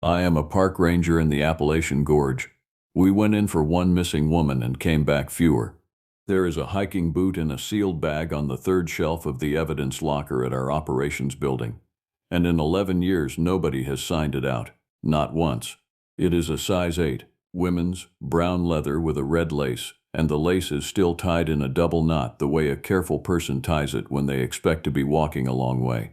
I am a park ranger in the Appalachian Gorge. We went in for one missing woman and came back fewer. There is a hiking boot in a sealed bag on the third shelf of the evidence locker at our operations building. And in 11 years nobody has signed it out. Not once. It is a size 8, women's, brown leather with a red lace, and the lace is still tied in a double knot the way a careful person ties it when they expect to be walking a long way.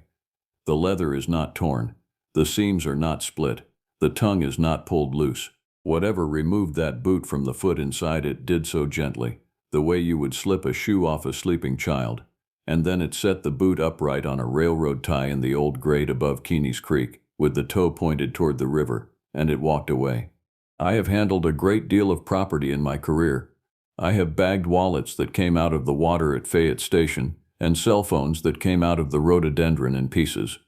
The leather is not torn. The seams are not split. The tongue is not pulled loose. Whatever removed that boot from the foot inside it did so gently, the way you would slip a shoe off a sleeping child, and then it set the boot upright on a railroad tie in the old grade above Keeney's Creek, with the toe pointed toward the river, and it walked away. I have handled a great deal of property in my career. I have bagged wallets that came out of the water at Fayette Station, and cell phones that came out of the rhododendron in pieces.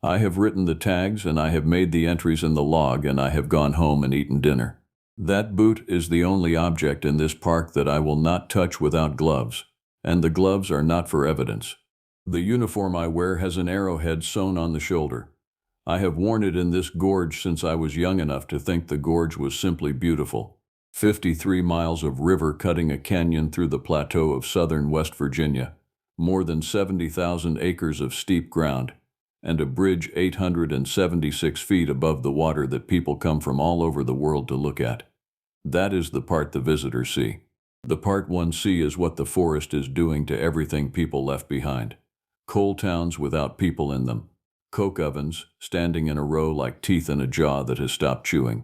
I have written the tags and I have made the entries in the log and I have gone home and eaten dinner. That boot is the only object in this park that I will not touch without gloves, and the gloves are not for evidence. The uniform I wear has an arrowhead sewn on the shoulder. I have worn it in this gorge since I was young enough to think the gorge was simply beautiful. 53 miles of river cutting a canyon through the plateau of southern West Virginia, more than 70,000 acres of steep ground, and a bridge 876 feet above the water that people come from all over the world to look at. That is the part the visitors see. The part one see is what the forest is doing to everything people left behind. Coal towns without people in them. Coke ovens standing in a row like teeth in a jaw that has stopped chewing.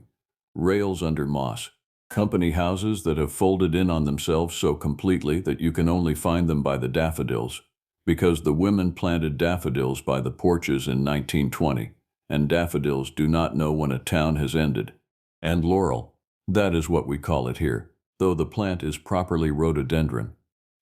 Rails under moss. Company houses that have folded in on themselves so completely that you can only find them by the daffodils, because the women planted daffodils by the porches in 1920, and daffodils do not know when a town has ended. And laurel, that is what we call it here, though the plant is properly rhododendron.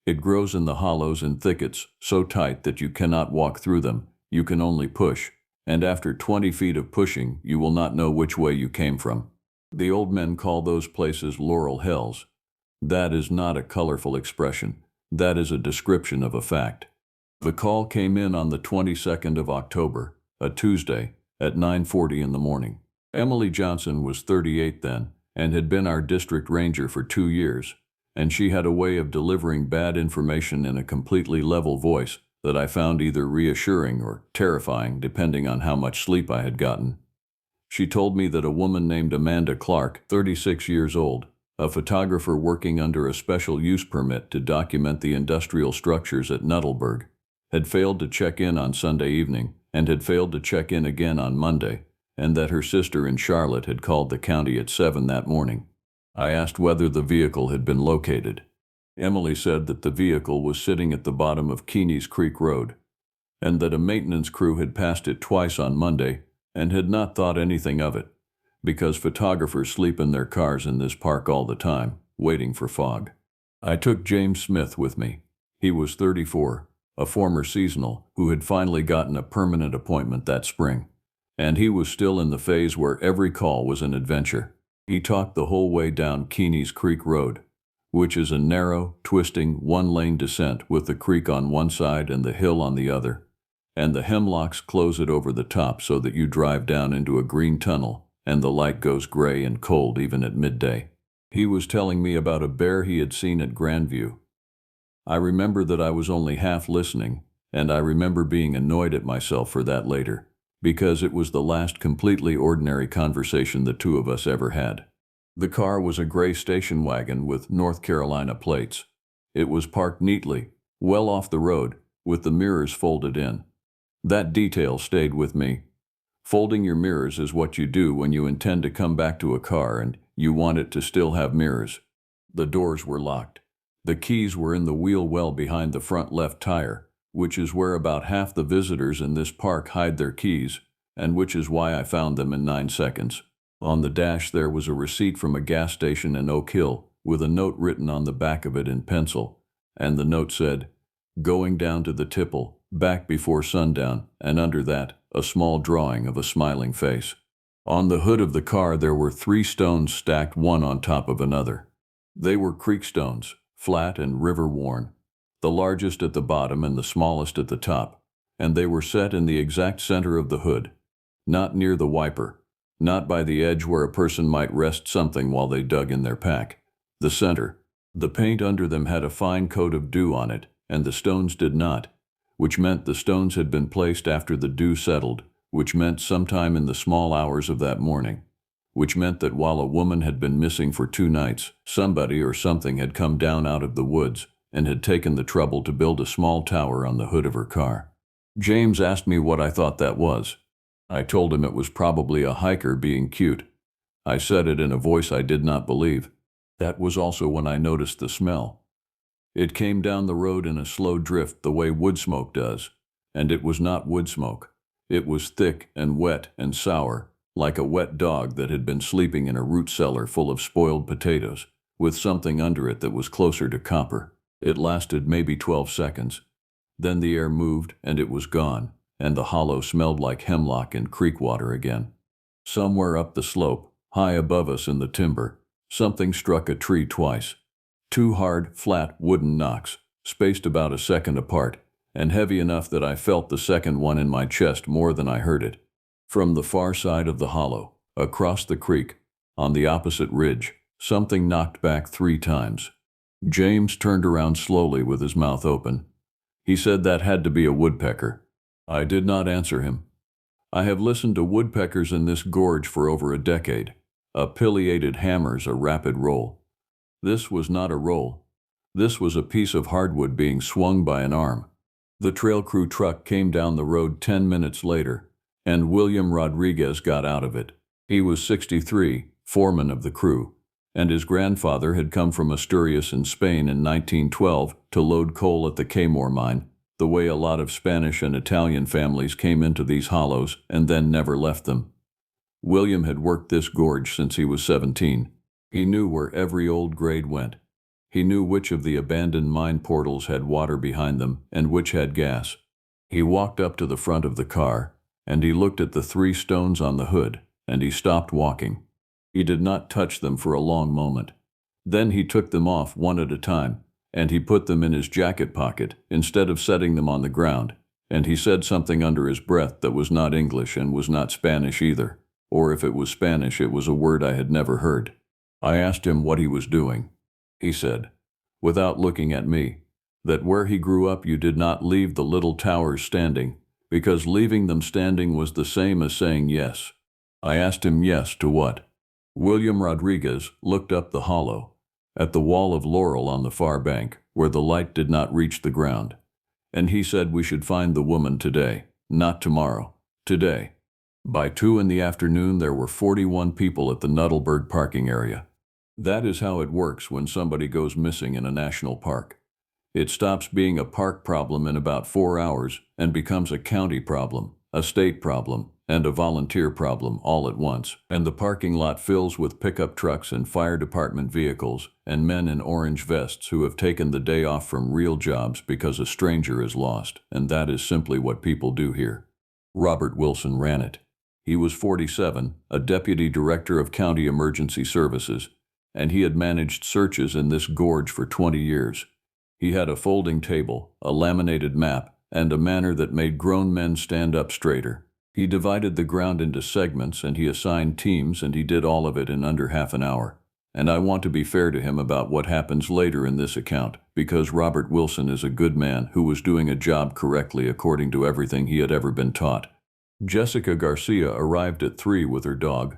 It grows in the hollows and thickets, so tight that you cannot walk through them, you can only push, and after 20 feet of pushing, you will not know which way you came from. The old men call those places laurel hells. That is not a colorful expression, that is a description of a fact. The call came in on the 22nd of October, a Tuesday, at 9:40 in the morning. Emily Johnson was 38 then, and had been our district ranger for 2 years, and she had a way of delivering bad information in a completely level voice that I found either reassuring or terrifying depending on how much sleep I had gotten. She told me that a woman named Amanda Clark, 36 years old, a photographer working under a special use permit to document the industrial structures at Nuttleburg, had failed to check in on Sunday evening and had failed to check in again on Monday, and that her sister in Charlotte had called the county at 7 that morning. I asked whether the vehicle had been located. Emily said that the vehicle was sitting at the bottom of Keeney's Creek Road, and that a maintenance crew had passed it twice on Monday and had not thought anything of it, because photographers sleep in their cars in this park all the time, waiting for fog. I took James Smith with me. He was 34. A former seasonal who had finally gotten a permanent appointment that spring, and he was still in the phase where every call was an adventure. He talked the whole way down Keeney's Creek Road, which is a narrow, twisting, one-lane descent with the creek on one side and the hill on the other, and the hemlocks close it over the top so that you drive down into a green tunnel, and the light goes gray and cold even at midday. He was telling me about a bear he had seen at Grandview. I remember that I was only half listening, and I remember being annoyed at myself for that later, because it was the last completely ordinary conversation the two of us ever had. The car was a gray station wagon with North Carolina plates. It was parked neatly, well off the road, with the mirrors folded in. That detail stayed with me. Folding your mirrors is what you do when you intend to come back to a car and you want it to still have mirrors. The doors were locked. The keys were in the wheel well behind the front left tire, which is where about half the visitors in this park hide their keys, and which is why I found them in 9 seconds. On the dash there was a receipt from a gas station in Oak Hill, with a note written on the back of it in pencil, and the note said, "Going down to the tipple, back before sundown," and under that, a small drawing of a smiling face. On the hood of the car there were 3 stones stacked one on top of another. They were creek stones, flat and river-worn, the largest at the bottom and the smallest at the top, and they were set in the exact center of the hood, not near the wiper, Not by the edge where a person might rest something while they dug in their pack. The center. The paint under them had a fine coat of dew on it, and the stones did not, which meant the stones had been placed after the dew settled, which meant sometime in the small hours of that morning, which meant that while a woman had been missing for 2 nights, somebody or something had come down out of the woods and had taken the trouble to build a small tower on the hood of her car. James asked me what I thought that was. I told him it was probably a hiker being cute. I said it in a voice I did not believe. That was also when I noticed the smell. It came down the road in a slow drift the way wood smoke does, and it was not wood smoke. It was thick and wet and sour, like a wet dog that had been sleeping in a root cellar full of spoiled potatoes, with something under it that was closer to copper. It lasted maybe 12 seconds. Then the air moved and it was gone, and the hollow smelled like hemlock and creek water again. Somewhere up the slope, high above us in the timber, something struck a tree twice. 2 hard, flat, wooden knocks, spaced about a second apart, and heavy enough that I felt the second one in my chest more than I heard it. From the far side of the hollow, across the creek, on the opposite ridge, something knocked back 3 times. James turned around slowly with his mouth open. He said that had to be a woodpecker. I did not answer him. I have listened to woodpeckers in this gorge for over a decade. A pileated hammer's a rapid roll. This was not a roll. This was a piece of hardwood being swung by an arm. The trail crew truck came down the road 10 minutes later, and William Rodriguez got out of it. He was 63, foreman of the crew, and his grandfather had come from Asturias in Spain in 1912 to load coal at the Caymore mine, the way a lot of Spanish and Italian families came into these hollows and then never left them. William had worked this gorge since he was 17. He knew where every old grade went. He knew which of the abandoned mine portals had water behind them and which had gas. He walked up to the front of the car, and he looked at the 3 stones on the hood, and he stopped walking. He did not touch them for a long moment. Then he took them off one at a time, and he put them in his jacket pocket instead of setting them on the ground, and he said something under his breath that was not English and was not Spanish either, or if it was Spanish it was a word I had never heard. I asked him what he was doing. He said, without looking at me, that where he grew up you did not leave the little towers standing, because leaving them standing was the same as saying yes. I asked him yes to what? William Rodriguez looked up the hollow, at the wall of laurel on the far bank, where the light did not reach the ground, and he said we should find the woman today, not tomorrow, today. By 2 in the afternoon there were 41 people at the Nuttleberg parking area. That is how it works when somebody goes missing in a national park. It stops being a park problem in about 4 hours and becomes a county problem, a state problem, and a volunteer problem all at once. And the parking lot fills with pickup trucks and fire department vehicles and men in orange vests who have taken the day off from real jobs because a stranger is lost, and that is simply what people do here. Robert Wilson ran it. He was 47, a deputy director of county emergency services, and he had managed searches in this gorge for 20 years. He had a folding table, a laminated map, and a manner that made grown men stand up straighter. He divided the ground into segments and he assigned teams, and he did all of it in under half an hour. And I want to be fair to him about what happens later in this account, because Robert Wilson is a good man who was doing a job correctly according to everything he had ever been taught. Jessica Garcia arrived at 3 with her dog.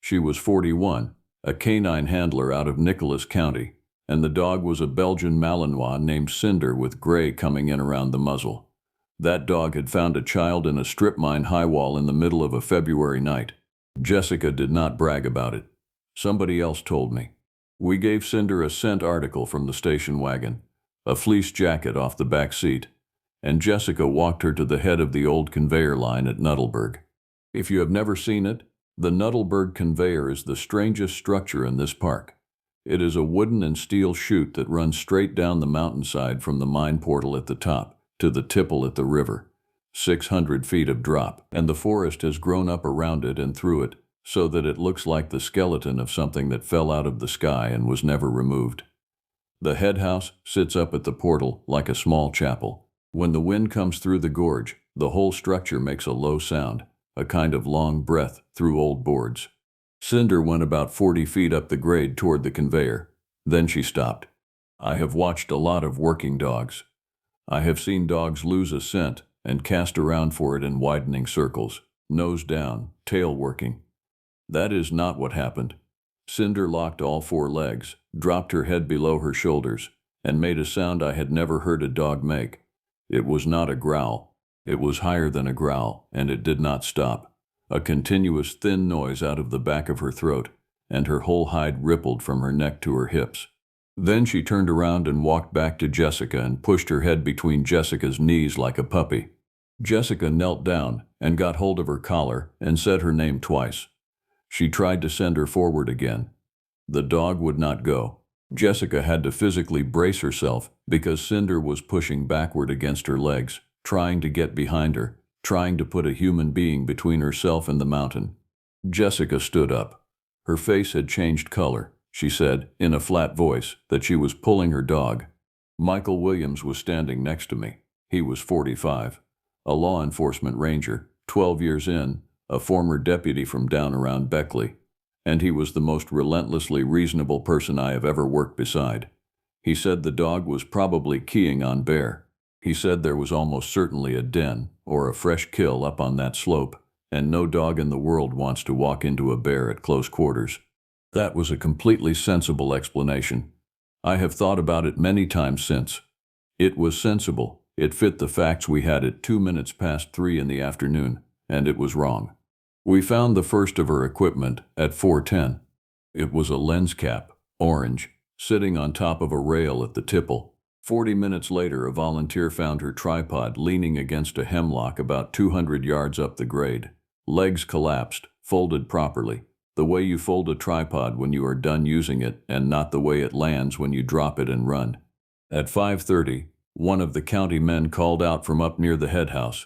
She was 41, a canine handler out of Nicholas County, and the dog was a Belgian Malinois named Cinder with gray coming in around the muzzle. That dog had found a child in a strip mine high wall in the middle of a February night. Jessica did not brag about it. Somebody else told me. We gave Cinder a scent article from the station wagon, a fleece jacket off the back seat, and Jessica walked her to the head of the old conveyor line at Nuttleberg. If you have never seen it, the Nuttleberg conveyor is the strangest structure in this park. It is a wooden and steel chute that runs straight down the mountainside from the mine portal at the top to the tipple at the river, 600 feet of drop, and the forest has grown up around it and through it, so that it looks like the skeleton of something that fell out of the sky and was never removed. The head house sits up at the portal like a small chapel. When the wind comes through the gorge, the whole structure makes a low sound, a kind of long breath through old boards. Cinder went about 40 feet up the grade toward the conveyor. Then she stopped. I have watched a lot of working dogs. I have seen dogs lose a scent and cast around for it in widening circles, nose down, tail working. That is not what happened. Cinder locked all four legs, dropped her head below her shoulders, and made a sound I had never heard a dog make. It was not a growl. It was higher than a growl, and it did not stop. A continuous thin noise out of the back of her throat, and her whole hide rippled from her neck to her hips. Then she turned around and walked back to Jessica and pushed her head between Jessica's knees like a puppy. Jessica knelt down and got hold of her collar and said her name twice. She tried to send her forward again. The dog would not go. Jessica had to physically brace herself because Cinder was pushing backward against her legs, trying to get behind her, trying to put a human being between herself and the mountain. Jessica stood up. Her face had changed color. She said, in a flat voice, that she was pulling her dog. Michael Williams was standing next to me. He was 45, a law enforcement ranger, 12 years in, a former deputy from down around Beckley, and he was the most relentlessly reasonable person I have ever worked beside. He said the dog was probably keying on bear. He said there was almost certainly a den or a fresh kill up on that slope, and no dog in the world wants to walk into a bear at close quarters. That was a completely sensible explanation. I have thought about it many times since. It was sensible. It fit the facts we had at 2 minutes past 3 in the afternoon, and it was wrong. We found the first of her equipment at 4:10. It was a lens cap, orange, sitting on top of a rail at the tipple. 40 minutes later, a volunteer found her tripod leaning against a hemlock about 200 yards up the grade. Legs collapsed, folded properly. The way you fold a tripod when you are done using it, and not the way it lands when you drop it and run. At 5:30, one of the county men called out from up near the head house,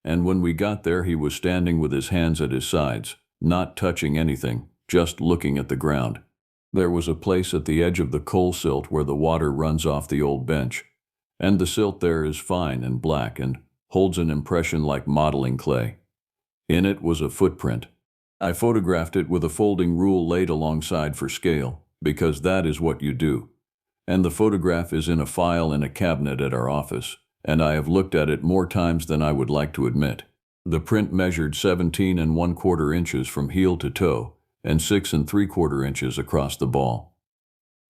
and when we got there he was standing with his hands at his sides, not touching anything, just looking at the ground. There was a place at the edge of the coal silt where the water runs off the old bench, and the silt there is fine and black and holds an impression like modeling clay. In it was a footprint. I photographed it with a folding rule laid alongside for scale, because that is what you do. And the photograph is in a file in a cabinet at our office, and I have looked at it more times than I would like to admit. The print measured 17 1/4 inches from heel to toe, and 6 3/4 inches across the ball.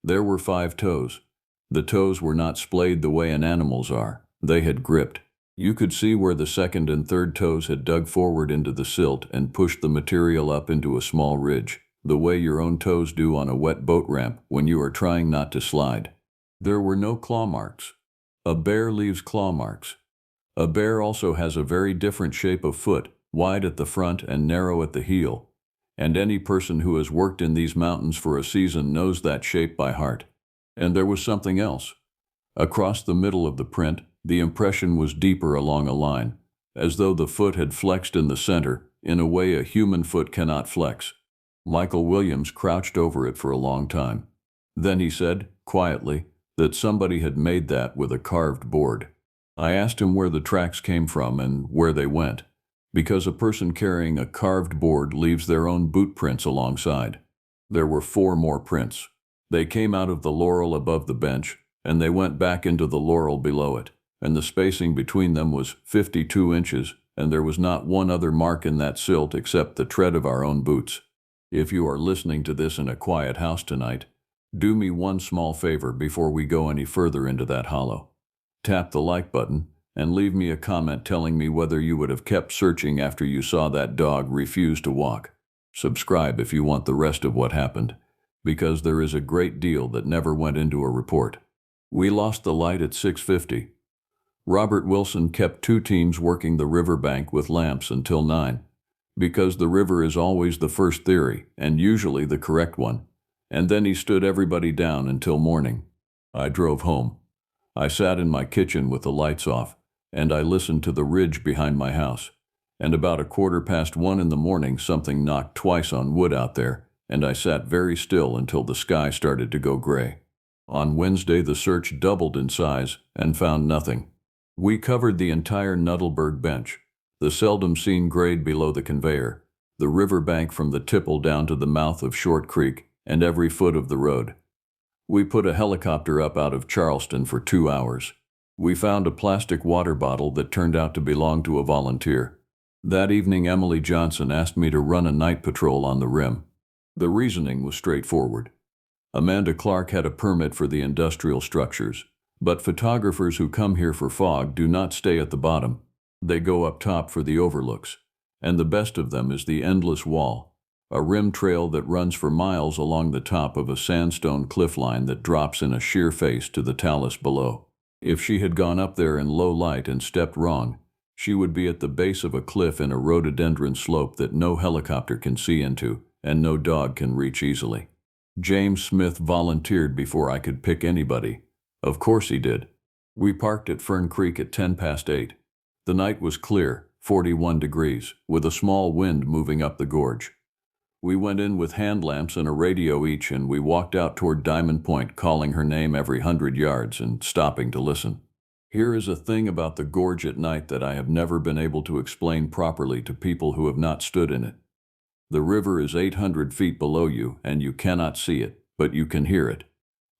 There were 5 toes. The toes were not splayed the way an animal's are. They had gripped. You could see where the second and third toes had dug forward into the silt and pushed the material up into a small ridge, the way your own toes do on a wet boat ramp when you are trying not to slide. There were no claw marks. A bear leaves claw marks. A bear also has a very different shape of foot, wide at the front and narrow at the heel, and any person who has worked in these mountains for a season knows that shape by heart. And there was something else. Across the middle of the print, the impression was deeper along a line, as though the foot had flexed in the center, in a way a human foot cannot flex. Michael Williams crouched over it for a long time. Then he said, quietly, that somebody had made that with a carved board. I asked him where the tracks came from and where they went, because a person carrying a carved board leaves their own boot prints alongside. There were 4 more prints. They came out of the laurel above the bench, and they went back into the laurel below it, and the spacing between them was 52 inches, and there was not one other mark in that silt except the tread of our own boots. If you are listening to this in a quiet house tonight, do me one small favor before we go any further into that hollow. Tap the like button and leave me a comment telling me whether you would have kept searching after you saw that dog refuse to walk. Subscribe if you want the rest of what happened, because there is a great deal that never went into a report. We lost the light at 6:50. Robert Wilson kept 2 teams working the riverbank with lamps until 9, because the river is always the first theory and usually the correct one, and then he stood everybody down until morning. I drove home. I sat in my kitchen with the lights off, and I listened to the ridge behind my house, and about 1:15 in the morning something knocked twice on wood out there, and I sat very still until the sky started to go gray. On Wednesday the search doubled in size and found nothing. We covered the entire Nuttleberg bench. the seldom seen grade below the conveyor, the river bank from the tipple down to the mouth of Short Creek, and every foot of the road. We put a helicopter up out of Charleston for 2 hours. We found a plastic water bottle that turned out to belong to a volunteer. That evening, Emily Johnson asked me to run a night patrol on the rim. The reasoning was straightforward. Amanda Clark had a permit for the industrial structures, but photographers who come here for fog do not stay at the bottom. They go up top for the overlooks, and the best of them is the Endless Wall, a rim trail that runs for miles along the top of a sandstone cliff line that drops in a sheer face to the talus below. If she had gone up there in low light and stepped wrong, she would be at the base of a cliff in a rhododendron slope that no helicopter can see into and no dog can reach easily. James Smith volunteered before I could pick anybody. Of course he did. We parked at Fern Creek at 8:10. The night was clear, 41 degrees, with a small wind moving up the gorge. We went in with hand lamps and a radio each, and we walked out toward Diamond Point, calling her name every 100 yards and stopping to listen. Here is a thing about the gorge at night that I have never been able to explain properly to people who have not stood in it. The river is 800 feet below you, and you cannot see it, but you can hear it.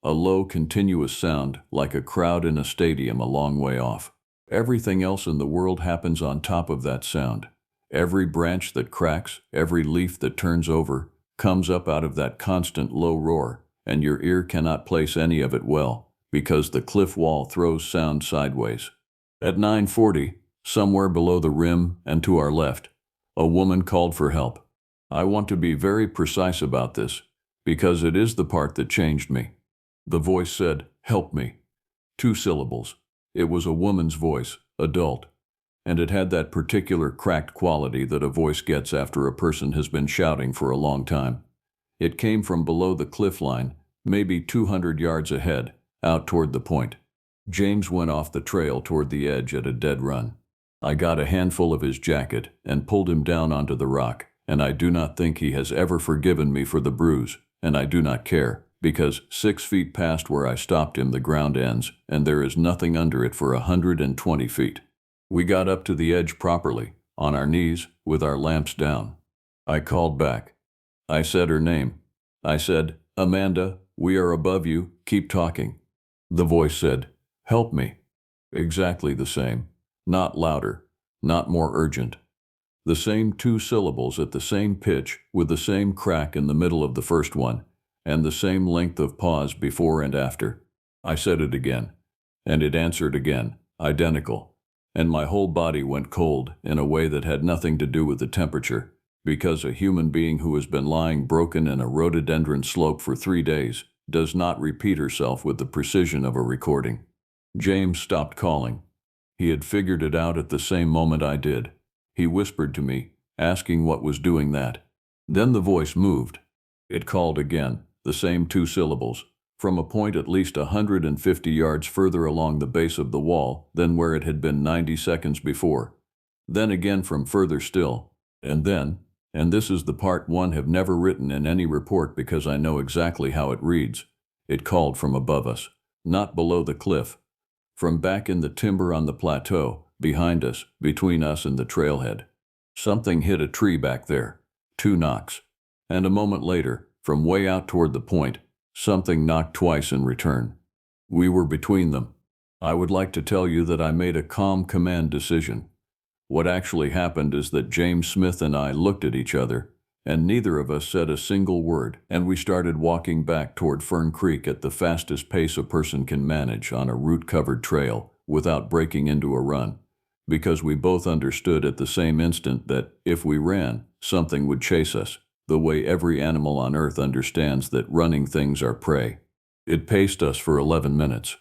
A low, continuous sound, like a crowd in a stadium a long way off. Everything else in the world happens on top of that sound. Every branch that cracks, every leaf that turns over, comes up out of that constant low roar, and your ear cannot place any of it well, because the cliff wall throws sound sideways. At 9:40, somewhere below the rim and to our left, a woman called for help. I want to be very precise about this, because it is the part that changed me. The voice said, "Help me." 2 syllables. It was a woman's voice, adult, and it had that particular cracked quality that a voice gets after a person has been shouting for a long time. It came from below the cliff line, maybe 200 yards ahead, out toward the point. James went off the trail toward the edge at a dead run. I got a handful of his jacket and pulled him down onto the rock, and I do not think he has ever forgiven me for the bruise, and I do not care, because 6 feet past where I stopped him the ground ends, and there is nothing under it for 120 feet. We got up to the edge properly, on our knees, with our lamps down. I called back. I said her name. I said, "Amanda, we are above you, keep talking." The voice said, "Help me." Exactly the same. Not louder, not more urgent. The same 2 syllables at the same pitch, with the same crack in the middle of the first one, and the same length of pause before and after. I said it again, and it answered again, identical, and my whole body went cold in a way that had nothing to do with the temperature, because a human being who has been lying broken in a rhododendron slope for 3 days does not repeat herself with the precision of a recording. James stopped calling. He had figured it out at the same moment I did. He whispered to me, asking what was doing that. Then the voice moved. It called again, the same 2 syllables, from a point at least 150 yards further along the base of the wall than where it had been 90 seconds before. Then again from further still, and then, and this is the part one have never written in any report because I know exactly how it reads, it called from above us, not below the cliff, from back in the timber on the plateau, behind us, between us and the trailhead. Something hit a tree back there, 2 knocks, and a moment later, from way out toward the point, something knocked twice in return. We were between them. I would like to tell you that I made a calm command decision. What actually happened is that James Smith and I looked at each other, and neither of us said a single word, and we started walking back toward Fern Creek at the fastest pace a person can manage on a root-covered trail without breaking into a run, because we both understood at the same instant that if we ran, something would chase us, the way every animal on earth understands that running things are prey. It paced us for 11 minutes.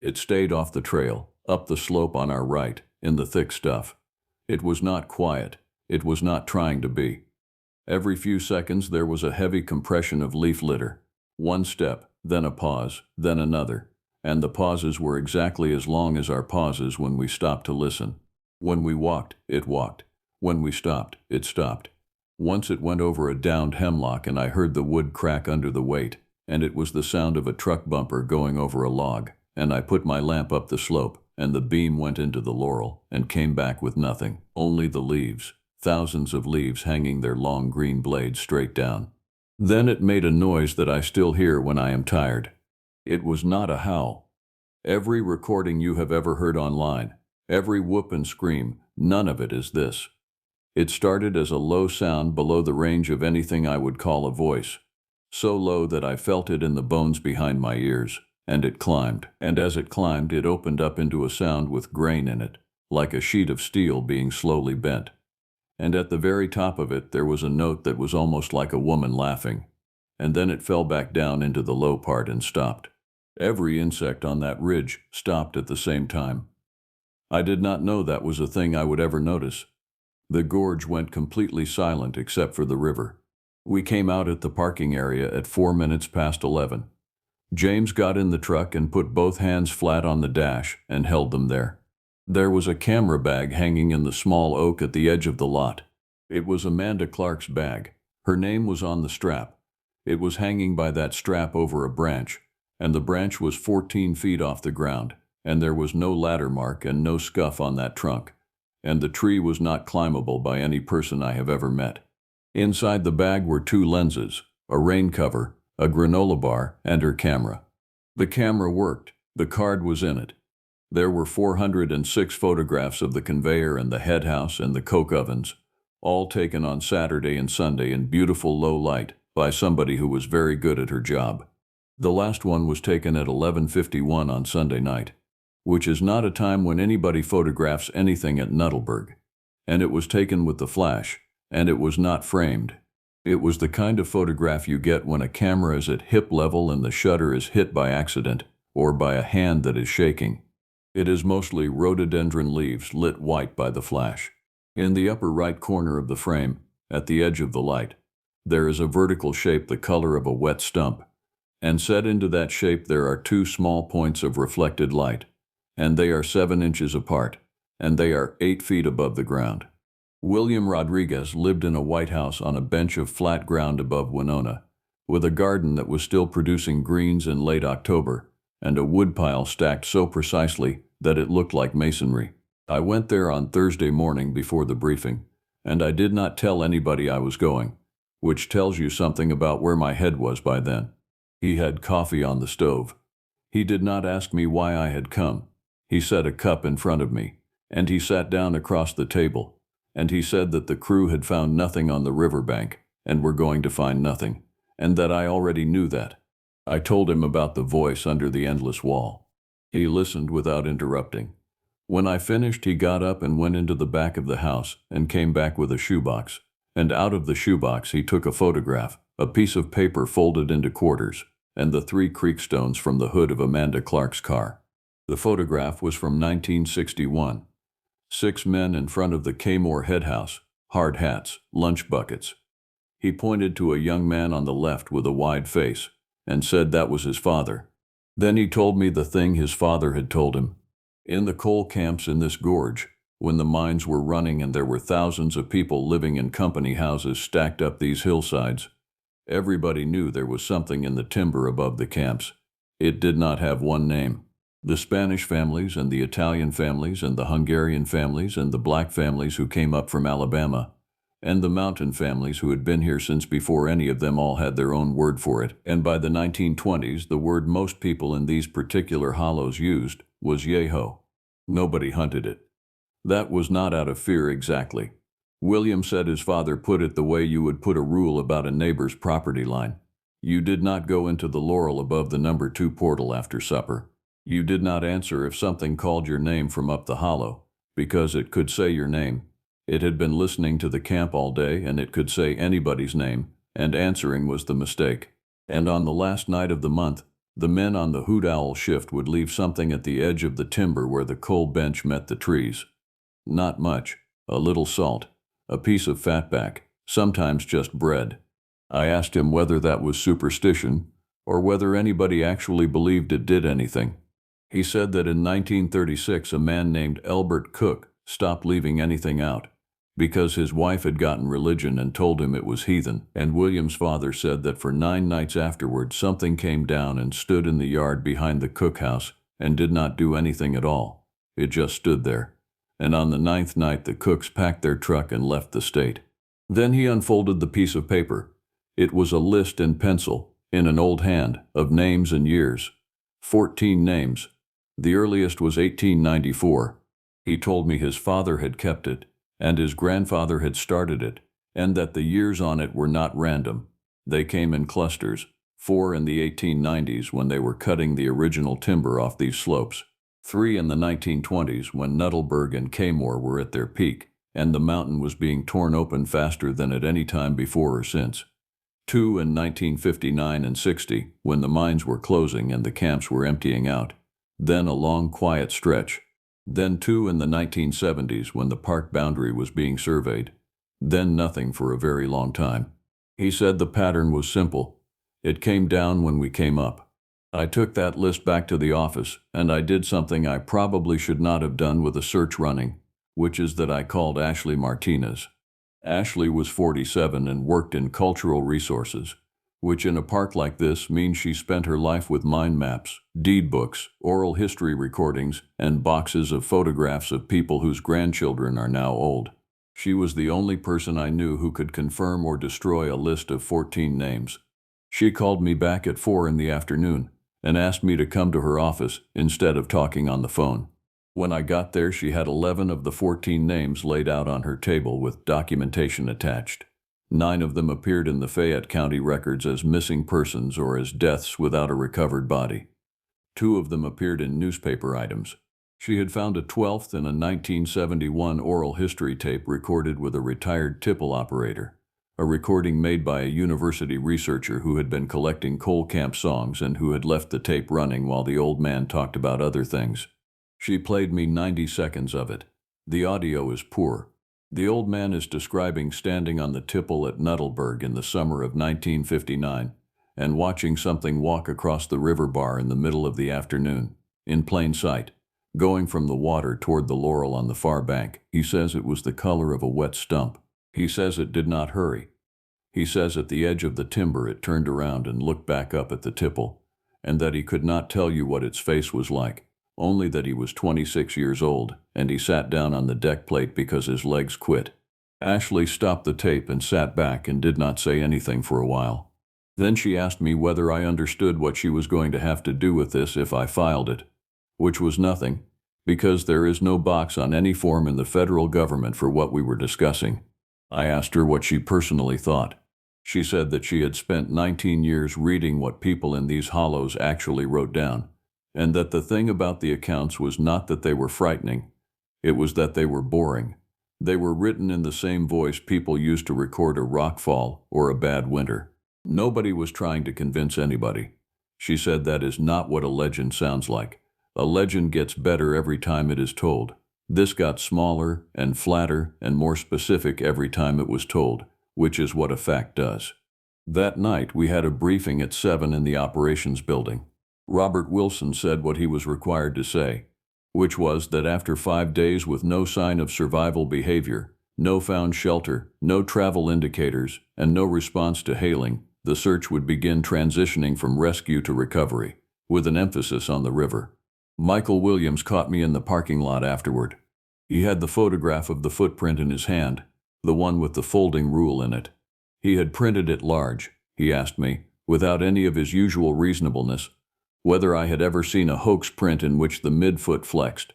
It stayed off the trail, up the slope on our right, in the thick stuff. It was not quiet. It was not trying to be. Every few seconds there was a heavy compression of leaf litter. 1 step, then a pause, then another, and the pauses were exactly as long as our pauses when we stopped to listen. When we walked, it walked. When we stopped, it stopped. Once it went over a downed hemlock and I heard the wood crack under the weight, and it was the sound of a truck bumper going over a log, and I put my lamp up the slope, and the beam went into the laurel and came back with nothing, only the leaves, thousands of leaves hanging their long green blades straight down. Then it made a noise that I still hear when I am tired. It was not a howl. Every recording you have ever heard online, every whoop and scream, none of it is this. It started as a low sound below the range of anything I would call a voice, so low that I felt it in the bones behind my ears, and it climbed, and as it climbed it opened up into a sound with grain in it, like a sheet of steel being slowly bent. And at the very top of it there was a note that was almost like a woman laughing, and then it fell back down into the low part and stopped. Every insect on that ridge stopped at the same time. I did not know that was a thing I would ever notice. The gorge went completely silent except for the river. We came out at the parking area at 11 minutes. James got in the truck and put both hands flat on the dash and held them there. There was a camera bag hanging in the small oak at the edge of the lot. It was Amanda Clark's bag. Her name was on the strap. It was hanging by that strap over a branch, and the branch was 14 feet off the ground, and there was no ladder mark and no scuff on that trunk, and the tree was not climbable by any person I have ever met. Inside the bag were 2 lenses, a rain cover, a granola bar, and her camera. The camera worked. The card was in it. There were 406 photographs of the conveyor and the head house and the coke ovens, all taken on Saturday and Sunday in beautiful low light by somebody who was very good at her job. The last one was taken at 11:51 on Sunday night, which is not a time when anybody photographs anything at Nuttleburg, and it was taken with the flash, and it was not framed. It was the kind of photograph you get when a camera is at hip level and the shutter is hit by accident or by a hand that is shaking. It is mostly rhododendron leaves lit white by the flash. In the upper right corner of the frame, at the edge of the light, there is a vertical shape the color of a wet stump, and set into that shape there are 2 small points of reflected light, and they are 7 inches apart, and they are 8 feet above the ground. William Rodriguez lived in a white house on a bench of flat ground above Winona, with a garden that was still producing greens in late October, and a woodpile stacked so precisely that it looked like masonry. I went there on Thursday morning before the briefing, and I did not tell anybody I was going, which tells you something about where my head was by then. He had coffee on the stove. He did not ask me why I had come. He set a cup in front of me, and he sat down across the table, and he said that the crew had found nothing on the riverbank, and were going to find nothing, and that I already knew that. I told him about the voice under the endless wall. He listened without interrupting. When I finished, he got up and went into the back of the house and came back with a shoebox, and out of the shoebox he took a photograph, a piece of paper folded into quarters, and the 3 creek stones from the hood of Amanda Clark's car. The photograph was from 1961. 6 men in front of the Kmore head house, hard hats, lunch buckets. He pointed to a young man on the left with a wide face, and said that was his father. Then he told me the thing his father had told him. In the coal camps in this gorge, when the mines were running and there were thousands of people living in company houses stacked up these hillsides, everybody knew there was something in the timber above the camps. It did not have one name. The Spanish families and the Italian families and the Hungarian families and the black families who came up from Alabama, and the mountain families who had been here since before any of them all had their own word for it, and by the 1920s the word most people in these particular hollows used was yeho. Nobody hunted it. That was not out of fear exactly. William said his father put it the way you would put a rule about a neighbor's property line. You did not go into the laurel above the number 2 portal after supper. You did not answer if something called your name from up the hollow, because it could say your name. It had been listening to the camp all day, and it could say anybody's name, and answering was the mistake. And on the last night of the month, the men on the hoot owl shift would leave something at the edge of the timber where the coal bench met the trees. Not much. A little salt, a piece of fatback, sometimes just bread. I asked him whether that was superstition, or whether anybody actually believed it did anything. He said that in 1936 a man named Elbert Cook stopped leaving anything out, because his wife had gotten religion and told him it was heathen, and William's father said that for 9 nights afterward something came down and stood in the yard behind the cookhouse and did not do anything at all. It just stood there. And on the 9th night the cooks packed their truck and left the state. Then he unfolded the piece of paper. It was a list in pencil, in an old hand, of names and years. 14 names. The earliest was 1894. He told me his father had kept it, and his grandfather had started it, and that the years on it were not random. They came in clusters, 4 in the 1890s when they were cutting the original timber off these slopes, 3 in the 1920s when Nuttallburg and Caymore were at their peak, and the mountain was being torn open faster than at any time before or since, 2 in 1959 and 60 when the mines were closing and the camps were emptying out, then a long quiet stretch, then 2 in the 1970s when the park boundary was being surveyed, then nothing for a very long time. He said the pattern was simple. It came down when we came up. I took that list back to the office, and I did something I probably should not have done with a search running, which is that I called Ashley Martinez. Ashley was 47 and worked in cultural resources, which in a park like this means she spent her life with mind maps, deed books, oral history recordings, and boxes of photographs of people whose grandchildren are now old. She was the only person I knew who could confirm or destroy a list of 14 names. She called me back at 4 in the afternoon and asked me to come to her office instead of talking on the phone. When I got there, she had 11 of the 14 names laid out on her table with documentation attached. 9 of them appeared in the Fayette County records as missing persons or as deaths without a recovered body. 2 of them appeared in newspaper items. She had found a 12th in a 1971 oral history tape recorded with a retired tipple operator, a recording made by a university researcher who had been collecting coal camp songs and who had left the tape running while the old man talked about other things. She played me 90 seconds of it. The audio is poor. The old man is describing standing on the tipple at Nuttallburg in the summer of 1959 and watching something walk across the river bar in the middle of the afternoon, in plain sight, going from the water toward the laurel on the far bank. He says it was the color of a wet stump. He says it did not hurry. He says at the edge of the timber it turned around and looked back up at the tipple, and that he could not tell you what its face was like, only that he was 26 years old, and he sat down on the deck plate because his legs quit. Ashley stopped the tape and sat back and did not say anything for a while. Then she asked me whether I understood what she was going to have to do with this if I filed it, which was nothing, because there is no box on any form in the federal government for what we were discussing. I asked her what she personally thought. She said that she had spent 19 years reading what people in these hollows actually wrote down, and that the thing about the accounts was not that they were frightening, it was that they were boring. They were written in the same voice people used to record a rockfall or a bad winter. Nobody was trying to convince anybody. She said that is not what a legend sounds like. A legend gets better every time it is told. This got smaller and flatter and more specific every time it was told, which is what a fact does. That night we had a briefing at 7 in the operations building. Robert Wilson said what he was required to say, which was that after 5 days with no sign of survival behavior, no found shelter, no travel indicators, and no response to hailing, the search would begin transitioning from rescue to recovery, with an emphasis on the river. Michael Williams caught me in the parking lot afterward. He had the photograph of the footprint in his hand, the one with the folding rule in it. He had printed it large. He asked me, without any of his usual reasonableness, whether I had ever seen a hoax print in which the midfoot flexed.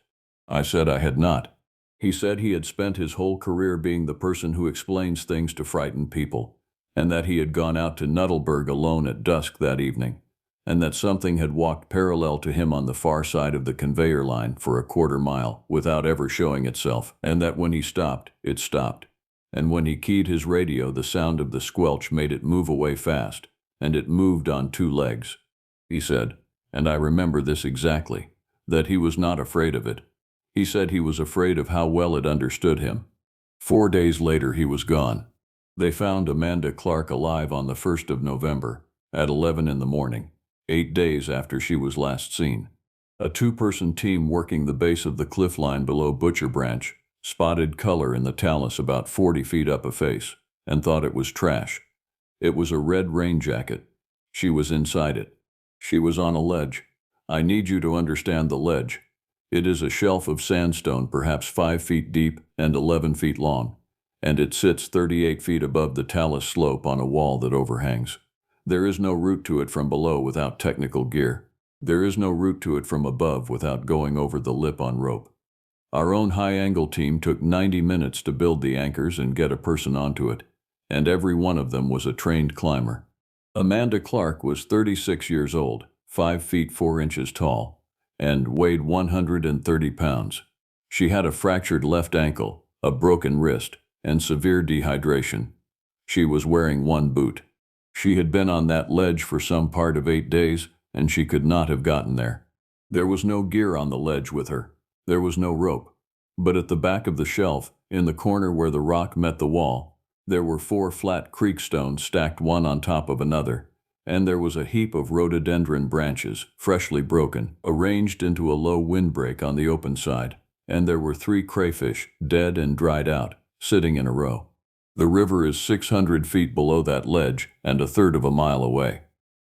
I said I had not. He said he had spent his whole career being the person who explains things to frighten people, and that he had gone out to Nuttallburg alone at dusk that evening, and that something had walked parallel to him on the far side of the conveyor line for a quarter mile without ever showing itself, and that when he stopped, it stopped. And when he keyed his radio, the sound of the squelch made it move away fast, and it moved on 2 legs. He said, and I remember this exactly, that he was not afraid of it. He said he was afraid of how well it understood him. 4 days later he was gone. They found Amanda Clark alive on the 1st of November, at 11 in the morning, 8 days after she was last seen. A 2-person team working the base of the cliff line below Butcher Branch spotted color in the talus about 40 feet up a face, and thought it was trash. It was a red rain jacket. She was inside it. She was on a ledge. I need you to understand the ledge. It is a shelf of sandstone perhaps 5 feet deep and 11 feet long, and it sits 38 feet above the talus slope on a wall that overhangs. There is no route to it from below without technical gear. There is no route to it from above without going over the lip on rope. Our own high-angle team took 90 minutes to build the anchors and get a person onto it, and every one of them was a trained climber. Amanda Clark was 36 years old, 5 feet 4 inches tall, and weighed 130 pounds. She had a fractured left ankle, a broken wrist, and severe dehydration. She was wearing one boot. She had been on that ledge for some part of 8 days, and she could not have gotten there. There was no gear on the ledge with her. There was no rope. But at the back of the shelf, in the corner where the rock met the wall, there were 4 flat creek stones stacked one on top of another, and there was a heap of rhododendron branches, freshly broken, arranged into a low windbreak on the open side, and there were 3 crayfish, dead and dried out, sitting in a row. The river is 600 feet below that ledge and a third of a mile away.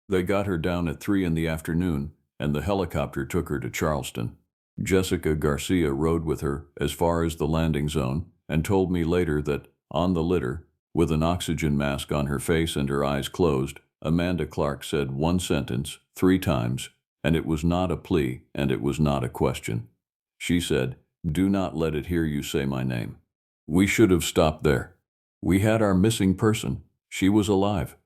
They got her down at 3 in the afternoon, and the helicopter took her to Charleston. Jessica Garcia rode with her as far as the landing zone and told me later that, on the litter, with an oxygen mask on her face and her eyes closed, Amanda Clark said one sentence 3 times, and it was not a plea and it was not a question. She said, "Do not let it hear you say my name." We should have stopped there. We had our missing person. She was alive.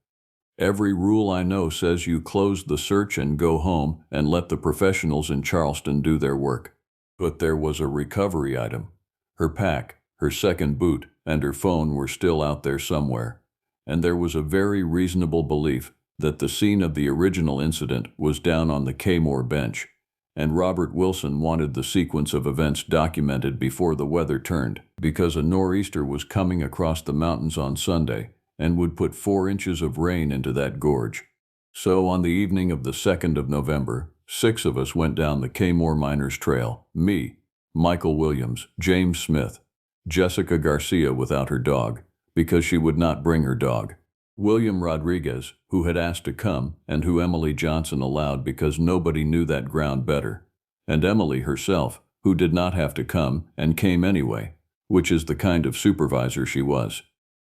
Every rule I know says you close the search and go home and let the professionals in Charleston do their work. But there was a recovery item. Her pack, her second boot, and her phone were still out there somewhere, and there was a very reasonable belief that the scene of the original incident was down on the Kmore bench, and Robert Wilson wanted the sequence of events documented before the weather turned, because a nor'easter was coming across the mountains on Sunday and would put 4 inches of rain into that gorge. So on the evening of the 2nd of November, 6 of us went down the Kmore Miners Trail, me, Michael Williams, James Smith, Jessica Garcia without her dog, because she would not bring her dog, William Rodriguez, who had asked to come and who Emily Johnson allowed because nobody knew that ground better, and Emily herself, who did not have to come and came anyway, which is the kind of supervisor she was.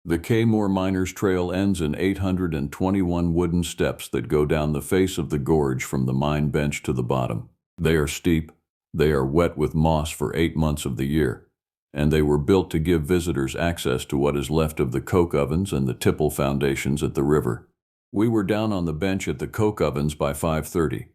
The Kmore Miners Trail ends in 821 wooden steps that go down the face of the gorge from the mine bench to the bottom. They are steep, they are wet with moss for 8 months of the year, and they were built to give visitors access to what is left of the coke ovens and the tipple foundations at the river. We were down on the bench at the coke ovens by 5:30.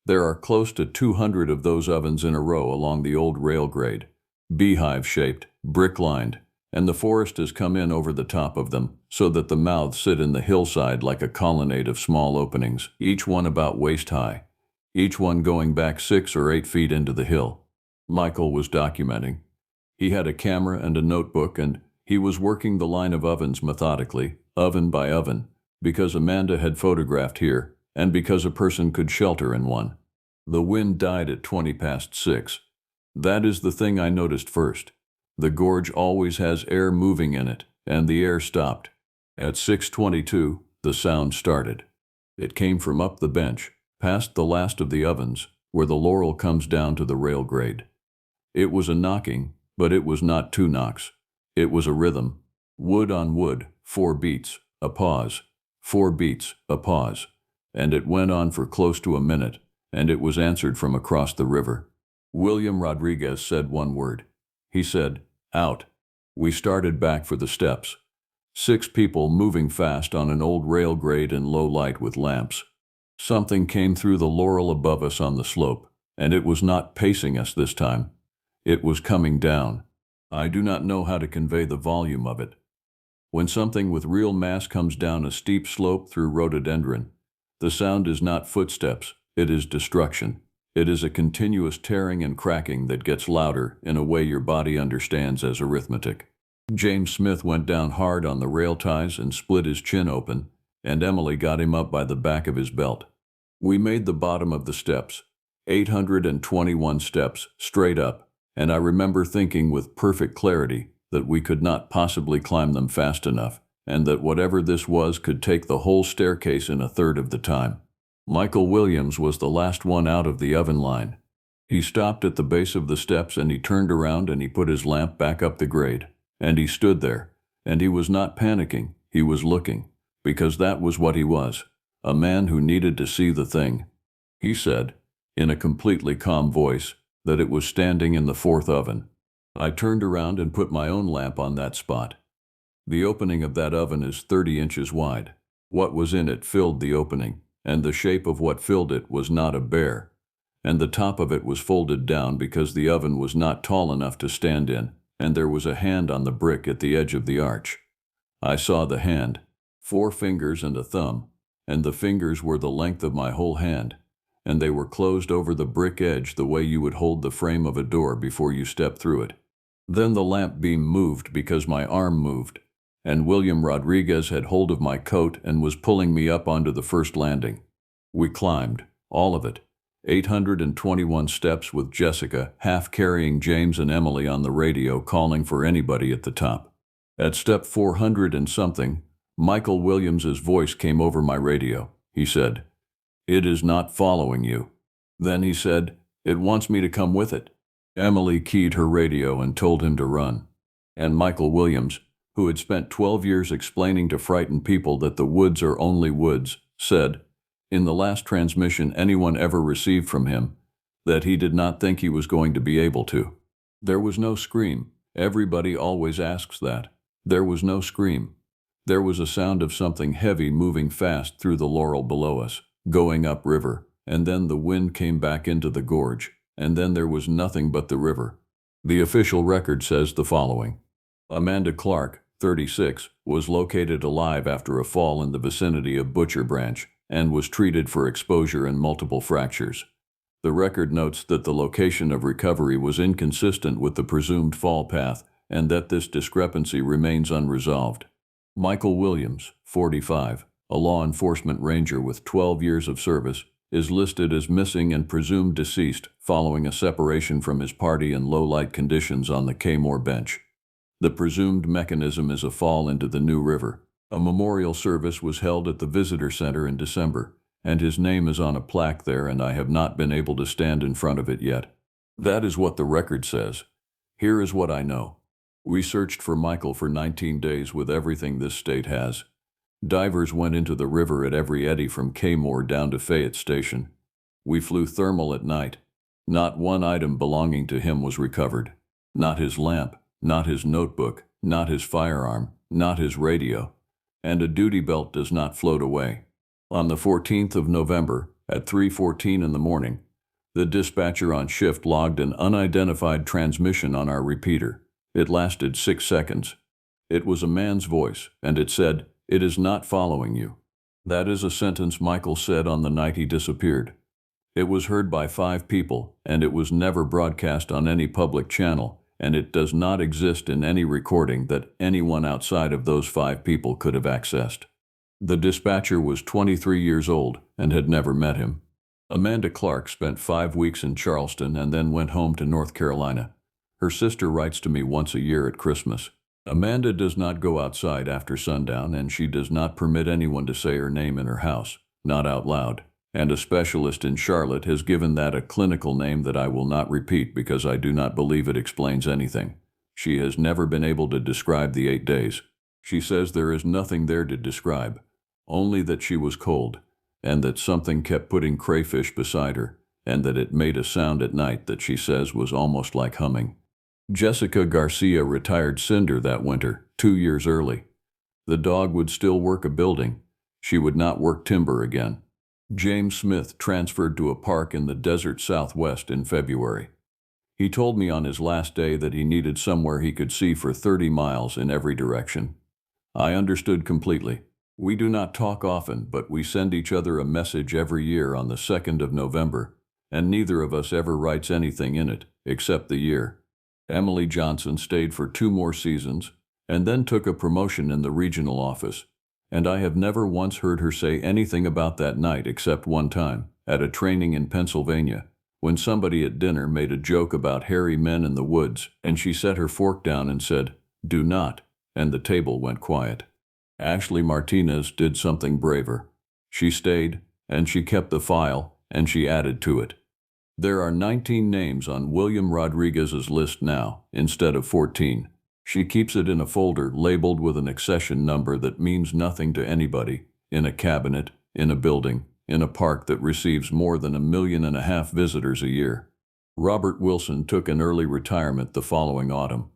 There are close to 200 of those ovens in a row along the old rail grade, beehive-shaped, brick-lined, and the forest has come in over the top of them, so that the mouths sit in the hillside like a colonnade of small openings, each one about waist-high, each one going back 6 or 8 feet into the hill. Michael was documenting. He had a camera and a notebook, and he was working the line of ovens methodically, oven by oven, because Amanda had photographed here, and because a person could shelter in one. The wind died at 20 past 6. That is the thing I noticed first. The gorge always has air moving in it, and the air stopped. At 6:22, the sound started. It came from up the bench, past the last of the ovens, where the laurel comes down to the rail grade. It was a knocking, but it was not 2 knocks. It was a rhythm. Wood on wood, 4 beats, a pause, 4 beats, a pause, and it went on for close to a minute, and it was answered from across the river. William Rodriguez said one word. He said, "Out." We started back for the steps. 6 people moving fast on an old rail grade in low light with lamps. Something came through the laurel above us on the slope, and it was not pacing us this time. It was coming down. I do not know how to convey the volume of it. When something with real mass comes down a steep slope through rhododendron, the sound is not footsteps, it is destruction. It is a continuous tearing and cracking that gets louder in a way your body understands as arithmetic. James Smith went down hard on the rail ties and split his chin open, and Emily got him up by the back of his belt. We made the bottom of the steps, 821 steps, straight up, and I remember thinking with perfect clarity that we could not possibly climb them fast enough, and that whatever this was could take the whole staircase in a third of the time. Michael Williams was the last one out of the oven line. He stopped at the base of the steps and he turned around and he put his lamp back up the grade. And he stood there. And he was not panicking, he was looking. Because that was what he was. A man who needed to see the thing. He said, in a completely calm voice, that it was standing in the fourth oven. I turned around and put my own lamp on that spot. The opening of that oven is 30 inches wide. What was in it filled the opening, and the shape of what filled it was not a bear. And the top of it was folded down because the oven was not tall enough to stand in, and there was a hand on the brick at the edge of the arch. I saw the hand, 4 fingers and a thumb, and the fingers were the length of my whole hand, and they were closed over the brick edge the way you would hold the frame of a door before you step through it. Then the lamp beam moved because my arm moved, and William Rodriguez had hold of my coat and was pulling me up onto the first landing. We climbed, all of it, 821 steps with Jessica half carrying James and Emily on the radio calling for anybody at the top. At step 400 and something, Michael Williams's voice came over my radio. He said, "It is not following you." Then he said, "It wants me to come with it." Emily keyed her radio and told him to run. And Michael Williams, who had spent 12 years explaining to frightened people that the woods are only woods, said, in the last transmission anyone ever received from him, that he did not think he was going to be able to. There was no scream. Everybody always asks that. There was no scream. There was a sound of something heavy moving fast through the laurel below us, going upriver, and then the wind came back into the gorge, and then there was nothing but the river. The official record says the following. Amanda Clark, 36, was located alive after a fall in the vicinity of Butcher Branch and was treated for exposure and multiple fractures. The record notes that the location of recovery was inconsistent with the presumed fall path and that this discrepancy remains unresolved. Michael Williams, 45, a law enforcement ranger with 12 years of service, is listed as missing and presumed deceased following a separation from his party in low-light conditions on the Kmore bench. The presumed mechanism is a fall into the New River. A memorial service was held at the visitor center in December, and his name is on a plaque there, and I have not been able to stand in front of it yet. That is what the record says. Here is what I know. We searched for Michael for 19 days with everything this state has. Divers went into the river at every eddy from Kmore down to Fayette Station. We flew thermal at night. Not one item belonging to him was recovered. Not his lamp, not his notebook, not his firearm, not his radio. And a duty belt does not float away. On the 14th of November, at 3:14 in the morning, the dispatcher on shift logged an unidentified transmission on our repeater. It lasted 6 seconds. It was a man's voice, and it said, "It is not following you." That is a sentence Michael said on the night he disappeared. It was heard by 5 people, and it was never broadcast on any public channel, and it does not exist in any recording that anyone outside of those 5 people could have accessed. The dispatcher was 23 years old and had never met him. Amanda Clark spent 5 weeks in Charleston and then went home to North Carolina. Her sister writes to me once a year at Christmas. Amanda does not go outside after sundown, and she does not permit anyone to say her name in her house, not out loud. And a specialist in Charlotte has given that a clinical name that I will not repeat because I do not believe it explains anything. She has never been able to describe the 8 days. She says there is nothing there to describe, only that she was cold, and that something kept putting crayfish beside her, and that it made a sound at night that she says was almost like humming. Jessica Garcia retired Cinder that winter, 2 years early. The dog would still work a building. She would not work timber again. James Smith transferred to a park in the desert Southwest in February. He told me on his last day that he needed somewhere he could see for 30 miles in every direction. I understood completely. We do not talk often, but we send each other a message every year on the 2nd of November, and neither of us ever writes anything in it, except the year. Emily Johnson stayed for 2 more seasons, and then took a promotion in the regional office. And I have never once heard her say anything about that night except one time, at a training in Pennsylvania, when somebody at dinner made a joke about hairy men in the woods, and she set her fork down and said, "Do not," and the table went quiet. Ashley Martinez did something braver. She stayed, and she kept the file, and she added to it. There are 19 names on William Rodriguez's list now, instead of 14. She keeps it in a folder labeled with an accession number that means nothing to anybody, in a cabinet, in a building, in a park that receives more than 1.5 million visitors a year. Robert Wilson took an early retirement the following autumn.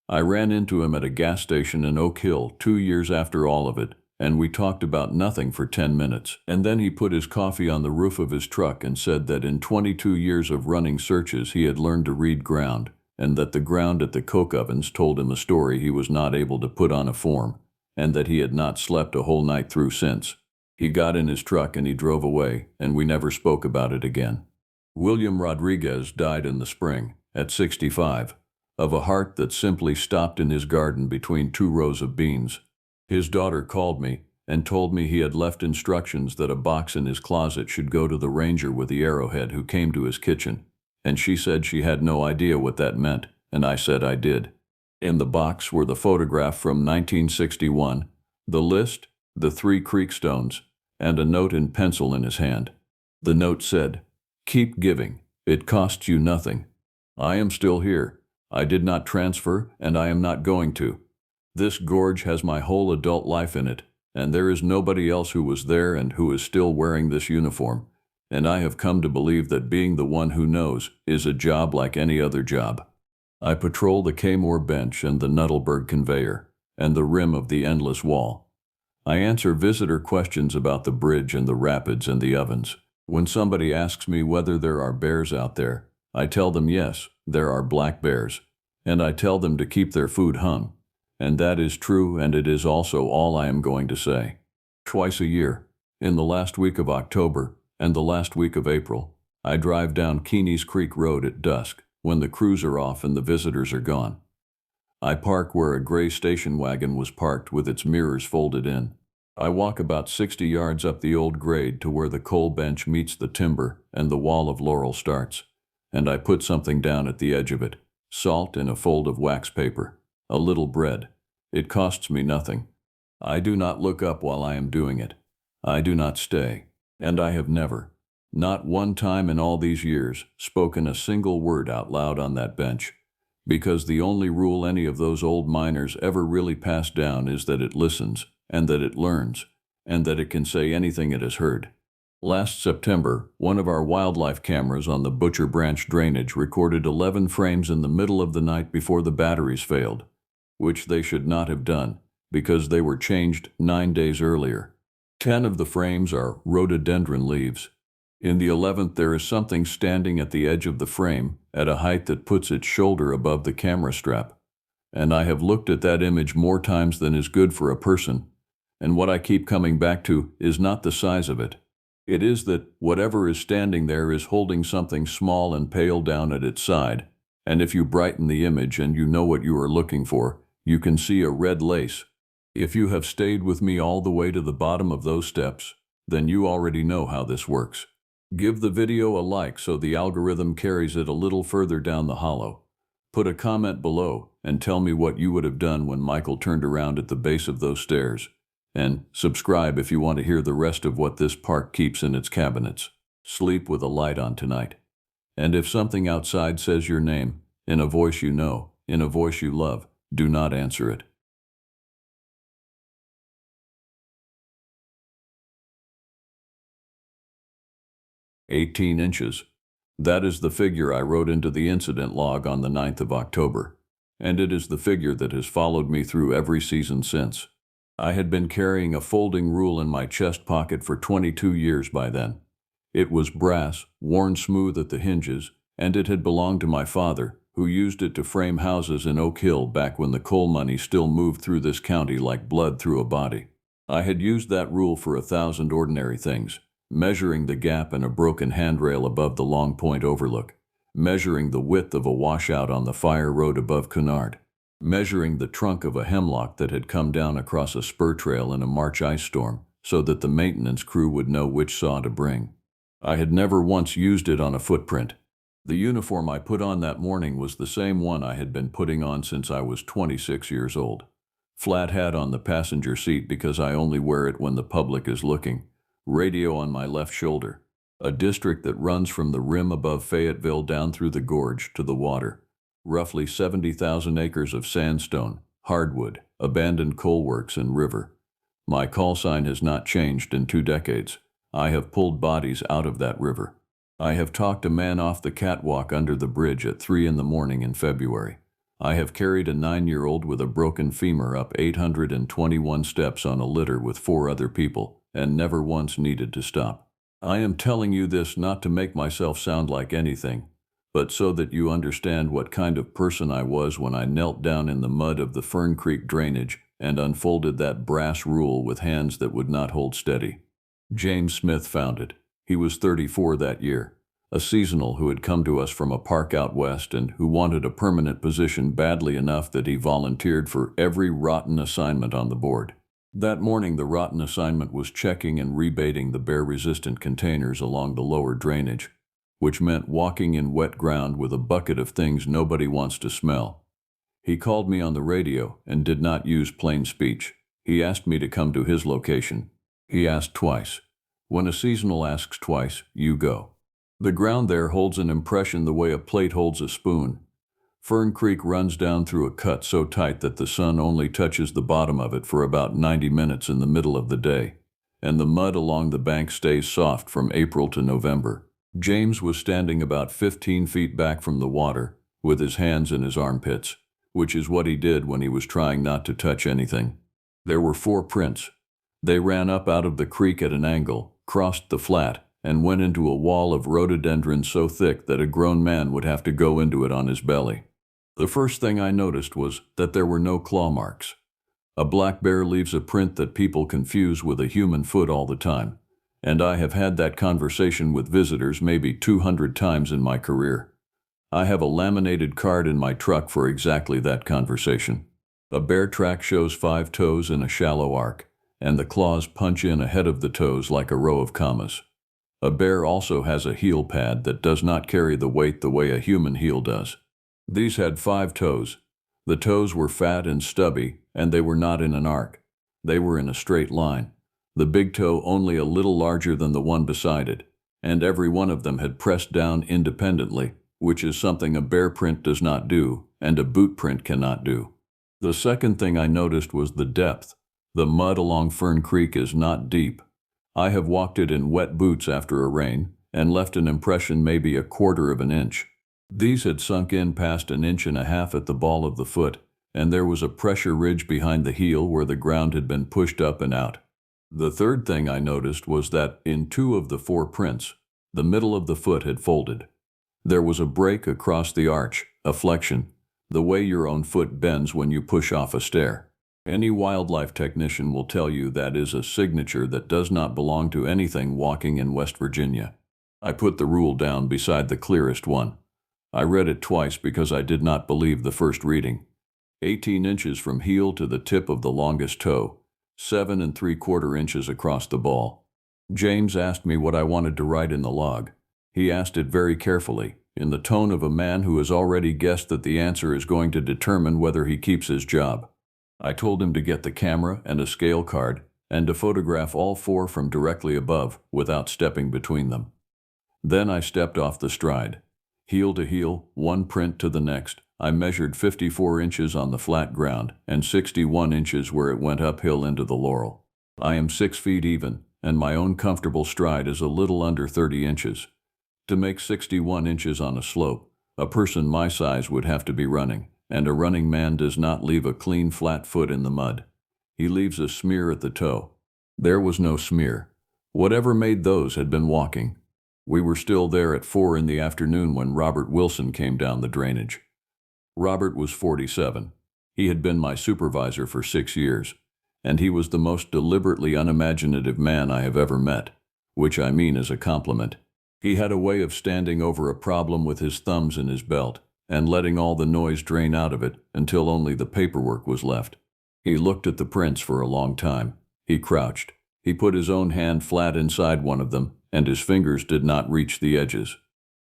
I ran into him at a gas station in Oak Hill 2 years after all of it, and we talked about nothing for 10 minutes. And then he put his coffee on the roof of his truck and said that in 22 years of running searches he had learned to read ground, and that the ground at the coke ovens told him a story he was not able to put on a form, and that he had not slept a whole night through since. He got in his truck and he drove away, and we never spoke about it again. William Rodriguez died in the spring, at 65, of a heart that simply stopped in his garden between 2 rows of beans. His daughter called me and told me he had left instructions that a box in his closet should go to the ranger with the arrowhead who came to his kitchen, and she said she had no idea what that meant, and I said I did. In the box were the photograph from 1961, the list, the 3 creek stones, and a note in pencil in his hand. The note said, "Keep giving. It costs you nothing. I am still here. I did not transfer, and I am not going to. This gorge has my whole adult life in it, and there is nobody else who was there and who is still wearing this uniform, and I have come to believe that being the one who knows is a job like any other job. I patrol the Kmore bench and the Nuttleberg conveyor, and the rim of the endless wall. I answer visitor questions about the bridge and the rapids and the ovens. When somebody asks me whether there are bears out there, I tell them yes, there are black bears, and I tell them to keep their food hung. And that is true, and it is also all I am going to say. Twice a year, in the last week of October and the last week of April, I drive down Keeney's Creek Road at dusk, when the crews are off and the visitors are gone. I park where a gray station wagon was parked with its mirrors folded in. I walk about 60 yards up the old grade to where the coal bench meets the timber and the wall of laurel starts, and I put something down at the edge of it, salt in a fold of wax paper, a little bread. It costs me nothing. I do not look up while I am doing it. I do not stay, and I have never, not one time in all these years, spoken a single word out loud on that bench, because the only rule any of those old miners ever really passed down is that it listens, and that it learns, and that it can say anything it has heard. Last September, one of our wildlife cameras on the Butcher Branch drainage recorded 11 frames in the middle of the night before the batteries failed, which they should not have done, because they were changed 9 days earlier. 10 of the frames are rhododendron leaves. In the 11th there is something standing at the edge of the frame, at a height that puts its shoulder above the camera strap. And I have looked at that image more times than is good for a person, and what I keep coming back to is not the size of it. It is that whatever is standing there is holding something small and pale down at its side, and if you brighten the image and you know what you are looking for, you can see a red lace. If you have stayed with me all the way to the bottom of those steps, then you already know how this works. Give the video a like so the algorithm carries it a little further down the hollow. Put a comment below and tell me what you would have done when Michael turned around at the base of those stairs. And subscribe if you want to hear the rest of what this park keeps in its cabinets. Sleep with a light on tonight. And if something outside says your name, in a voice you know, in a voice you love, do not answer it. 18 inches. That is the figure I wrote into the incident log on the 9th of October, and it is the figure that has followed me through every season since. I had been carrying a folding rule in my chest pocket for 22 years by then. It was brass, worn smooth at the hinges, and it had belonged to my father, who used it to frame houses in Oak Hill back when the coal money still moved through this county like blood through a body. I had used that rule for 1,000 ordinary things, measuring the gap in a broken handrail above the Long Point overlook, measuring the width of a washout on the fire road above Cunard, measuring the trunk of a hemlock that had come down across a spur trail in a March ice storm so that the maintenance crew would know which saw to bring. I had never once used it on a footprint. The uniform I put on that morning was the same one I had been putting on since I was 26 years old. Flat hat on the passenger seat because I only wear it when the public is looking. Radio on my left shoulder. a district that runs from the rim above Fayetteville down through the gorge to the water. Roughly 70,000 acres of sandstone, hardwood, abandoned coal works, and river. My call sign has not changed in 2 decades. I have pulled bodies out of that river. I have talked a man off the catwalk under the bridge at 3 in the morning in February. I have carried a 9-year-old with a broken femur up 821 steps on a litter with 4 other people, and never once needed to stop. I am telling you this not to make myself sound like anything, but so that you understand what kind of person I was when I knelt down in the mud of the Fern Creek drainage and unfolded that brass rule with hands that would not hold steady. James Smith found it. He was 34 that year, a seasonal who had come to us from a park out west and who wanted a permanent position badly enough that he volunteered for every rotten assignment on the board. That morning the rotten assignment was checking and rebaiting the bear-resistant containers along the lower drainage, which meant walking in wet ground with a bucket of things nobody wants to smell. He called me on the radio and did not use plain speech. He asked me to come to his location. He asked twice. When a seasonal asks twice, you go. The ground there holds an impression the way a plate holds a spoon. Fern Creek runs down through a cut so tight that the sun only touches the bottom of it for about 90 minutes in the middle of the day, and the mud along the bank stays soft from April to November. James was standing about 15 feet back from the water, with his hands in his armpits, which is what he did when he was trying not to touch anything. There were 4 prints. They ran up out of the creek at an angle, crossed the flat, and went into a wall of rhododendron so thick that a grown man would have to go into it on his belly. The first thing I noticed was that there were no claw marks. A black bear leaves a print that people confuse with a human foot all the time, and I have had that conversation with visitors maybe 200 times in my career. I have a laminated card in my truck for exactly that conversation. A bear track shows 5 toes in a shallow arc, and the claws punch in ahead of the toes like a row of commas. A bear also has a heel pad that does not carry the weight the way a human heel does. These had 5 toes. The toes were fat and stubby, and they were not in an arc. They were in a straight line. The big toe only a little larger than the one beside it, and every one of them had pressed down independently, which is something a bear print does not do, and a boot print cannot do. The second thing I noticed was the depth. The mud along Fern Creek is not deep. I have walked it in wet boots after a rain, and left an impression maybe 1/4 of an inch. These had sunk in past 1.5 inches at the ball of the foot, and there was a pressure ridge behind the heel where the ground had been pushed up and out. The third thing I noticed was that in 2 of the 4 prints, the middle of the foot had folded. There was a break across the arch, a flexion, the way your own foot bends when you push off a stair. Any wildlife technician will tell you that is a signature that does not belong to anything walking in West Virginia. I put the rule down beside the clearest one. I read it twice because I did not believe the first reading. 18 inches from heel to the tip of the longest toe, 7 3/4 inches across the ball. James asked me what I wanted to write in the log. He asked it very carefully, in the tone of a man who has already guessed that the answer is going to determine whether he keeps his job. I told him to get the camera and a scale card, and to photograph all 4 from directly above, without stepping between them. Then I stepped off the stride. Heel to heel, 1 print to the next, I measured 54 inches on the flat ground, and 61 inches where it went uphill into the laurel. I am 6 feet even, and my own comfortable stride is a little under 30 inches. To make 61 inches on a slope, a person my size would have to be running, and a running man does not leave a clean flat foot in the mud. He leaves a smear at the toe. There was no smear. Whatever made those had been walking. We were still there at 4 in the afternoon when Robert Wilson came down the drainage. Robert was 47. He had been my supervisor for 6 years, and he was the most deliberately unimaginative man I have ever met, which I mean as a compliment. He had a way of standing over a problem with his thumbs in his belt, and letting all the noise drain out of it until only the paperwork was left. He looked at the prints for a long time. He crouched. He put his own hand flat inside one of them, and his fingers did not reach the edges.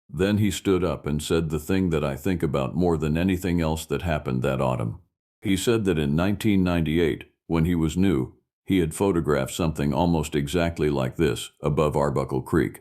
Then he stood up and said the thing that I think about more than anything else that happened that autumn. He said that in 1998, when he was new, he had photographed something almost exactly like this above Arbuckle Creek.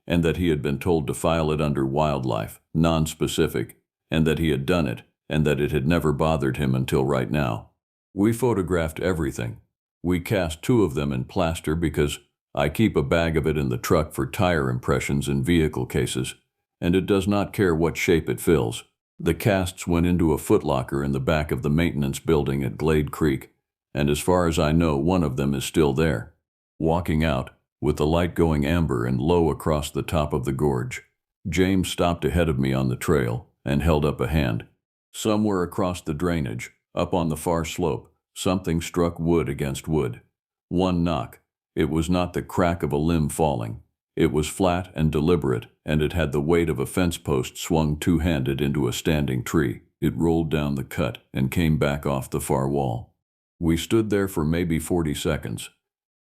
and that he had been told to file it under wildlife, non-specific, and that he had done it, and that it had never bothered him until right now. We photographed everything. We cast 2 of them in plaster because I keep a bag of it in the truck for tire impressions in vehicle cases, and it does not care what shape it fills. The casts went into a footlocker in the back of the maintenance building at Glade Creek, and as far as I know, one of them is still there. Walking out, with the light going amber and low across the top of the gorge, James stopped ahead of me on the trail and held up a hand. Somewhere across the drainage, up on the far slope, something struck wood against wood. One knock. It was not the crack of a limb falling. It was flat and deliberate, and it had the weight of a fence post swung two-handed into a standing tree. It rolled down the cut and came back off the far wall. We stood there for maybe 40 seconds.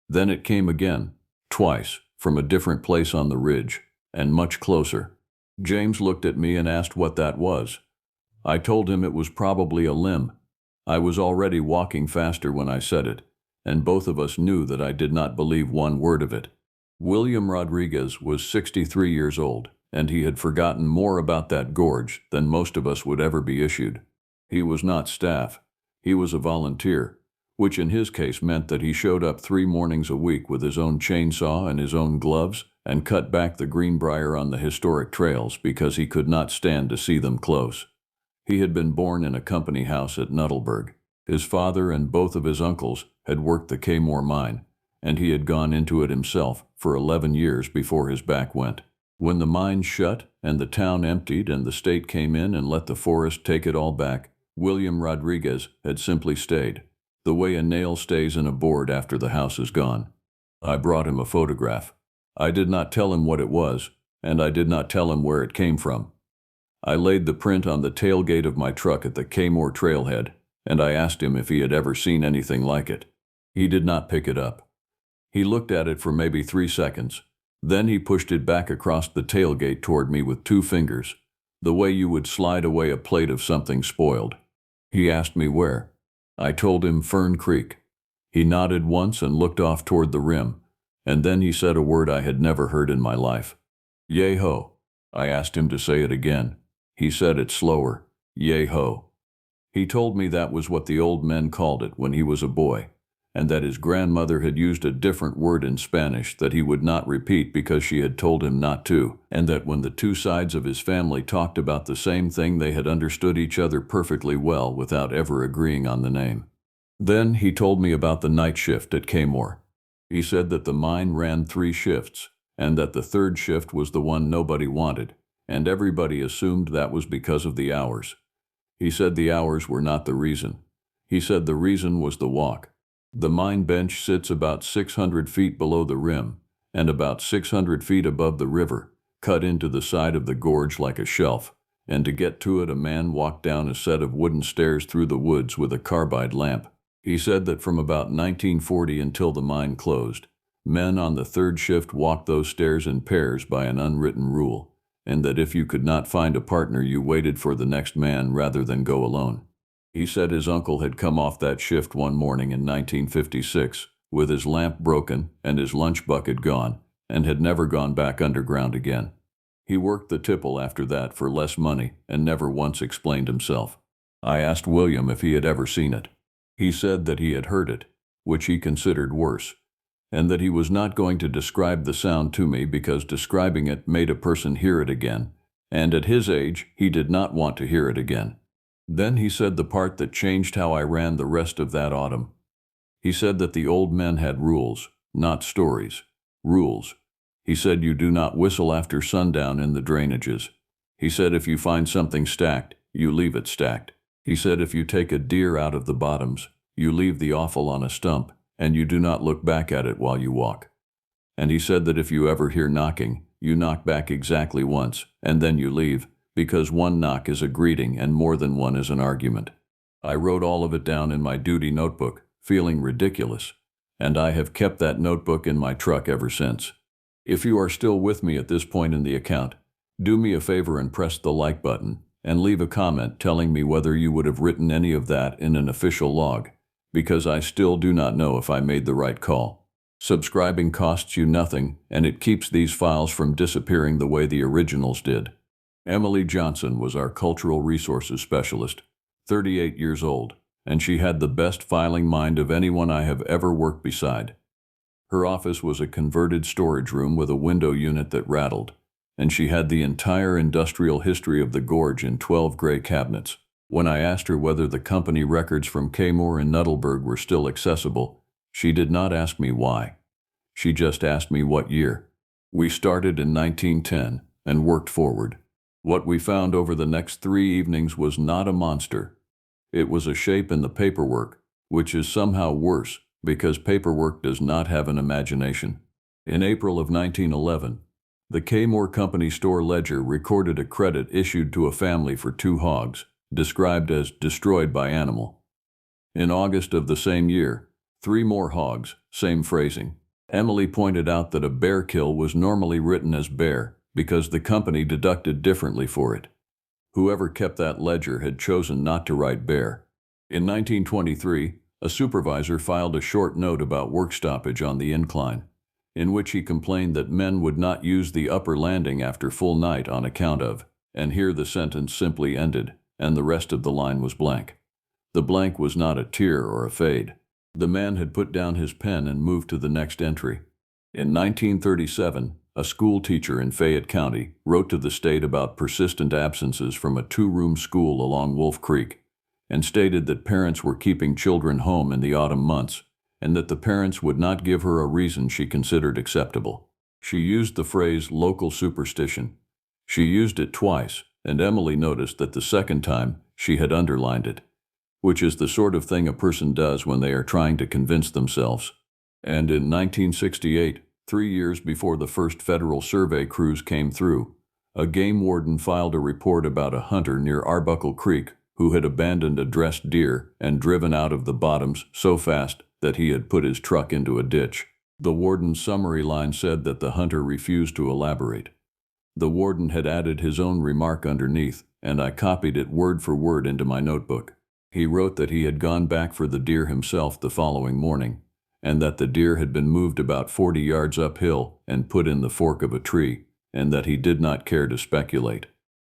Then it came again, twice, from a different place on the ridge, and much closer. James looked at me and asked what that was. I told him it was probably a limb. I was already walking faster when I said it, and both of us knew that I did not believe one word of it. William Rodriguez was 63 years old, and he had forgotten more about that gorge than most of us would ever be issued. He was not staff. He was a volunteer, which in his case meant that he showed up 3 mornings a week with his own chainsaw and his own gloves and cut back the greenbrier on the historic trails because he could not stand to see them close. He had been born in a company house at Nuttleburg. His father and both of his uncles had worked the Kmore mine, and he had gone into it himself for 11 years before his back went. When the mine shut and the town emptied and the state came in and let the forest take it all back, William Rodriguez had simply stayed, the way a nail stays in a board after the house is gone. I brought him a photograph. I did not tell him what it was, and I did not tell him where it came from. I laid the print on the tailgate of my truck at the Kmore trailhead, and I asked him if he had ever seen anything like it. He did not pick it up. He looked at it for maybe 3 seconds. Then he pushed it back across the tailgate toward me with 2 fingers, the way you would slide away a plate of something spoiled. He asked me where. I told him Fern Creek. He nodded once and looked off toward the rim, and then he said a word I had never heard in my life. Yay-ho. I asked him to say it again. He said it slower. Yay-ho. He told me that was what the old men called it when he was a boy, and that his grandmother had used a different word in Spanish that he would not repeat because she had told him not to, and that when the 2 sides of his family talked about the same thing they had understood each other perfectly well without ever agreeing on the name. Then he told me about the night shift at Kmore. He said that the mine ran 3 shifts, and that the 3rd shift was the one nobody wanted, and everybody assumed that was because of the hours. He said the hours were not the reason. He said the reason was the walk. The mine bench sits about 600 feet below the rim, and about 600 feet above the river, cut into the side of the gorge like a shelf, and to get to it a man walked down a set of wooden stairs through the woods with a carbide lamp. He said that from about 1940 until the mine closed, men on the 3rd shift walked those stairs in pairs by an unwritten rule, and that if you could not find a partner you waited for the next man rather than go alone. He said his uncle had come off that shift one morning in 1956 with his lamp broken and his lunch bucket gone, and had never gone back underground again. He worked the tipple after that for less money and never once explained himself. I asked William if he had ever seen it. He said that he had heard it, which he considered worse, and that he was not going to describe the sound to me because describing it made a person hear it again, and at his age he did not want to hear it again. Then he said the part that changed how I ran the rest of that autumn. He said that the old men had rules, not stories. Rules. He said you do not whistle after sundown in the drainages. He said if you find something stacked, you leave it stacked. He said if you take a deer out of the bottoms, you leave the offal on a stump, and you do not look back at it while you walk. And he said that if you ever hear knocking, you knock back exactly once, and then you leave, because one knock is a greeting and more than one is an argument. I wrote all of it down in my duty notebook, feeling ridiculous, and I have kept that notebook in my truck ever since. If you are still with me at this point in the account, do me a favor and press the like button, and leave a comment telling me whether you would have written any of that in an official log, because I still do not know if I made the right call. Subscribing costs you nothing, and it keeps these files from disappearing the way the originals did. Emily Johnson was our cultural resources specialist, 38 years old, and she had the best filing mind of anyone I have ever worked beside. Her office was a converted storage room with a window unit that rattled, and she had the entire industrial history of the gorge in 12 gray cabinets. When I asked her whether the company records from Kmore and Nuttleberg were still accessible, she did not ask me why. She just asked me what year. We started in 1910 and worked forward. What we found over the next 3 evenings was not a monster. It was a shape in the paperwork, which is somehow worse because paperwork does not have an imagination. In April of 1911, the Kmore Company store ledger recorded a credit issued to a family for 2 hogs, described as destroyed by animal. In August of the same year, 3 more hogs, same phrasing. Emily pointed out that a bear kill was normally written as bear because the company deducted differently for it. Whoever kept that ledger had chosen not to write bear. In 1923, a supervisor filed a short note about work stoppage on the incline, in which he complained that men would not use the upper landing after full night on account of, and here the sentence simply ended, and the rest of the line was blank. The blank was not a tear or a fade. The man had put down his pen and moved to the next entry. In 1937, a school teacher in Fayette County wrote to the state about persistent absences from a 2-room school along Wolf Creek, and stated that parents were keeping children home in the autumn months, and that the parents would not give her a reason she considered acceptable. She used the phrase local superstition. She used it twice, and Emily noticed that the second time she had underlined it, which is the sort of thing a person does when they are trying to convince themselves. And in 1968, 3 years before the first federal survey crews came through, a game warden filed a report about a hunter near Arbuckle Creek who had abandoned a dressed deer and driven out of the bottoms so fast that he had put his truck into a ditch. The warden's summary line said that the hunter refused to elaborate. The warden had added his own remark underneath, and I copied it word for word into my notebook. He wrote that he had gone back for the deer himself the following morning, and that the deer had been moved about 40 yards uphill and put in the fork of a tree, and that he did not care to speculate.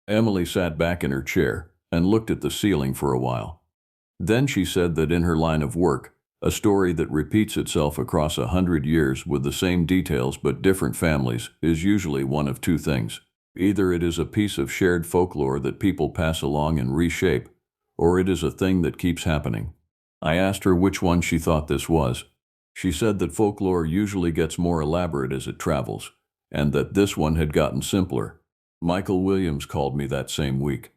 Emily sat back in her chair and looked at the ceiling for a while. Then she said that in her line of work, a story that repeats itself across 100 years with the same details but different families is usually one of 2 things. Either it is a piece of shared folklore that people pass along and reshape, or it is a thing that keeps happening. I asked her which one she thought this was. She said that folklore usually gets more elaborate as it travels, and that this one had gotten simpler. Michael Williams called me that same week.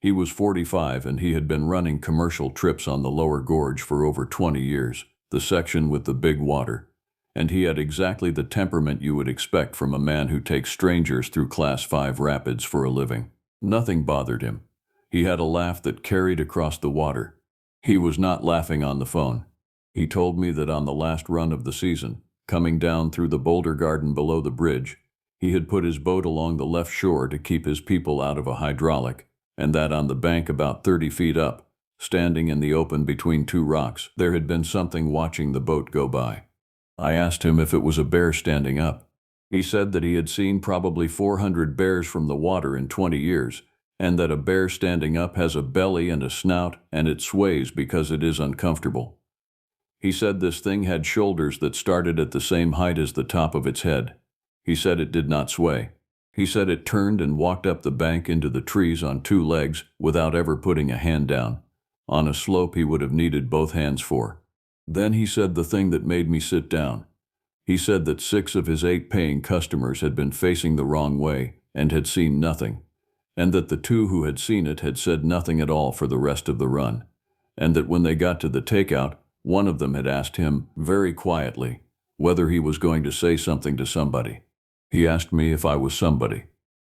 He was 45 and he had been running commercial trips on the lower gorge for over 20 years, the section with the big water, and he had exactly the temperament you would expect from a man who takes strangers through Class 5 rapids for a living. Nothing bothered him. He had a laugh that carried across the water. He was not laughing on the phone. He told me that on the last run of the season, coming down through the boulder garden below the bridge, he had put his boat along the left shore to keep his people out of a hydraulic, and that on the bank about 30 feet up, standing in the open between 2 rocks, there had been something watching the boat go by. I asked him if it was a bear standing up. He said that he had seen probably 400 bears from the water in 20 years, and that a bear standing up has a belly and a snout, and it sways because it is uncomfortable. He said this thing had shoulders that started at the same height as the top of its head. He said it did not sway. He said it turned and walked up the bank into the trees on 2 legs without ever putting a hand down, on a slope he would have needed both hands for. Then he said the thing that made me sit down. He said that 6 of his 8 paying customers had been facing the wrong way and had seen nothing, and that the 2 who had seen it had said nothing at all for the rest of the run, and that when they got to the takeout, one of them had asked him, very quietly, whether he was going to say something to somebody. He asked me if I was somebody.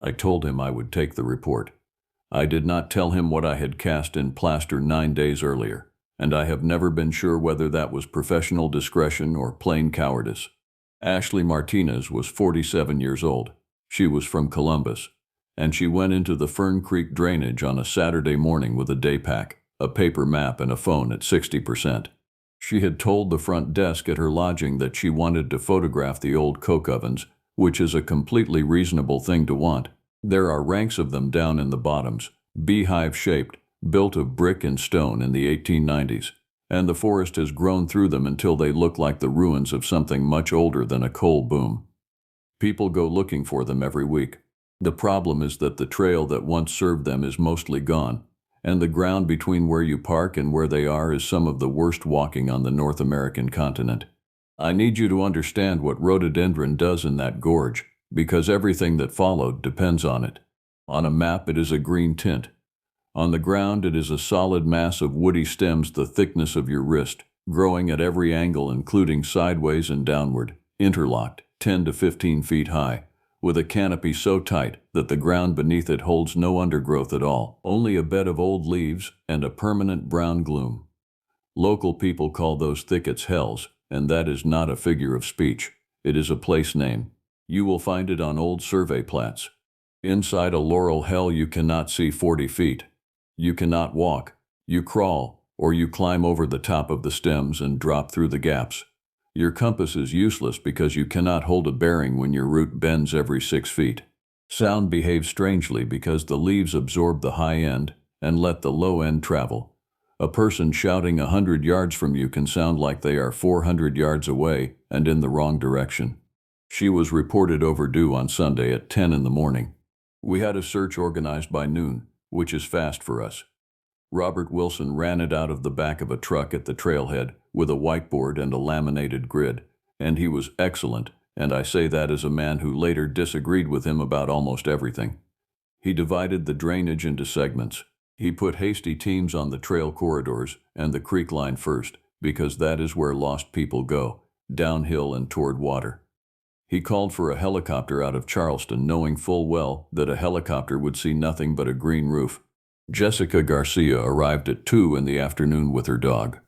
I told him I would take the report. I did not tell him what I had cast in plaster 9 days earlier, and I have never been sure whether that was professional discretion or plain cowardice. Ashley Martinez was 47 years old. She was from Columbus, and she went into the Fern Creek drainage on a Saturday morning with a day pack, a paper map, and a phone at 60%. She had told the front desk at her lodging that she wanted to photograph the old coke ovens, which is a completely reasonable thing to want. There are ranks of them down in the bottoms, beehive-shaped, built of brick and stone in the 1890s, and the forest has grown through them until they look like the ruins of something much older than a coal boom. People go looking for them every week. The problem is that the trail that once served them is mostly gone, and the ground between where you park and where they are is some of the worst walking on the North American continent. I need you to understand what rhododendron does in that gorge, because everything that followed depends on it. On a map it is a green tint. On the ground it is a solid mass of woody stems the thickness of your wrist, growing at every angle including sideways and downward, interlocked, 10 to 15 feet high, with a canopy so tight that the ground beneath it holds no undergrowth at all, only a bed of old leaves and a permanent brown gloom. Local people call those thickets hells, and that is not a figure of speech. It is a place name. You will find it on old survey plats. Inside a laurel hell you cannot see 40 feet. You cannot walk. You crawl, or you climb over the top of the stems and drop through the gaps. Your compass is useless because you cannot hold a bearing when your route bends every 6 feet. Sound behaves strangely because the leaves absorb the high end and let the low end travel. A person shouting 100 yards from you can sound like they are 400 yards away and in the wrong direction. She was reported overdue on Sunday at 10 in the morning. We had a search organized by noon, which is fast for us. Robert Wilson ran it out of the back of a truck at the trailhead with a whiteboard and a laminated grid, and he was excellent, and I say that as a man who later disagreed with him about almost everything. He divided the drainage into segments. He put hasty teams on the trail corridors and the creek line first, because that is where lost people go, downhill and toward water. He called for a helicopter out of Charleston, knowing full well that a helicopter would see nothing but a green roof. Jessica Garcia arrived at 2 in the afternoon with her dog.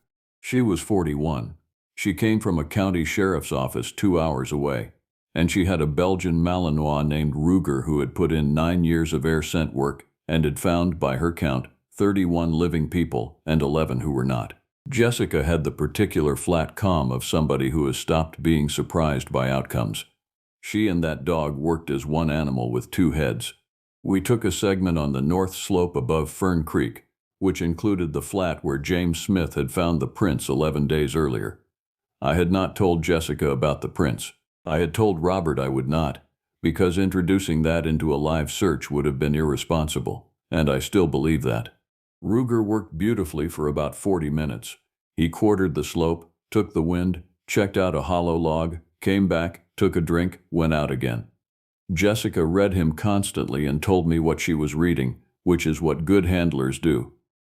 She was 41. She came from a county sheriff's office 2 hours away, and she had a Belgian Malinois named Ruger who had put in 9 years of air scent work and had found, by her count, 31 living people and 11 who were not. Jessica had the particular flat calm of somebody who has stopped being surprised by outcomes. She and that dog worked as one animal with 2 heads. We took a segment on the north slope above Fern Creek, which included the flat where James Smith had found the prints 11 days earlier. I had not told Jessica about the prints. I had told Robert I would not, because introducing that into a live search would have been irresponsible, and I still believe that. Ruger worked beautifully for about 40 minutes. He quartered the slope, took the wind, checked out a hollow log, came back, took a drink, went out again. Jessica read him constantly and told me what she was reading, which is what good handlers do.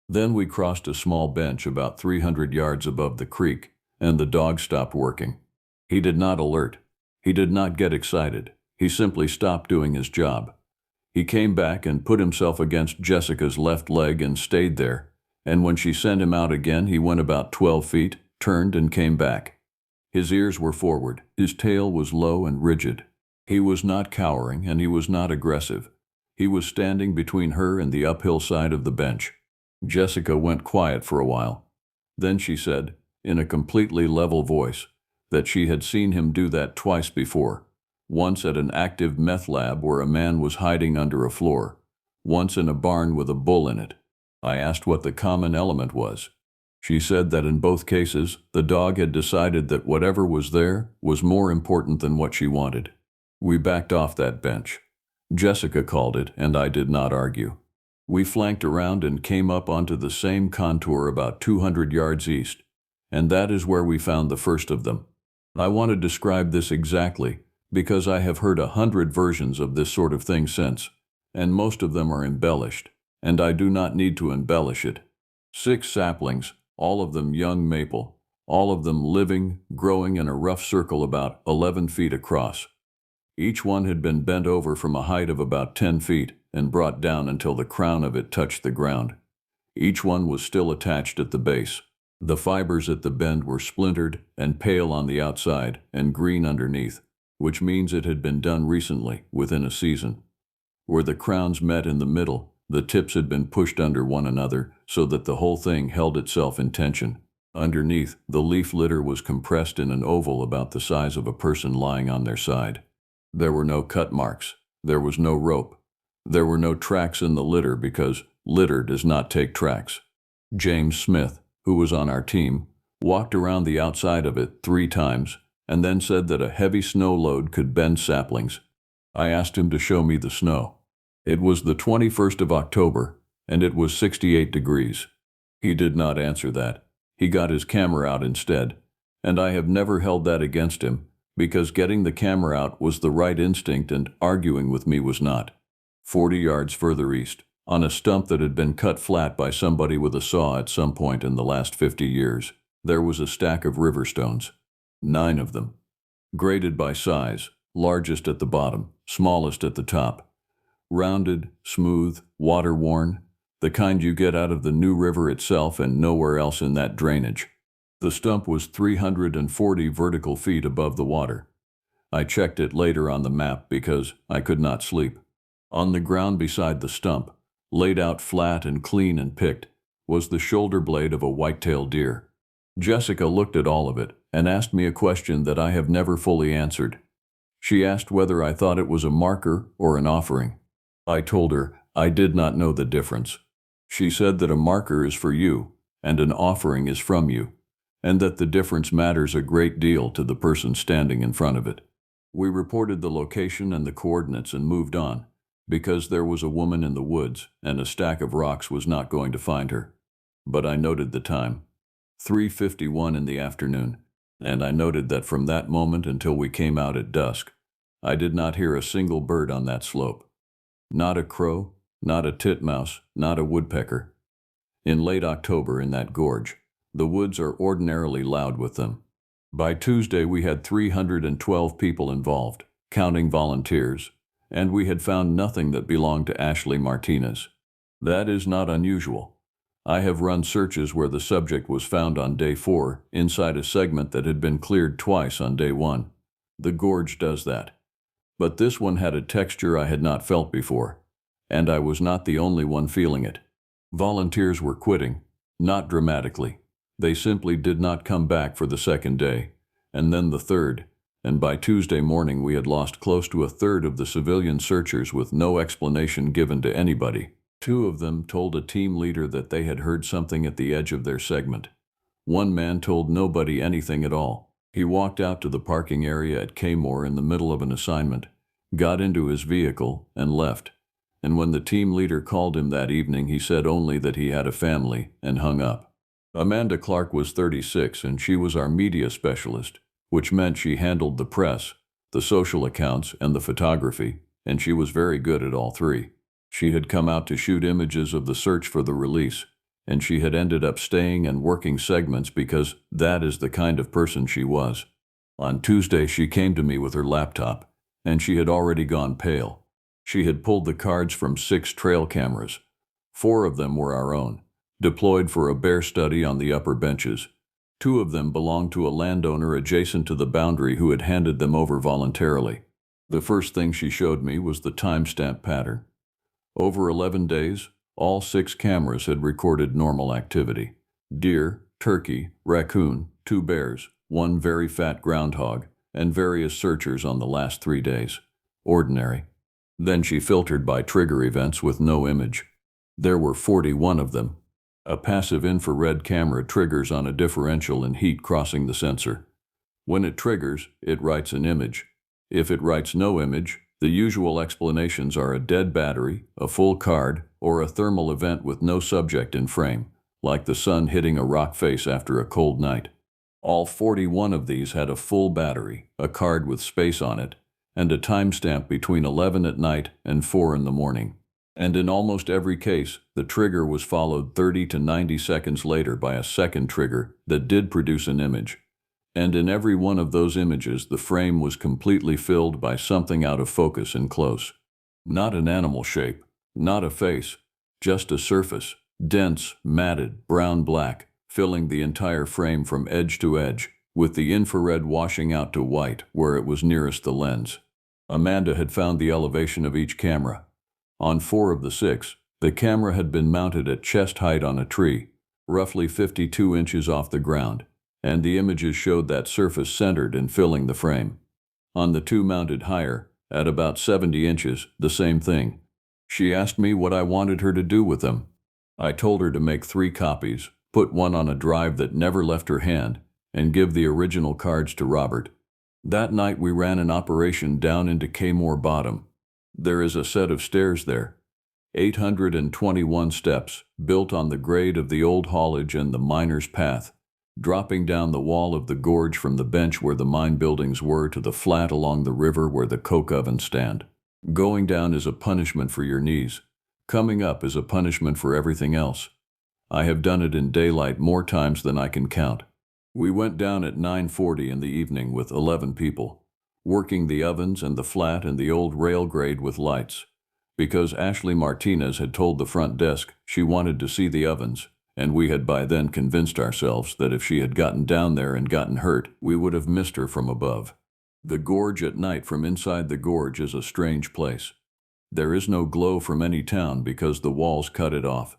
Then we crossed a small bench about 300 yards above the creek, and the dog stopped working. He did not alert. He did not get excited. He simply stopped doing his job. He came back and put himself against Jessica's left leg and stayed there, and when she sent him out again, he went about 12 feet, turned and came back. His ears were forward. His tail was low and rigid. He was not cowering and he was not aggressive. He was standing between her and the uphill side of the bench. Jessica went quiet for a while. Then she said, in a completely level voice, that she had seen him do that twice before. Once at an active meth lab where a man was hiding under a floor. Once in a barn with a bull in it. I asked what the common element was. She said that in both cases, the dog had decided that whatever was there was more important than what she wanted. We backed off that bench. Jessica called it, and I did not argue. We flanked around and came up onto the same contour about 200 yards east, and that is where we found the first of them. I want to describe this exactly because I have heard 100 versions of this sort of thing since, and most of them are embellished, and I do not need to embellish it. 6 saplings, all of them young maple, all of them living, growing in a rough circle about 11 feet across. Each one had been bent over from a height of about 10 feet and brought down until the crown of it touched the ground. Each one was still attached at the base. The fibers at the bend were splintered and pale on the outside and green underneath, which means it had been done recently, within a season. Where the crowns met in the middle, the tips had been pushed under one another so that the whole thing held itself in tension. Underneath, the leaf litter was compressed in an oval about the size of a person lying on their side. There were no cut marks. There was no rope. There were no tracks in the litter because litter does not take tracks. James Smith, who was on our team, walked around the outside of it 3 times and then said that a heavy snow load could bend saplings. I asked him to show me the snow. It was the 21st of October, and it was 68 degrees. He did not answer that. He got his camera out instead, and I have never held that against him, because getting the camera out was the right instinct and arguing with me was not. 40 yards further east, on a stump that had been cut flat by somebody with a saw at some point in the last 50 years, there was a stack of river stones. 9 of them. Graded by size, largest at the bottom, smallest at the top. Rounded, smooth, water-worn, the kind you get out of the New River itself and nowhere else in that drainage. The stump was 340 vertical feet above the water. I checked it later on the map because I could not sleep. On the ground beside the stump, laid out flat and clean and picked, was the shoulder blade of a white-tailed deer. Jessica looked at all of it and asked me a question that I have never fully answered. She asked whether I thought it was a marker or an offering. I told her I did not know the difference. She said that a marker is for you and an offering is from you, and that the difference matters a great deal to the person standing in front of it. We reported the location and the coordinates and moved on, because there was a woman in the woods and a stack of rocks was not going to find her. But I noted the time, 3:51 in the afternoon, and I noted that from that moment until we came out at dusk, I did not hear a single bird on that slope. Not a crow, not a titmouse, not a woodpecker. In late October in that gorge, the woods are ordinarily loud with them. By Tuesday we had 312 people involved, counting volunteers, and we had found nothing that belonged to Ashley Martinez. That is not unusual. I have run searches where the subject was found on day 4 inside a segment that had been cleared twice on day 1. The gorge does that. But this one had a texture I had not felt before, and I was not the only one feeling it. Volunteers were quitting, not dramatically. They simply did not come back for the second day, and then the third, and by Tuesday morning we had lost close to a third of the civilian searchers with no explanation given to anybody. 2 of them told a team leader that they had heard something at the edge of their segment. One man told nobody anything at all. He walked out to the parking area at Kmore in the middle of an assignment, got into his vehicle, and left. And when the team leader called him that evening, he said only that he had a family and hung up. Amanda Clark was 36 and she was our media specialist, which meant she handled the press, the social accounts, and the photography, and she was very good at all 3. She had come out to shoot images of the search for the release, and she had ended up staying and working segments because that is the kind of person she was. On Tuesday she came to me with her laptop, and she had already gone pale. She had pulled the cards from 6 trail cameras. 4 of them were our own, deployed for a bear study on the upper benches. 2 of them belonged to a landowner adjacent to the boundary who had handed them over voluntarily. The first thing she showed me was the timestamp pattern. Over 11 days, all 6 cameras had recorded normal activity. Deer, turkey, raccoon, 2 bears, 1 very fat groundhog, and various searchers on the last 3 days. Ordinary. Then she filtered by trigger events with no image. There were 41 of them. A passive infrared camera triggers on a differential in heat crossing the sensor. When it triggers, it writes an image. If it writes no image, the usual explanations are a dead battery, a full card, or a thermal event with no subject in frame, like the sun hitting a rock face after a cold night. All 41 of these had a full battery, a card with space on it, and a timestamp between 11 at night and 4 in the morning. And in almost every case, the trigger was followed 30 to 90 seconds later by a second trigger that did produce an image. And in every one of those images, the frame was completely filled by something out of focus and close. Not an animal shape, not a face, just a surface, dense, matted, brown-black, filling the entire frame from edge to edge, with the infrared washing out to white where it was nearest the lens. Amanda had found the elevation of each camera. On 4 of the 6, the camera had been mounted at chest height on a tree, roughly 52 inches off the ground, and the images showed that surface centered and filling the frame. On the two mounted higher, at about 70 inches, the same thing. She asked me what I wanted her to do with them. I told her to make 3 copies, put one on a drive that never left her hand, and give the original cards to Robert. That night we ran an operation down into Kaymore Bottom. There is a set of stairs there. 821 steps, built on the grade of the old haulage and the miner's path, dropping down the wall of the gorge from the bench where the mine buildings were to the flat along the river where the coke ovens stand. Going down is a punishment for your knees. Coming up is a punishment for everything else. I have done it in daylight more times than I can count. We went down at 9:40 in the evening with 11 people, working the ovens and the flat and the old rail grade with lights, because Ashley Martinez had told the front desk she wanted to see the ovens, and we had by then convinced ourselves that if she had gotten down there and gotten hurt, we would have missed her from above. The gorge at night from inside the gorge is a strange place. There is no glow from any town because the walls cut it off.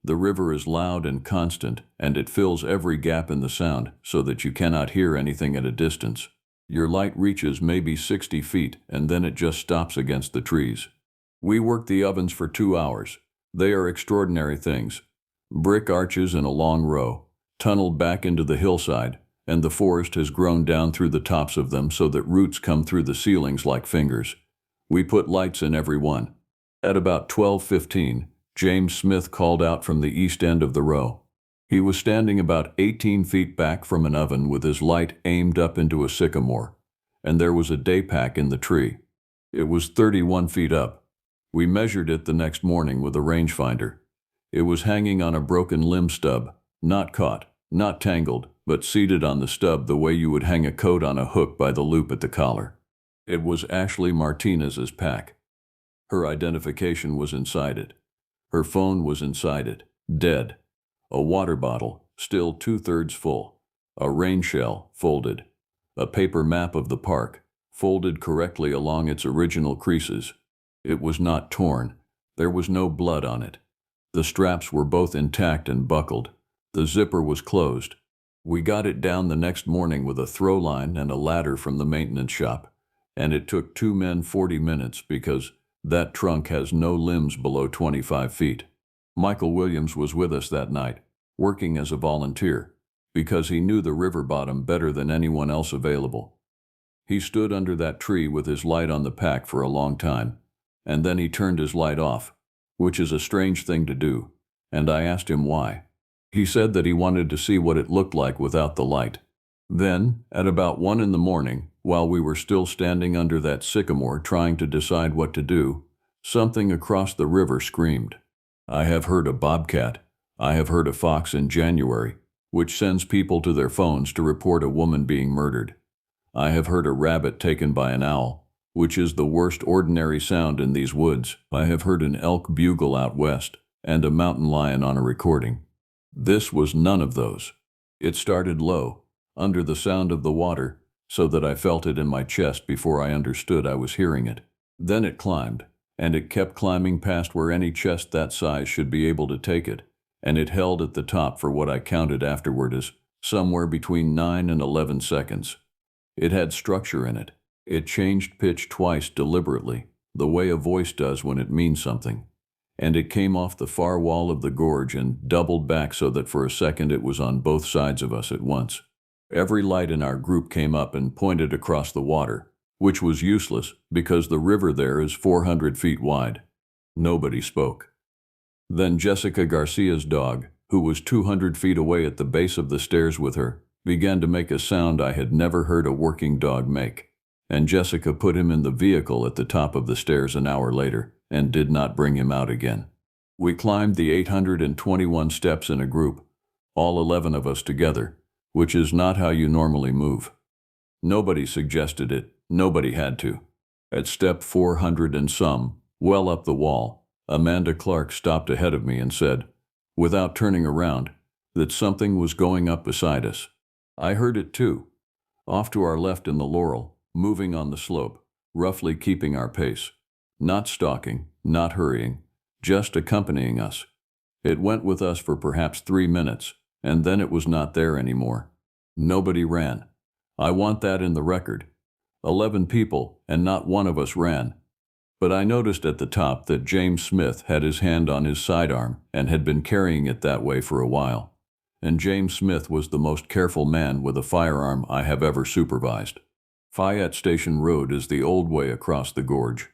The river is loud and constant, and it fills every gap in the sound so that you cannot hear anything at a distance. Your light reaches maybe 60 feet, and then it just stops against the trees. We worked the ovens for 2 hours. They are extraordinary things. Brick arches in a long row, tunneled back into the hillside, and the forest has grown down through the tops of them so that roots come through the ceilings like fingers. We put lights in every one. At about 12:15, James Smith called out from the east end of the row. He was standing about 18 feet back from an oven with his light aimed up into a sycamore, and there was a day pack in the tree. It was 31 feet up. We measured it the next morning with a rangefinder. It was hanging on a broken limb stub, not caught, not tangled, but seated on the stub the way you would hang a coat on a hook by the loop at the collar. It was Ashley Martinez's pack. Her identification was inside it. Her phone was inside it, dead. A water bottle, still 2/3 full. A rain shell, folded. A paper map of the park, folded correctly along its original creases. It was not torn. There was no blood on it. The straps were both intact and buckled. The zipper was closed. We got it down the next morning with a throw line and a ladder from the maintenance shop, and it took 2 men 40 minutes because that trunk has no limbs below 25 feet. Michael Williams was with us that night, working as a volunteer, because he knew the river bottom better than anyone else available. He stood under that tree with his light on the pack for a long time, and then he turned his light off, which is a strange thing to do, and I asked him why. He said that he wanted to see what it looked like without the light. Then, at about 1 in the morning, while we were still standing under that sycamore trying to decide what to do, something across the river screamed. I have heard a bobcat. I have heard a fox in January, which sends people to their phones to report a woman being murdered. I have heard a rabbit taken by an owl, which is the worst ordinary sound in these woods. I have heard an elk bugle out west, and a mountain lion on a recording. This was none of those. It started low, under the sound of the water, so that I felt it in my chest before I understood I was hearing it. Then it climbed, and it kept climbing past where any chest that size should be able to take it, and it held at the top for what I counted afterward as somewhere between 9 and 11 seconds. It had structure in it. It changed pitch twice deliberately, the way a voice does when it means something. And it came off the far wall of the gorge and doubled back so that for a second it was on both sides of us at once. Every light in our group came up and pointed across the water, which was useless because the river there is 400 feet wide. Nobody spoke. Then Jessica Garcia's dog, who was 200 feet away at the base of the stairs with her, began to make a sound I had never heard a working dog make, and Jessica put him in the vehicle at the top of the stairs an hour later and did not bring him out again. We climbed the 821 steps in a group, all 11 of us together, which is not how you normally move. Nobody suggested it, nobody had to. At step 400 and some, well up the wall, Amanda Clark stopped ahead of me and said, without turning around, that something was going up beside us. I heard it too, off to our left in the laurel, moving on the slope, roughly keeping our pace. Not stalking, not hurrying, just accompanying us. It went with us for perhaps 3 minutes, and then it was not there anymore. Nobody ran. I want that in the record. 11 people, and not one of us ran. But I noticed at the top that James Smith had his hand on his sidearm and had been carrying it that way for a while. And James Smith was the most careful man with a firearm I have ever supervised. Fayette Station Road is the old way across the gorge.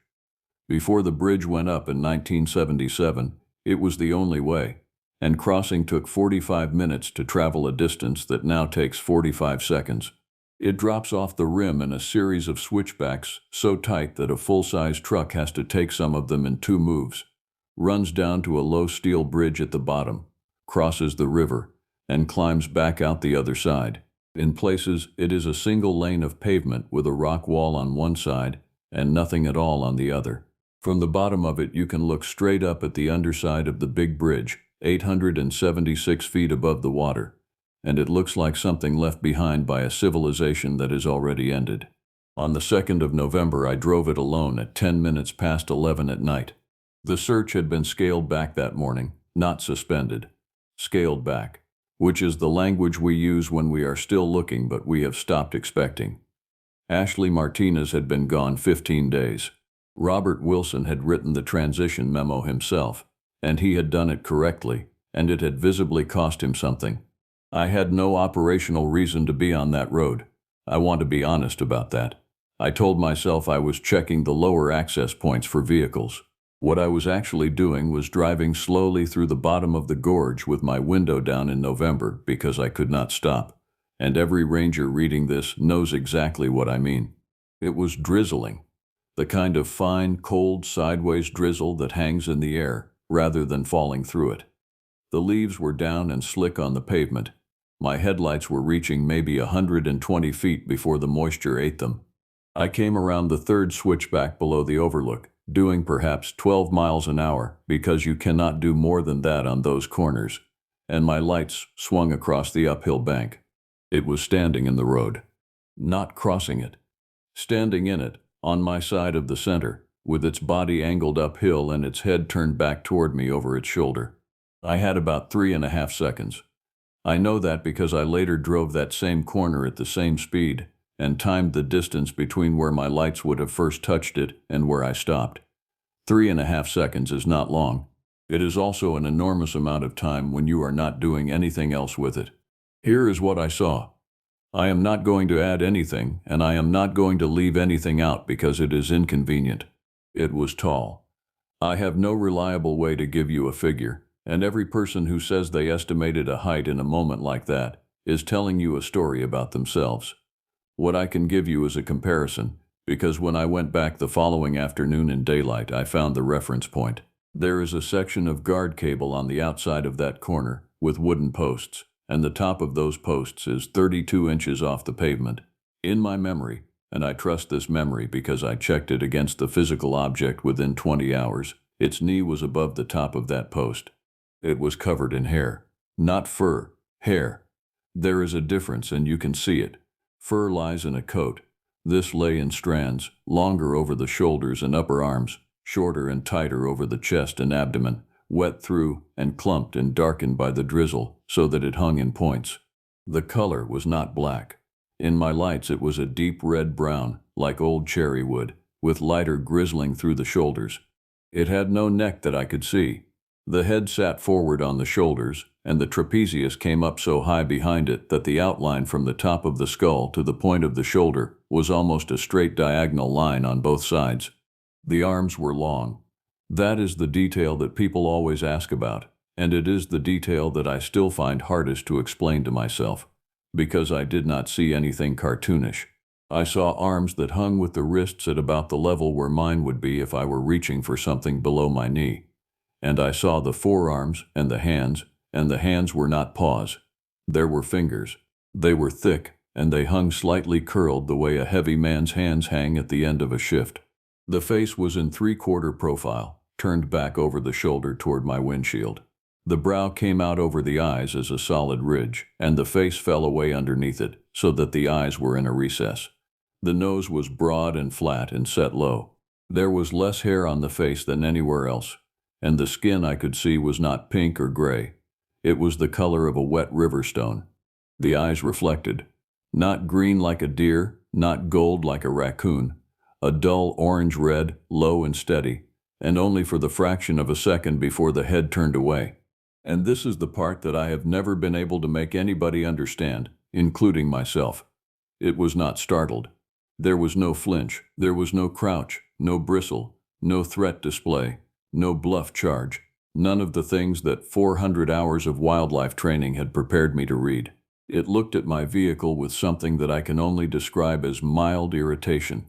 Before the bridge went up in 1977, it was the only way, and crossing took 45 minutes to travel a distance that now takes 45 seconds. It drops off the rim in a series of switchbacks so tight that a full-size truck has to take some of them in 2 moves, runs down to a low steel bridge at the bottom, crosses the river, and climbs back out the other side. In places, it is a single lane of pavement with a rock wall on one side and nothing at all on the other. From the bottom of it, you can look straight up at the underside of the big bridge, 876 feet above the water, and it looks like something left behind by a civilization that is already ended. On the 2nd of November, I drove it alone at 10 minutes past 11 at night. The search had been scaled back that morning, not suspended. Scaled back, which is the language we use when we are still looking but we have stopped expecting. Ashley Martinez had been gone 15 days. Robert Wilson had written the transition memo himself, and he had done it correctly, and it had visibly cost him something. I had no operational reason to be on that road. I want to be honest about that. I told myself I was checking the lower access points for vehicles. What I was actually doing was driving slowly through the bottom of the gorge with my window down in November because I could not stop. And every ranger reading this knows exactly what I mean. It was drizzling. The kind of fine, cold, sideways drizzle that hangs in the air, rather than falling through it. The leaves were down and slick on the pavement. My headlights were reaching maybe 120 feet before the moisture ate them. I came around the 3rd switchback below the overlook, doing perhaps 12 miles an hour, because you cannot do more than that on those corners, and my lights swung across the uphill bank. It was standing in the road. Not crossing it. Standing in it, on my side of the center, with its body angled uphill and its head turned back toward me over its shoulder. I had about 3.5 seconds. I know that because I later drove that same corner at the same speed and timed the distance between where my lights would have first touched it and where I stopped. 3.5 seconds is not long. It is also an enormous amount of time when you are not doing anything else with it. Here is what I saw. I am not going to add anything, and I am not going to leave anything out because it is inconvenient. It was tall. I have no reliable way to give you a figure, and every person who says they estimated a height in a moment like that is telling you a story about themselves. What I can give you is a comparison, because when I went back the following afternoon in daylight, I found the reference point. There is a section of guard cable on the outside of that corner with wooden posts, and the top of those posts is 32 inches off the pavement. In my memory, and I trust this memory because I checked it against the physical object within 20 hours, its knee was above the top of that post. It was covered in hair. Not fur, hair. There is a difference and you can see it. Fur lies in a coat. This lay in strands, longer over the shoulders and upper arms, shorter and tighter over the chest and abdomen, wet through and clumped and darkened by the drizzle so that it hung in points. The color was not black. In my lights it was a deep red-brown, like old cherry wood, with lighter grizzling through the shoulders. It had no neck that I could see. The head sat forward on the shoulders, and the trapezius came up so high behind it that the outline from the top of the skull to the point of the shoulder was almost a straight diagonal line on both sides. The arms were long. That is the detail that people always ask about, and it is the detail that I still find hardest to explain to myself, because I did not see anything cartoonish. I saw arms that hung with the wrists at about the level where mine would be if I were reaching for something below my knee. And I saw the forearms and the hands were not paws. There were fingers. They were thick, and they hung slightly curled the way a heavy man's hands hang at the end of a shift. The face was in 3/4 profile, turned back over the shoulder toward my windshield. The brow came out over the eyes as a solid ridge, and the face fell away underneath it, so that the eyes were in a recess. The nose was broad and flat and set low. There was less hair on the face than anywhere else. and the skin I could see was not pink or gray. It was the color of a wet river stone. The eyes reflected. Not green like a deer, not gold like a raccoon. A dull orange-red, low and steady, and only for the fraction of a second before the head turned away. And this is the part that I have never been able to make anybody understand, including myself. It was not startled. There was no flinch, there was no crouch, no bristle, no threat display, no bluff charge, none of the things that 400 hours of wildlife training had prepared me to read. It looked at my vehicle with something that I can only describe as mild irritation,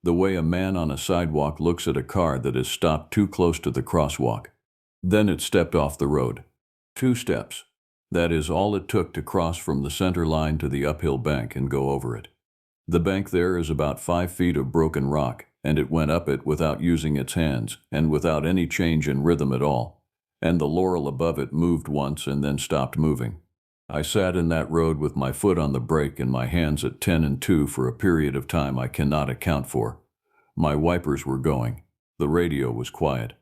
the way a man on a sidewalk looks at a car that has stopped too close to the crosswalk. Then it stepped off the road. 2 steps. That is all it took to cross from the center line to the uphill bank and go over it. The bank there is about 5 feet of broken rock, and it went up it without using its hands and without any change in rhythm at all, and the laurel above it moved once and then stopped moving. I sat in that road with my foot on the brake and my hands at 10 and 2 for a period of time I cannot account for. My wipers were going. The radio was quiet.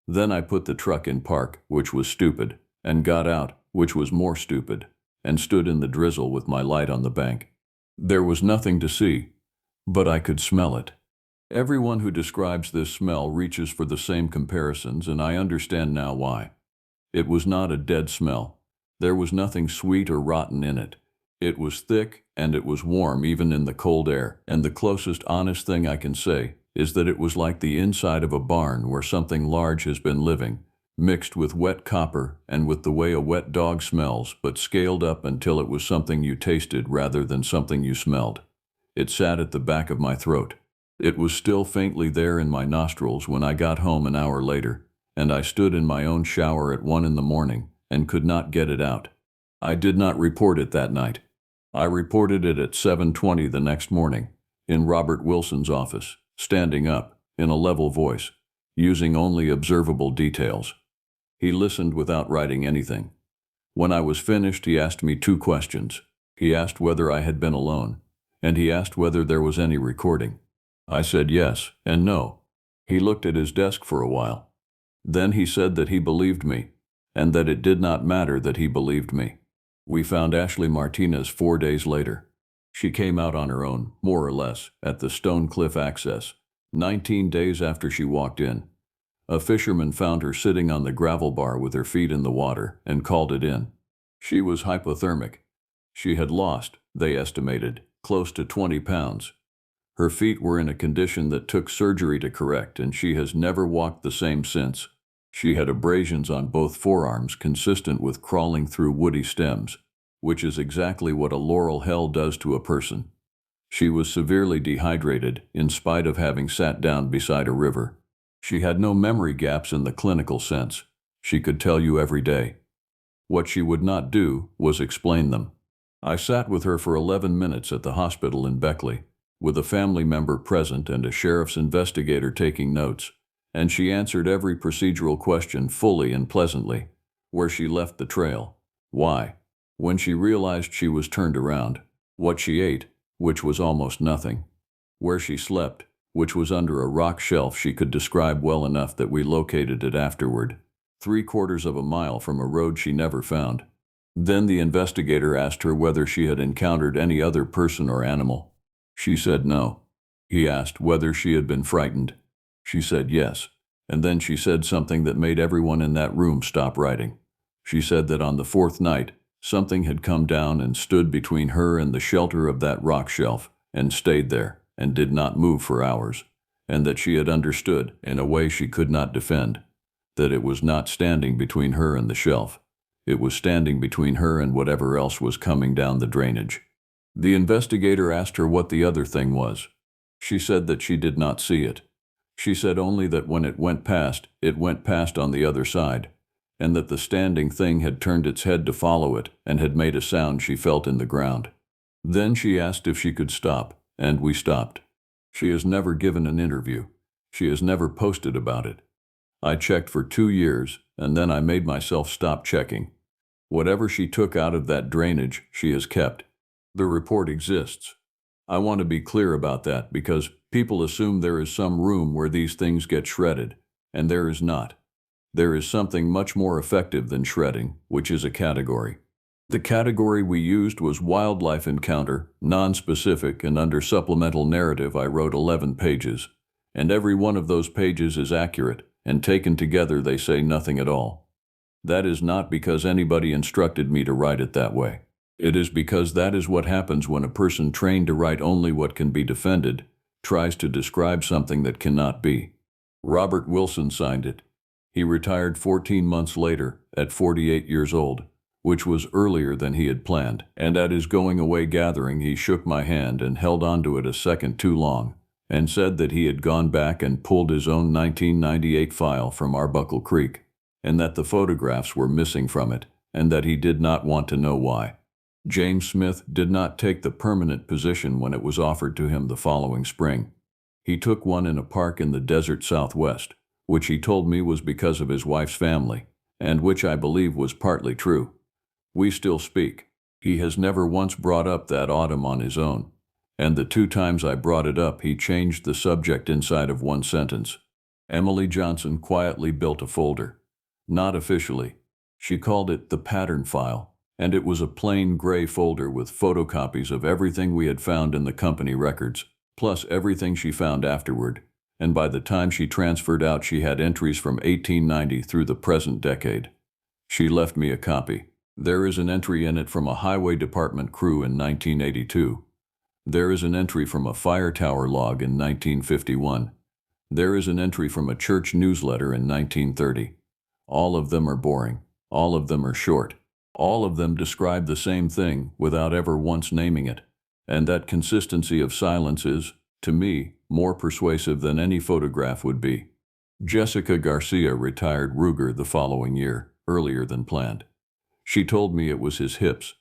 Then I put the truck in park, which was stupid, and got out, which was more stupid, and stood in the drizzle with my light on the bank. There was nothing to see, but I could smell it. Everyone who describes this smell reaches for the same comparisons, and I understand now why. It was not a dead smell. There was nothing sweet or rotten in it. It was thick and it was warm even in the cold air, and the closest honest thing I can say is that it was like the inside of a barn where something large has been living, mixed with wet copper and with the way a wet dog smells, but scaled up until it was something you tasted rather than something you smelled. It sat at the back of my throat. It was still faintly there in my nostrils when I got home an hour later, and I stood in my own shower at 1 in the morning and could not get it out. I did not report it that night. I reported it at 7:20 the next morning, in Robert Wilson's office, standing up, in a level voice, using only observable details. He listened without writing anything. When I was finished, he asked me 2 questions. He asked whether I had been alone, and he asked whether there was any recording. I said yes and no. He looked at his desk for a while. Then he said that he believed me, and that it did not matter that he believed me. We found Ashley Martinez 4 days later. She came out on her own, more or less, at the Stone Cliff access, 19 days after she walked in. A fisherman found her sitting on the gravel bar with her feet in the water and called it in. She was hypothermic. She had lost, they estimated, close to 20 pounds. Her feet were in a condition that took surgery to correct, and she has never walked the same since. She had abrasions on both forearms consistent with crawling through woody stems, which is exactly what a laurel hell does to a person. She was severely dehydrated, in spite of having sat down beside a river. She had no memory gaps in the clinical sense. She could tell you every day. What she would not do was explain them. I sat with her for 11 minutes at the hospital in Beckley, with a family member present and a sheriff's investigator taking notes, and she answered every procedural question fully and pleasantly. Where she left the trail, why, when she realized she was turned around, what she ate, which was almost nothing, where she slept, which was under a rock shelf she could describe well enough that we located it afterward, 3/4 of a mile from a road she never found. Then the investigator asked her whether she had encountered any other person or animal. She said no. He asked whether she had been frightened. She said yes, and then she said something that made everyone in that room stop writing. She said that on the 4th night, something had come down and stood between her and the shelter of that rock shelf, and stayed there, and did not move for hours, and that she had understood, in a way she could not defend, that it was not standing between her and the shelf. It was standing between her and whatever else was coming down the drainage. The investigator asked her what the other thing was. She said that she did not see it. She said only that when it went past on the other side, and that the standing thing had turned its head to follow it and had made a sound she felt in the ground. Then she asked if she could stop, and we stopped. She has never given an interview. She has never posted about it. I checked for 2 years, and then I made myself stop checking. Whatever she took out of that drainage, she has kept. The report exists. I want to be clear about that because people assume there is some room where these things get shredded, and there is not. There is something much more effective than shredding, which is a category. The category we used was wildlife encounter, non-specific, and under supplemental narrative I wrote 11 pages. And every one of those pages is accurate, and taken together they say nothing at all. That is not because anybody instructed me to write it that way. It is because that is what happens when a person trained to write only what can be defended tries to describe something that cannot be. Robert Wilson signed it. He retired 14 months later, at 48 years old, which was earlier than he had planned, and at his going-away gathering he shook my hand and held onto it a second too long, and said that he had gone back and pulled his own 1998 file from Arbuckle Creek, and that the photographs were missing from it, and that he did not want to know why. James Smith did not take the permanent position when it was offered to him the following spring. He took one in a park in the desert Southwest, which he told me was because of his wife's family, and which I believe was partly true. We still speak. He has never once brought up that autumn on his own, and the 2 times I brought it up he changed the subject inside of one sentence. Emily Johnson quietly built a folder. Not officially. She called it the pattern file, and it was a plain gray folder with photocopies of everything we had found in the company records, plus everything she found afterward, and by the time she transferred out she had entries from 1890 through the present decade. She left me a copy. There is an entry in it from a highway department crew in 1982. There is an entry from a fire tower log in 1951. There is an entry from a church newsletter in 1930. All of them are boring. All of them are short. All of them describe the same thing without ever once naming it. And that consistency of silence is, to me, more persuasive than any photograph would be. Jessica Garcia retired Ruger the following year, earlier than planned. She told me it was his hips.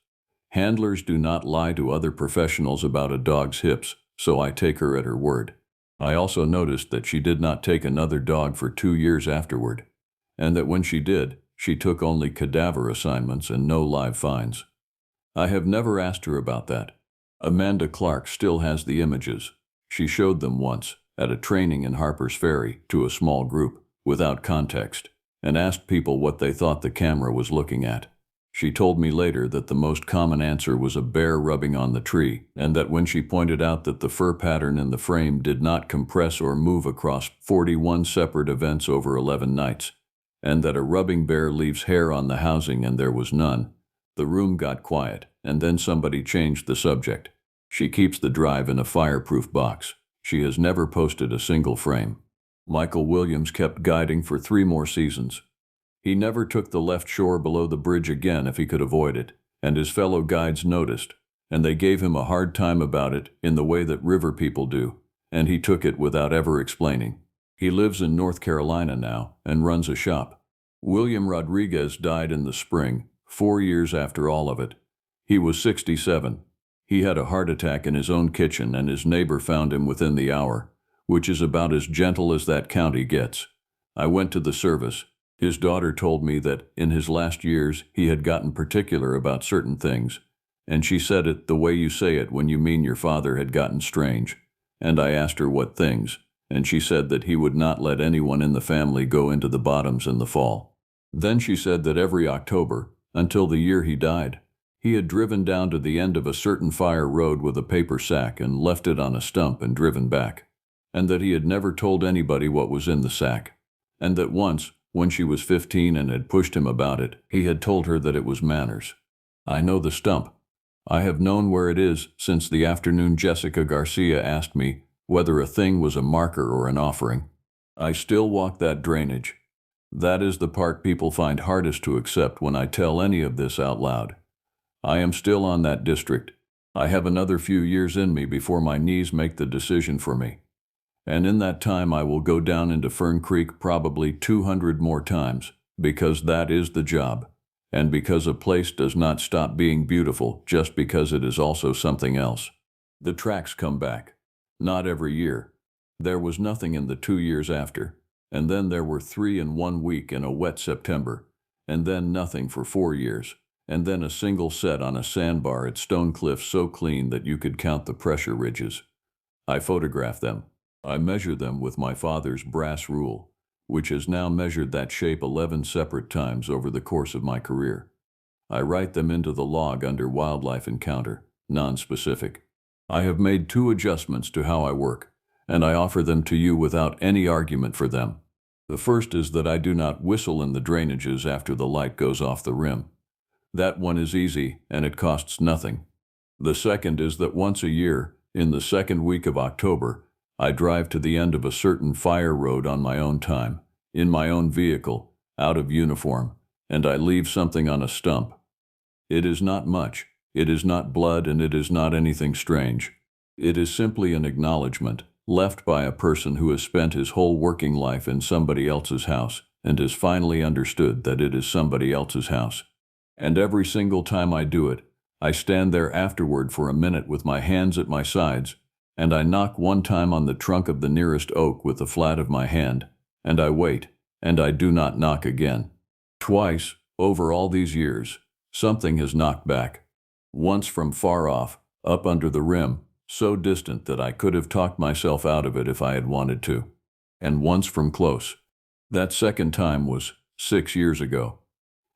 Handlers do not lie to other professionals about a dog's hips, so I take her at her word. I also noticed that she did not take another dog for 2 years afterward, and that when she did, she took only cadaver assignments and no live finds. I have never asked her about that. Amanda Clark still has the images. She showed them once, at a training in Harper's Ferry, to a small group, without context, and asked people what they thought the camera was looking at. She told me later that the most common answer was a bear rubbing on the tree, and that when she pointed out that the fur pattern in the frame did not compress or move across 41 separate events over 11 nights, and that a rubbing bear leaves hair on the housing and there was none, the room got quiet, and then somebody changed the subject. She keeps the drive in a fireproof box. She has never posted a single frame. Michael Williams kept guiding for 3 more seasons. He never took the left shore below the bridge again if he could avoid it, and his fellow guides noticed, and they gave him a hard time about it in the way that river people do, and he took it without ever explaining. He lives in North Carolina now and runs a shop. William Rodriguez died in the spring, 4 years after all of it. He was 67. He had a heart attack in his own kitchen and his neighbor found him within the hour, which is about as gentle as that county gets. I went to the service. His daughter told me that in his last years he had gotten particular about certain things, and she said it the way you say it when you mean your father had gotten strange. And I asked her what things, and she said that he would not let anyone in the family go into the bottoms in the fall. Then she said that every October, until the year he died, he had driven down to the end of a certain fire road with a paper sack and left it on a stump and driven back, and that he had never told anybody what was in the sack, and that once, when she was 15 and had pushed him about it, he had told her that it was manners. I know the stump. I have known where it is since the afternoon Jessica Garcia asked me whether a thing was a marker or an offering. I still walk that drainage. That is the part people find hardest to accept when I tell any of this out loud. I am still on that district. I have another few years in me before my knees make the decision for me. And in that time I will go down into Fern Creek probably 200 more times, because that is the job, and because a place does not stop being beautiful just because it is also something else. The tracks come back. Not every year. There was nothing in the 2 years after, and then there were 3 in 1 week in a wet September, and then nothing for 4 years, and then a single set on a sandbar at Stone Cliff so clean that you could count the pressure ridges. I photograph them. I measure them with my father's brass rule, which has now measured that shape 11 separate times over the course of my career. I write them into the log under wildlife encounter, non-specific. I have made 2 adjustments to how I work, and I offer them to you without any argument for them. The first is that I do not whistle in the drainages after the light goes off the rim. That one is easy, and it costs nothing. The second is that once a year, in the second week of October, I drive to the end of a certain fire road on my own time, in my own vehicle, out of uniform, and I leave something on a stump. It is not much, it is not blood, and it is not anything strange. It is simply an acknowledgement, left by a person who has spent his whole working life in somebody else's house, and has finally understood that it is somebody else's house. And every single time I do it, I stand there afterward for a minute with my hands at my sides, and I knock one time on the trunk of the nearest oak with the flat of my hand, and I wait, and I do not knock again. Twice, over all these years, something has knocked back. Once from far off, up under the rim, so distant that I could have talked myself out of it if I had wanted to. And once from close. That second time was 6 years ago.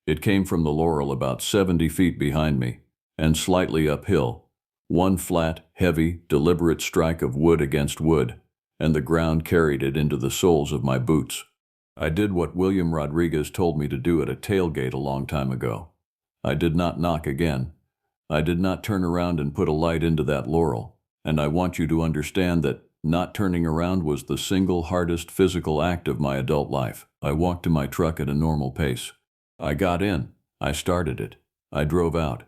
It came from the laurel about 70 feet behind me, and slightly uphill, one flat, heavy, deliberate strike of wood against wood, and the ground carried it into the soles of my boots. I did what William Rodriguez told me to do at a tailgate a long time ago. I did not knock again. I did not turn around and put a light into that laurel, and I want you to understand that not turning around was the single hardest physical act of my adult life. I walked to my truck at a normal pace. I got in, I started it, I drove out,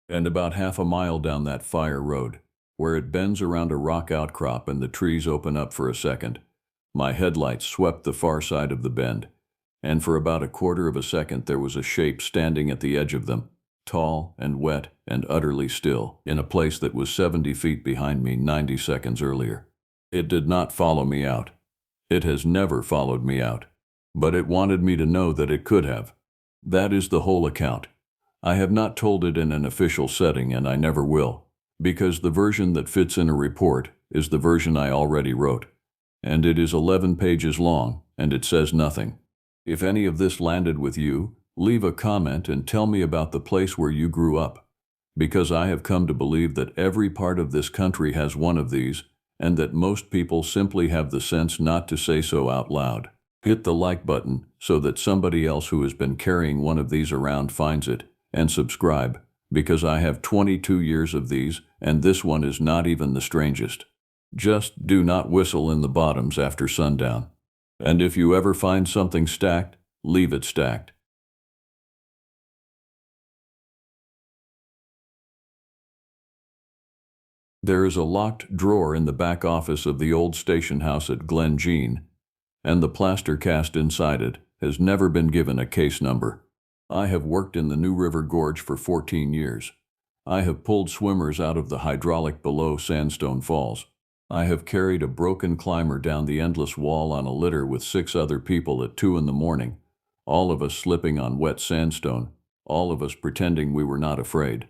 and about half a mile down that fire road, where it bends around a rock outcrop and the trees open up for a second, my headlights swept the far side of the bend, and for about a quarter of a second there was a shape standing at the edge of them, tall and wet and utterly still, in a place that was 70 feet behind me 90 seconds earlier. It did not follow me out. It has never followed me out. But it wanted me to know that it could have. That is the whole account. I have not told it in an official setting, and I never will, because the version that fits in a report is the version I already wrote, and it is 11 pages long, and it says nothing. If any of this landed with you, leave a comment and tell me about the place where you grew up, because I have come to believe that every part of this country has one of these, and that most people simply have the sense not to say so out loud. Hit the like button so that somebody else who has been carrying one of these around finds it, and subscribe, because I have 22 years of these, and this one is not even the strangest. Just do not whistle in the bottoms after sundown. And if you ever find something stacked, leave it stacked. There is a locked drawer in the back office of the old station house at Glen Jean, and the plaster cast inside it has never been given a case number. I have worked in the New River Gorge for 14 years. I have pulled swimmers out of the hydraulic below Sandstone Falls. I have carried a broken climber down the endless wall on a litter with 6 other people at 2 in the morning, all of us slipping on wet sandstone, all of us pretending we were not afraid.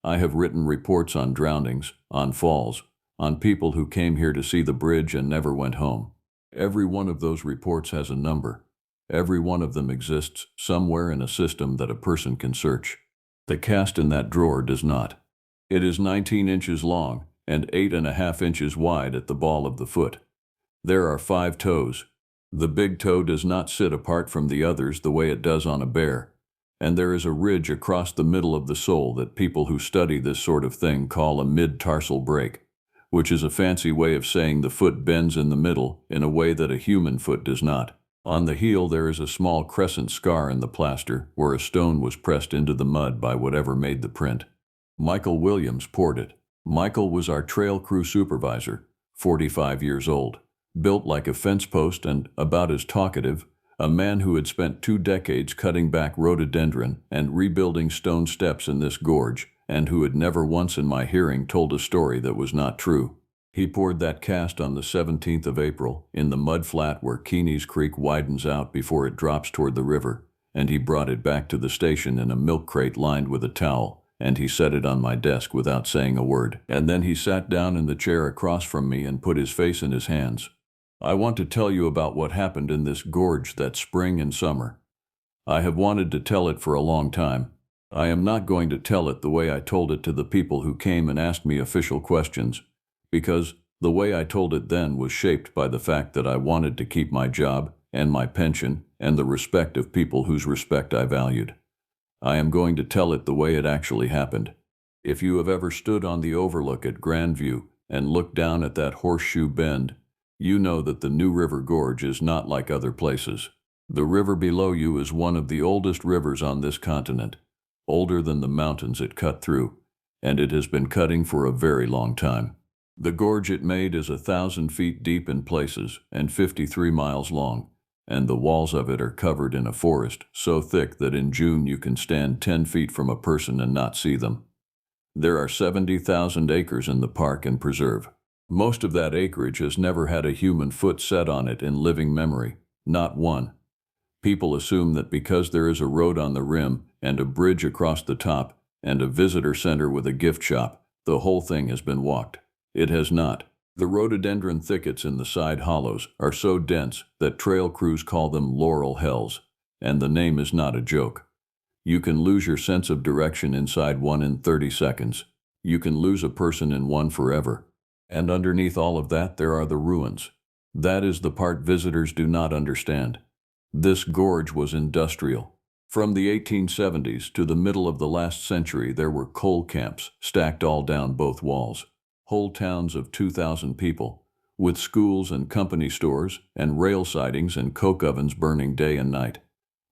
I have written reports on drownings, on falls, on people who came here to see the bridge and never went home. Every one of those reports has a number. Every one of them exists somewhere in a system that a person can search. The cast in that drawer does not. It is 19 inches long and 8.5 inches wide at the ball of the foot. There are 5 toes. The big toe does not sit apart from the others the way it does on a bear, and there is a ridge across the middle of the sole that people who study this sort of thing call a mid-tarsal break, which is a fancy way of saying the foot bends in the middle in a way that a human foot does not. On the heel there is a small crescent scar in the plaster where a stone was pressed into the mud by whatever made the print. Michael Williams poured it. Michael was our trail crew supervisor, 45 years old, built like a fence post and about as talkative, a man who had spent 2 decades cutting back rhododendron and rebuilding stone steps in this gorge, and who had never once in my hearing told a story that was not true. He poured that cast on the 17th of April in the mud flat where Keeney's Creek widens out before it drops toward the river, and he brought it back to the station in a milk crate lined with a towel, and he set it on my desk without saying a word. And then he sat down in the chair across from me and put his face in his hands. I want to tell you about what happened in this gorge that spring and summer. I have wanted to tell it for a long time. I am not going to tell it the way I told it to the people who came and asked me official questions, because the way I told it then was shaped by the fact that I wanted to keep my job and my pension and the respect of people whose respect I valued. I am going to tell it the way it actually happened. If you have ever stood on the overlook at Grandview and looked down at that horseshoe bend, you know that the New River Gorge is not like other places. The river below you is one of the oldest rivers on this continent, older than the mountains it cut through, and it has been cutting for a very long time. The gorge it made is 1,000 feet deep in places and 53 miles long, and the walls of it are covered in a forest so thick that in June you can stand 10 feet from a person and not see them. There are 70,000 acres in the park and preserve. Most of that acreage has never had a human foot set on it in living memory, not one. People assume that because there is a road on the rim and a bridge across the top and a visitor center with a gift shop, the whole thing has been walked. It has not. The rhododendron thickets in the side hollows are so dense that trail crews call them laurel hells, and the name is not a joke. You can lose your sense of direction inside one in 30 seconds. You can lose a person in one forever. And underneath all of that, there are the ruins. That is the part visitors do not understand. This gorge was industrial. From the 1870s to the middle of the last century, there were coal camps stacked all down both walls. Whole towns of 2,000 people, with schools and company stores and rail sidings and coke ovens burning day and night.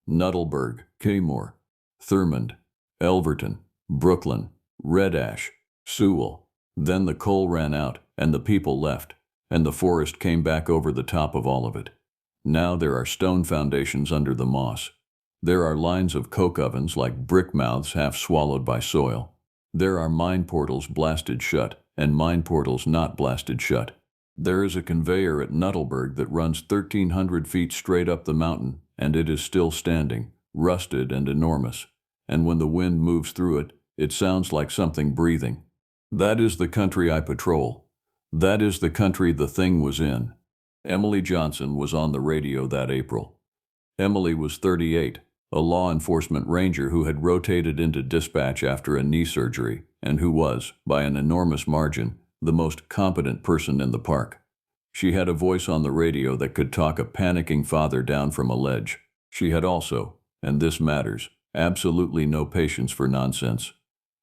Nuttallburg, Kmore, Thurmond, Elverton, Brooklyn, Red Ash, Sewell. Then the coal ran out and the people left, and the forest came back over the top of all of it. Now there are stone foundations under the moss. There are lines of coke ovens like brick mouths half swallowed by soil. There are mine portals blasted shut and mine portals not blasted shut. There is a conveyor at Nuttallburg that runs 1,300 feet straight up the mountain, and it is still standing, rusted and enormous. And when the wind moves through it, it sounds like something breathing. That is the country I patrol. That is the country the thing was in. Emily Johnson was on the radio that April. Emily was 38, a law enforcement ranger who had rotated into dispatch after a knee surgery, and who was, by an enormous margin, the most competent person in the park. She had a voice on the radio that could talk a panicking father down from a ledge. She had also, and this matters, absolutely no patience for nonsense.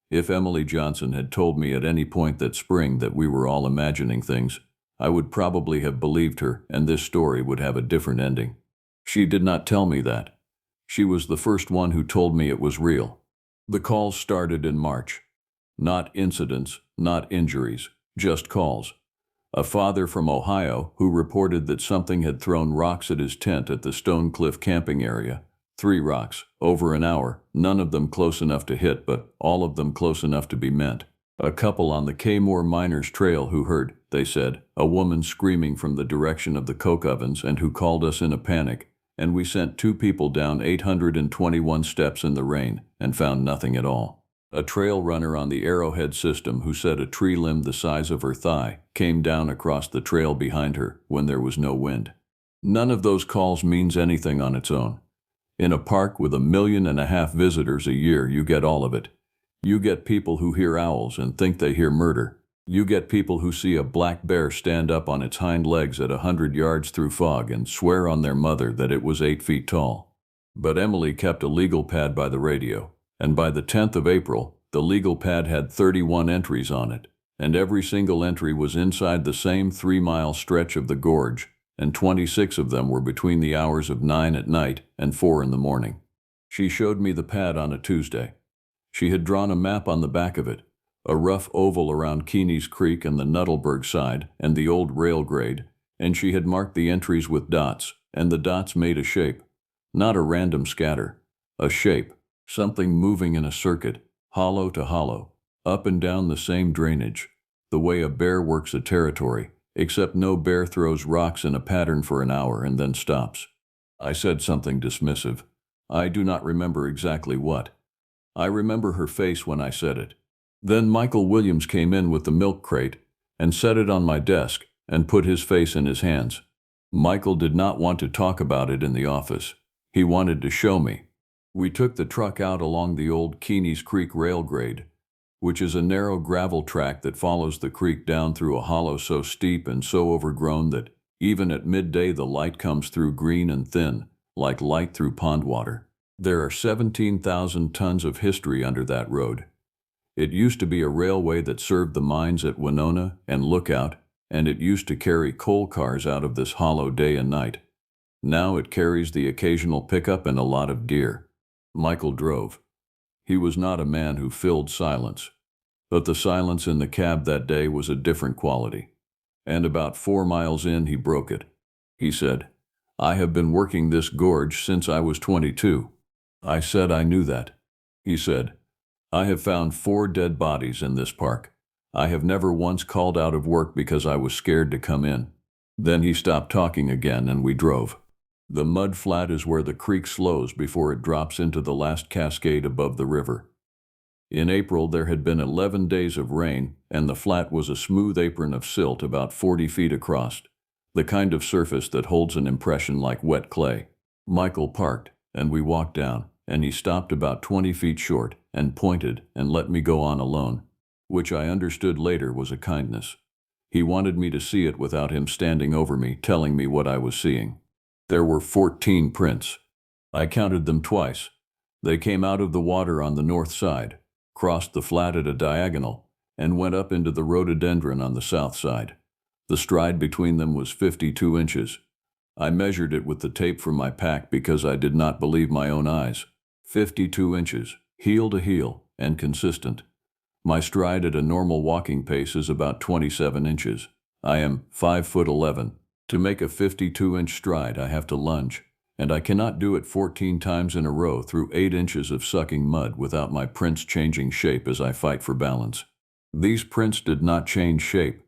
If Emily Johnson had told me at any point that spring that we were all imagining things, I would probably have believed her, and this story would have a different ending. She did not tell me that. She was the first one who told me it was real. The calls started in March. Not incidents, not injuries, just calls. A father from Ohio who reported that something had thrown rocks at his tent at the Stone Cliff camping area. 3 rocks, over an hour, none of them close enough to hit, but all of them close enough to be meant. A couple on the Kmore Miners Trail who heard, they said, a woman screaming from the direction of the coke ovens and who called us in a panic, and we sent 2 people down 821 steps in the rain and found nothing at all. A trail runner on the Arrowhead system who said a tree limb the size of her thigh came down across the trail behind her when there was no wind. None of those calls means anything on its own. In a park with 1.5 million visitors a year, you get all of it. You get people who hear owls and think they hear murder. You get people who see a black bear stand up on its hind legs at 100 yards through fog and swear on their mother that it was 8 feet tall. But Emily kept a legal pad by the radio, and by the 10th of April, the legal pad had 31 entries on it, and every single entry was inside the same 3-mile stretch of the gorge, and 26 of them were between the hours of 9 at night and 4 in the morning. She showed me the pad on a Tuesday. She had drawn a map on the back of it, a rough oval around Keeney's Creek and the Nuttallburg side and the old rail grade, and she had marked the entries with dots, and the dots made a shape. Not a random scatter, a shape, something moving in a circuit, hollow to hollow, up and down the same drainage, the way a bear works a territory, except no bear throws rocks in a pattern for an hour and then stops. I said something dismissive. I do not remember exactly what. I remember her face when I said it. Then Michael Williams came in with the milk crate and set it on my desk and put his face in his hands. Michael did not want to talk about it in the office. He wanted to show me. We took the truck out along the old Keeney's Creek rail grade, which is a narrow gravel track that follows the creek down through a hollow so steep and so overgrown that even at midday the light comes through green and thin, like light through pond water. There are 17,000 tons of history under that road. It used to be a railway that served the mines at Winona and Lookout, and it used to carry coal cars out of this hollow day and night. Now it carries the occasional pickup and a lot of deer. Michael drove. He was not a man who filled silence, but the silence in the cab that day was a different quality. And about 4 miles in, he broke it. He said, "I have been working this gorge since I was 22. I said I knew that. He said, "I have found 4 dead bodies in this park. I have never once called out of work because I was scared to come in." Then he stopped talking again and we drove. The mud flat is where the creek slows before it drops into the last cascade above the river. In April there had been 11 days of rain, and the flat was a smooth apron of silt about 40 feet across, the kind of surface that holds an impression like wet clay. Michael parked, and we walked down, and he stopped about 20 feet short and pointed and let me go on alone, which I understood later was a kindness. He wanted me to see it without him standing over me telling me what I was seeing. There were 14 prints. I counted them twice. They came out of the water on the north side, crossed the flat at a diagonal, and went up into the rhododendron on the south side. The stride between them was 52 inches. I measured it with the tape from my pack because I did not believe my own eyes. 52 inches, heel to heel, and consistent. My stride at a normal walking pace is about 27 inches. I am 5'11". To make a 52-inch stride, I have to lunge, and I cannot do it 14 times in a row through 8 inches of sucking mud without my prints changing shape as I fight for balance. These prints did not change shape.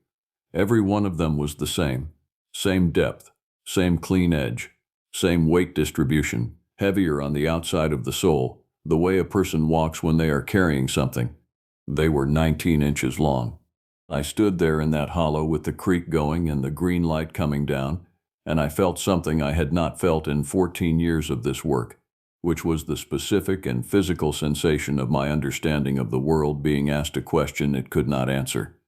Every one of them was the same. Same depth, same clean edge, same weight distribution, heavier on the outside of the sole, the way a person walks when they are carrying something. They were 19 inches long. I stood there in that hollow with the creek going and the green light coming down, and I felt something I had not felt in 14 years of this work, which was the specific and physical sensation of my understanding of the world being asked a question it could not answer.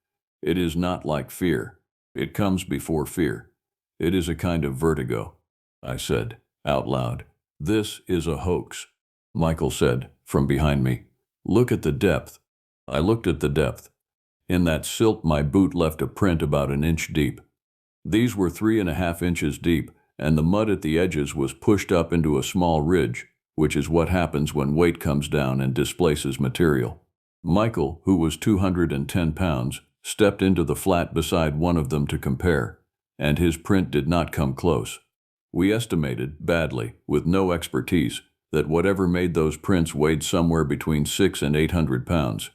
It is not like fear. It comes before fear. It is a kind of vertigo. I said, out loud, "This is a hoax." Michael said, from behind me, "Look at the depth." I looked at the depth. In that silt my boot left a print about an inch deep. These were 3.5 inches deep, and the mud at the edges was pushed up into a small ridge, which is what happens when weight comes down and displaces material. Michael, who was 210 pounds, stepped into the flat beside one of them to compare, and his print did not come close. We estimated, badly, with no expertise, that whatever made those prints weighed somewhere between 600 and 800 pounds.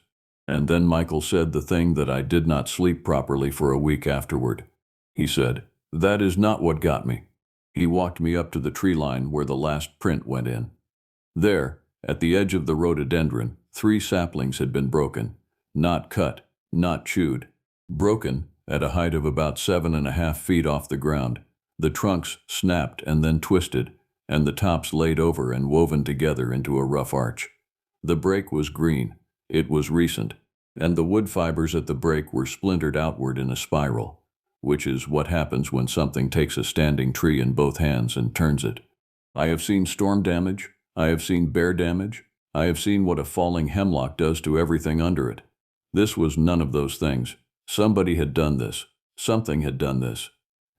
And then Michael said the thing that I did not sleep properly for a week afterward. He said, "That is not what got me." He walked me up to the tree line where the last print went in. There, at the edge of the rhododendron, 3 saplings had been broken. Not cut, not chewed. Broken, at a height of about 7.5 feet off the ground. The trunks snapped and then twisted, and the tops laid over and woven together into a rough arch. The break was green. It was recent, and the wood fibers at the break were splintered outward in a spiral, which is what happens when something takes a standing tree in both hands and turns it. I have seen storm damage. I have seen bear damage. I have seen what a falling hemlock does to everything under it. This was none of those things. Somebody had done this. Something had done this.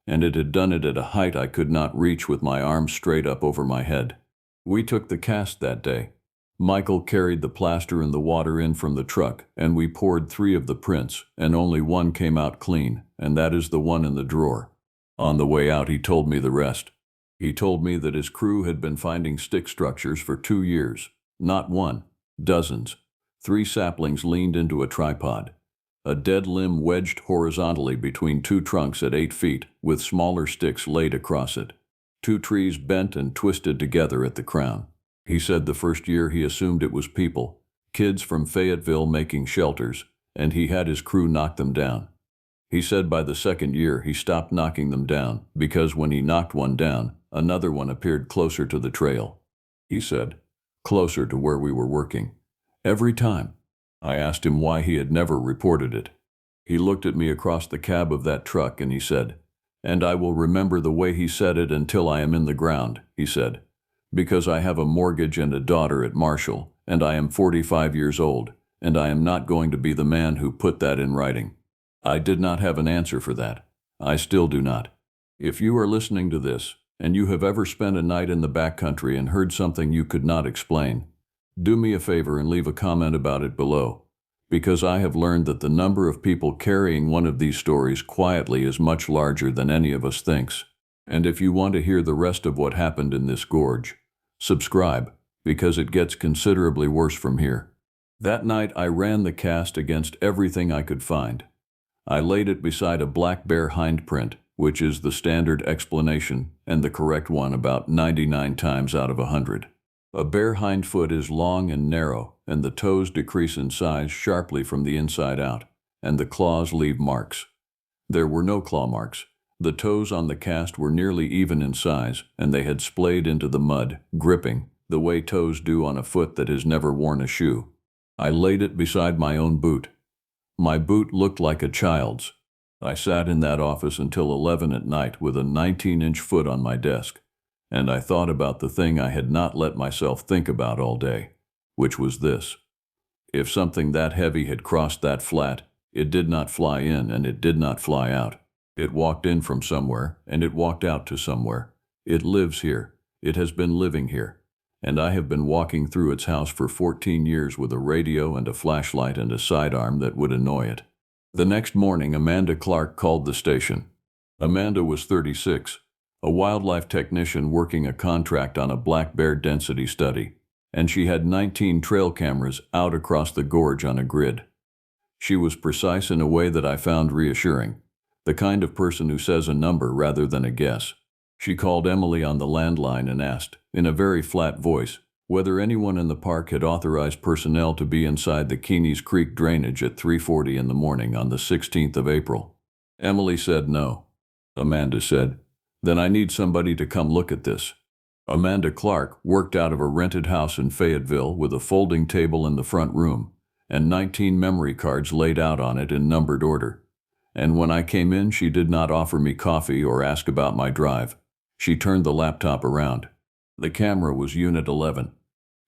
And it had done it at a height I could not reach with my arms straight up over my head. We took the cast that day. Michael carried the plaster and the water in from the truck, and we poured 3 of the prints, and only one came out clean, and that is the one in the drawer. On the way out, he told me the rest. He told me that his crew had been finding stick structures for 2 years. Not one, dozens. 3 saplings leaned into a tripod. A dead limb wedged horizontally between 2 trunks at 8 feet, with smaller sticks laid across it. 2 trees bent and twisted together at the crown. He said the first year he assumed it was people, kids from Fayetteville making shelters, and he had his crew knock them down. He said by the second year he stopped knocking them down because when he knocked one down, another one appeared closer to the trail. He said, closer to where we were working. Every time. I asked him why he had never reported it. He looked at me across the cab of that truck and he said, and I will remember the way he said it until I am in the ground, he said, because I have a mortgage and a daughter at Marshall, and I am 45 years old, and I am not going to be the man who put that in writing. I did not have an answer for that. I still do not. If you are listening to this, and you have ever spent a night in the backcountry and heard something you could not explain, do me a favor and leave a comment about it below, because I have learned that the number of people carrying one of these stories quietly is much larger than any of us thinks. And if you want to hear the rest of what happened in this gorge, subscribe, because it gets considerably worse from here. That night I ran the cast against everything I could find. I laid it beside a black bear hindprint, which is the standard explanation and the correct one about 99 times out of 100. A bear hindfoot is long and narrow, and the toes decrease in size sharply from the inside out, and the claws leave marks. There were no claw marks. The toes on the cast were nearly even in size, and they had splayed into the mud, gripping, the way toes do on a foot that has never worn a shoe. I laid it beside my own boot. My boot looked like a child's. I sat in that office until 11 at night with a 19-inch foot on my desk, and I thought about the thing I had not let myself think about all day, which was this. If something that heavy had crossed that flat, it did not fly in and it did not fly out. It walked in from somewhere, and it walked out to somewhere. It lives here. It has been living here. And I have been walking through its house for 14 years with a radio and a flashlight and a sidearm that would annoy it. The next morning, Amanda Clark called the station. Amanda was 36, a wildlife technician working a contract on a black bear density study, and she had 19 trail cameras out across the gorge on a grid. She was precise in a way that I found reassuring, the kind of person who says a number rather than a guess. She called Emily on the landline and asked, in a very flat voice, whether anyone in the park had authorized personnel to be inside the Keeney's Creek drainage at 3:40 in the morning on the 16th of April. Emily said no. Amanda said, then I need somebody to come look at this. Amanda Clark worked out of a rented house in Fayetteville with a folding table in the front room, and 19 memory cards laid out on it in numbered order. And when I came in, she did not offer me coffee or ask about my drive. She turned the laptop around. The camera was Unit 11.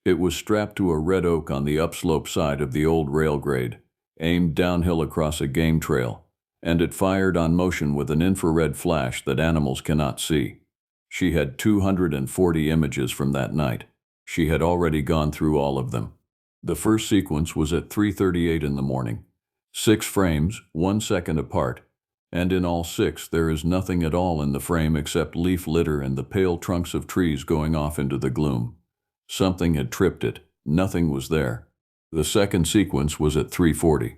It was strapped to a red oak on the upslope side of the old rail grade, aimed downhill across a game trail, and it fired on motion with an infrared flash that animals cannot see. She had 240 images from that night. She had already gone through all of them. The first sequence was at 3:38 in the morning. 6 frames, 1 second apart, and in all 6 there is nothing at all in the frame except leaf litter and the pale trunks of trees going off into the gloom. Something had tripped it. Nothing was there. The second sequence was at 3:40.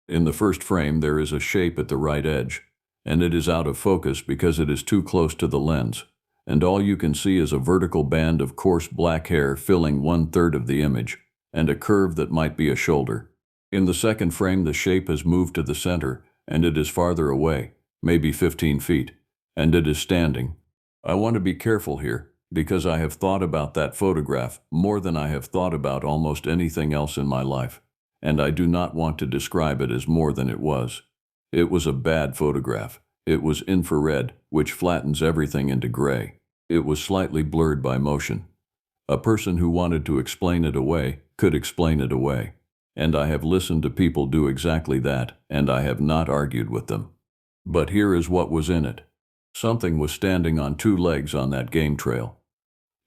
In the first frame there is a shape at the right edge, and it is out of focus because it is too close to the lens, and all you can see is a vertical band of coarse black hair filling 1/3 of the image, and a curve that might be a shoulder. In the second frame the shape has moved to the center, and it is farther away, maybe 15 feet, and it is standing. I want to be careful here, because I have thought about that photograph more than I have thought about almost anything else in my life, and I do not want to describe it as more than it was. It was a bad photograph. It was infrared, which flattens everything into gray. It was slightly blurred by motion. A person who wanted to explain it away could explain it away. And I have listened to people do exactly that, and I have not argued with them. But here is what was in it. Something was standing on 2 legs on that game trail.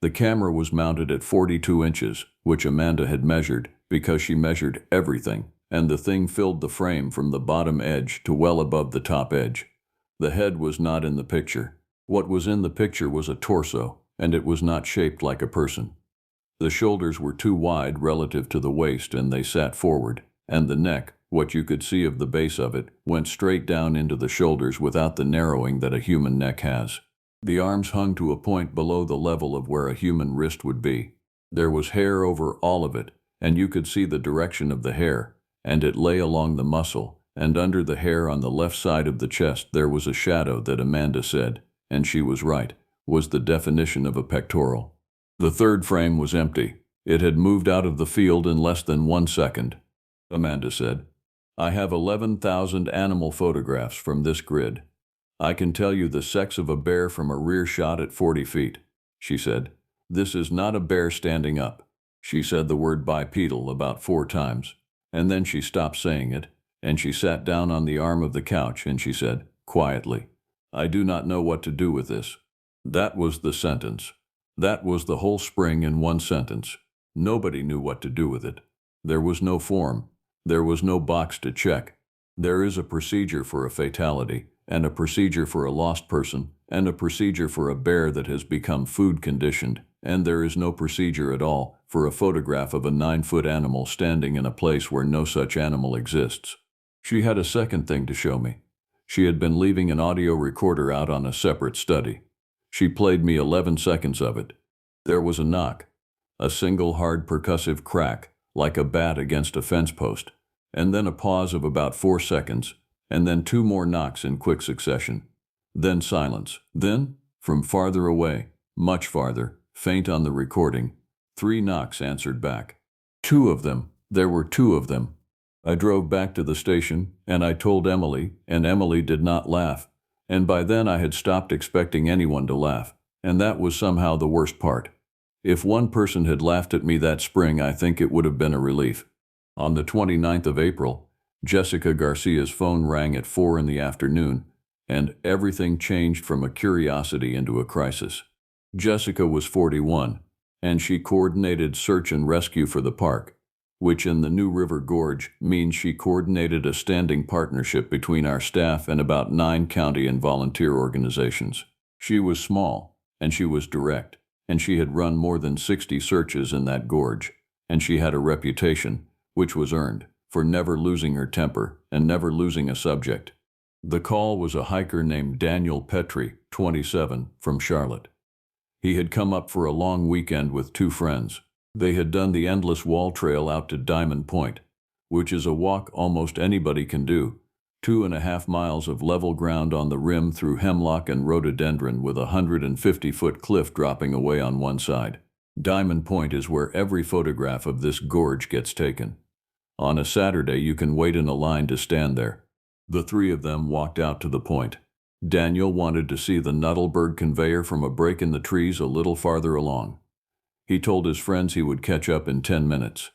The camera was mounted at 42 inches, which Amanda had measured, because she measured everything, and the thing filled the frame from the bottom edge to well above the top edge. The head was not in the picture. What was in the picture was a torso, and it was not shaped like a person. The shoulders were too wide relative to the waist and they sat forward, and the neck, what you could see of the base of it, went straight down into the shoulders without the narrowing that a human neck has. The arms hung to a point below the level of where a human wrist would be. There was hair over all of it, and you could see the direction of the hair, and it lay along the muscle, and under the hair on the left side of the chest there was a shadow that Amanda said, and she was right, was the definition of a pectoral. The third frame was empty. It had moved out of the field in less than 1 second. Amanda said, I have 11,000 animal photographs from this grid. I can tell you the sex of a bear from a rear shot at 40 feet. She said, this is not a bear standing up. She said the word bipedal about 4 times, and then she stopped saying it, and she sat down on the arm of the couch and she said, quietly, I do not know what to do with this. That was the sentence. That was the whole spring in one sentence. Nobody knew what to do with it. There was no form. There was no box to check. There is a procedure for a fatality, and a procedure for a lost person, and a procedure for a bear that has become food conditioned, and there is no procedure at all for a photograph of a 9-foot animal standing in a place where no such animal exists. She had a second thing to show me. She had been leaving an audio recorder out on a separate study. She played me 11 seconds of it. There was a knock, a single hard percussive crack, like a bat against a fence post, and then a pause of about 4 seconds, and then 2 more knocks in quick succession. Then silence. Then, from farther away, much farther, faint on the recording, 3 knocks answered back. 2 of them. There were 2 of them. I drove back to the station, and I told Emily, and Emily did not laugh, and by then I had stopped expecting anyone to laugh, and that was somehow the worst part. If one person had laughed at me that spring, I think it would have been a relief. On the 29th of April, Jessica Garcia's phone rang at 4 in the afternoon, and everything changed from a curiosity into a crisis. Jessica was 41, and she coordinated search and rescue for the park, which in the New River Gorge means she coordinated a standing partnership between our staff and about 9 county and volunteer organizations. She was small, and she was direct, and she had run more than 60 searches in that gorge, and she had a reputation, which was earned, for never losing her temper and never losing a subject. The call was a hiker named Daniel Petrie, 27, from Charlotte. He had come up for a long weekend with 2 friends. They had done the endless wall trail out to Diamond Point, which is a walk almost anybody can do, 2.5 miles of level ground on the rim through hemlock and rhododendron with a 150-foot cliff dropping away on one side. Diamond Point is where every photograph of this gorge gets taken. On a Saturday, you can wait in a line to stand there. The 3 of them walked out to the point. Daniel wanted to see the Nuttleberg conveyor from a break in the trees a little farther along. He told his friends he would catch up in 10 minutes.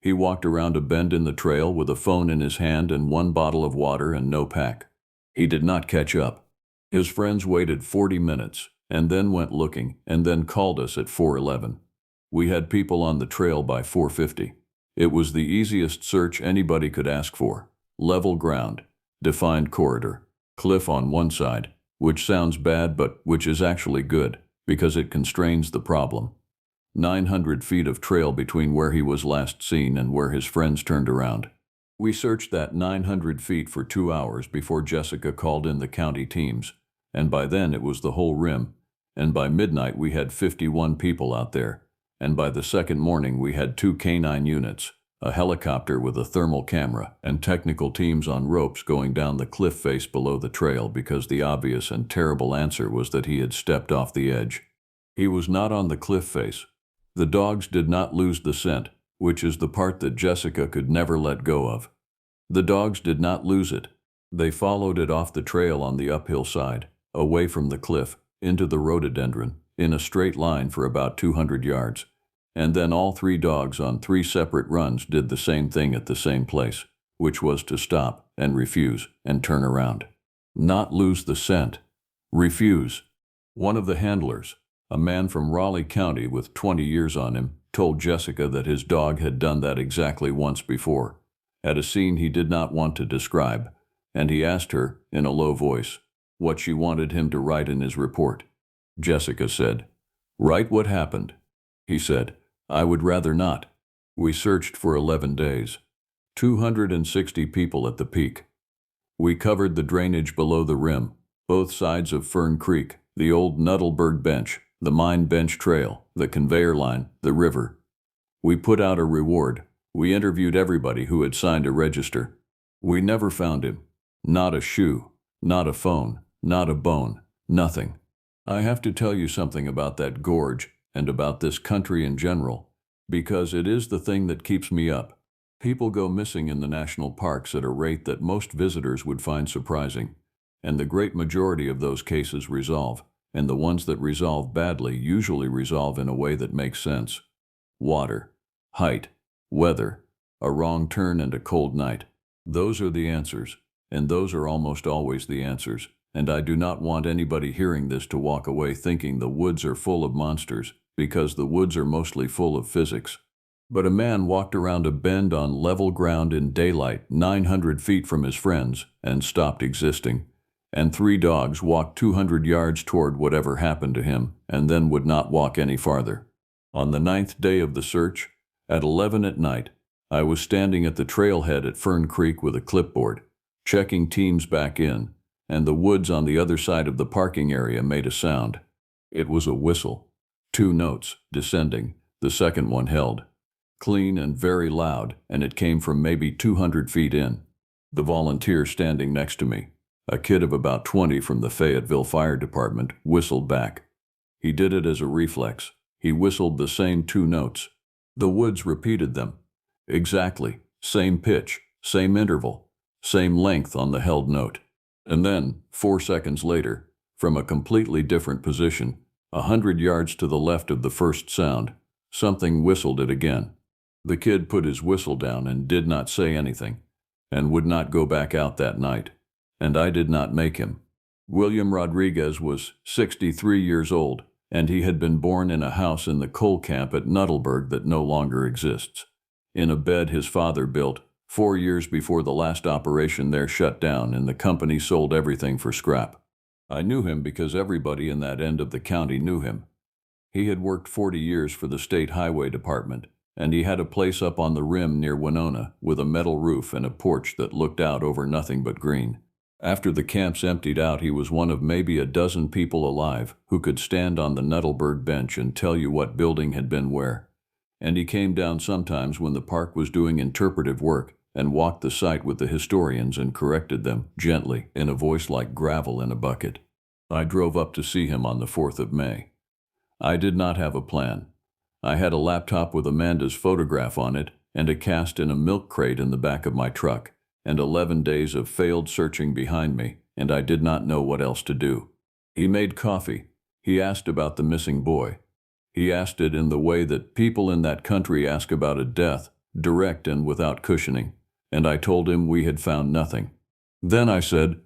He walked around a bend in the trail with a phone in his hand and 1 bottle of water and no pack. He did not catch up. His friends waited 40 minutes and then went looking and then called us at 4:11. We had people on the trail by 4:50. It was the easiest search anybody could ask for. Level ground, defined corridor, cliff on one side, which sounds bad but which is actually good because it constrains the problem. 900 feet of trail between where he was last seen and where his friends turned around. We searched that 900 feet for 2 hours before Jessica called in the county teams, and by then it was the whole rim, and by midnight we had 51 people out there, and by the second morning we had 2 canine units, a helicopter with a thermal camera, and technical teams on ropes going down the cliff face below the trail because the obvious and terrible answer was that he had stepped off the edge. He was not on the cliff face. The dogs did not lose the scent, which is the part that Jessica could never let go of. The dogs did not lose it. They followed it off the trail on the uphill side, away from the cliff, into the rhododendron, in a straight line for about 200 yards. And then all 3 dogs on 3 separate runs did the same thing at the same place, which was to stop and refuse and turn around. Not lose the scent. Refuse. One of the handlers, a man from Raleigh County with 20 years on him, told Jessica that his dog had done that exactly once before, at a scene he did not want to describe, and he asked her, in a low voice, what she wanted him to write in his report. Jessica said, "Write what happened." He said, "I would rather not." We searched for 11 days. 260 people at the peak. We covered the drainage below the rim, both sides of Fern Creek, the old Nuttleberg bench, the mine bench trail, the conveyor line, the river. We put out a reward. We interviewed everybody who had signed a register. We never found him. Not a shoe, not a phone, not a bone, nothing. I have to tell you something about that gorge and about this country in general, because it is the thing that keeps me up. People go missing in the national parks at a rate that most visitors would find surprising, and the great majority of those cases resolve, and the ones that resolve badly usually resolve in a way that makes sense. Water, height, weather, a wrong turn and a cold night. Those are the answers, and those are almost always the answers, and I do not want anybody hearing this to walk away thinking the woods are full of monsters, because the woods are mostly full of physics. But a man walked around a bend on level ground in daylight 900 feet from his friends and stopped existing, and 3 dogs walked 200 yards toward whatever happened to him and then would not walk any farther. On the 9th day of the search, at 11 at night, I was standing at the trailhead at Fern Creek with a clipboard, checking teams back in, and the woods on the other side of the parking area made a sound. It was a whistle. 2 notes, descending, the second one held. Clean and very loud, and it came from maybe 200 feet in. The volunteer standing next to me, a kid of about 20 from the Fayetteville Fire Department, whistled back. He did it as a reflex. He whistled the same 2 notes. The woods repeated them. Exactly, same pitch, same interval, same length on the held note. And then, 4 seconds later, from a completely different position, 100 yards to the left of the first sound, something whistled it again. The kid put his whistle down and did not say anything, and would not go back out that night, and I did not make him. William Rodriguez was 63 years old, and he had been born in a house in the coal camp at Nuttleburg that no longer exists, in a bed his father built 4 years before the last operation there shut down and the company sold everything for scrap. I knew him because everybody in that end of the county knew him. He had worked 40 years for the State Highway Department, and he had a place up on the rim near Winona with a metal roof and a porch that looked out over nothing but green. After the camps emptied out, he was one of maybe a dozen people alive who could stand on the Nuttleburg bench and tell you what building had been where. And he came down sometimes when the park was doing interpretive work and walked the site with the historians and corrected them, gently, in a voice like gravel in a bucket. I drove up to see him on the 4th of May. I did not have a plan. I had a laptop with Amanda's photograph on it and a cast in a milk crate in the back of my truck, and 11 days of failed searching behind me, and I did not know what else to do. He made coffee. He asked about the missing boy. He asked it in the way that people in that country ask about a death, direct and without cushioning, and I told him we had found nothing. Then I said,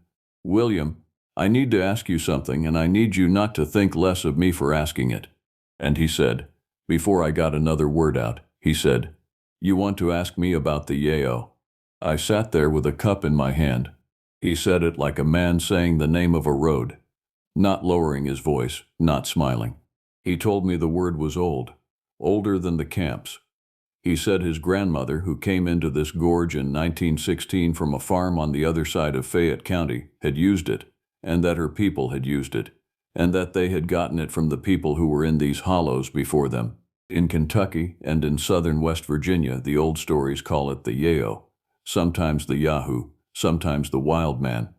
"William, I need to ask you something, and I need you not to think less of me for asking it." And he said, before I got another word out, he said, "You want to ask me about the yayo?" I sat there with a cup in my hand. He said it like a man saying the name of a road, not lowering his voice, not smiling. He told me the word was old, older than the camps. He said his grandmother, who came into this gorge in 1916 from a farm on the other side of Fayette County, had used it, and that her people had used it, and that they had gotten it from the people who were in these hollows before them. In Kentucky and in southern West Virginia, the old stories call it the yayo, sometimes the yahoo, sometimes the wild man,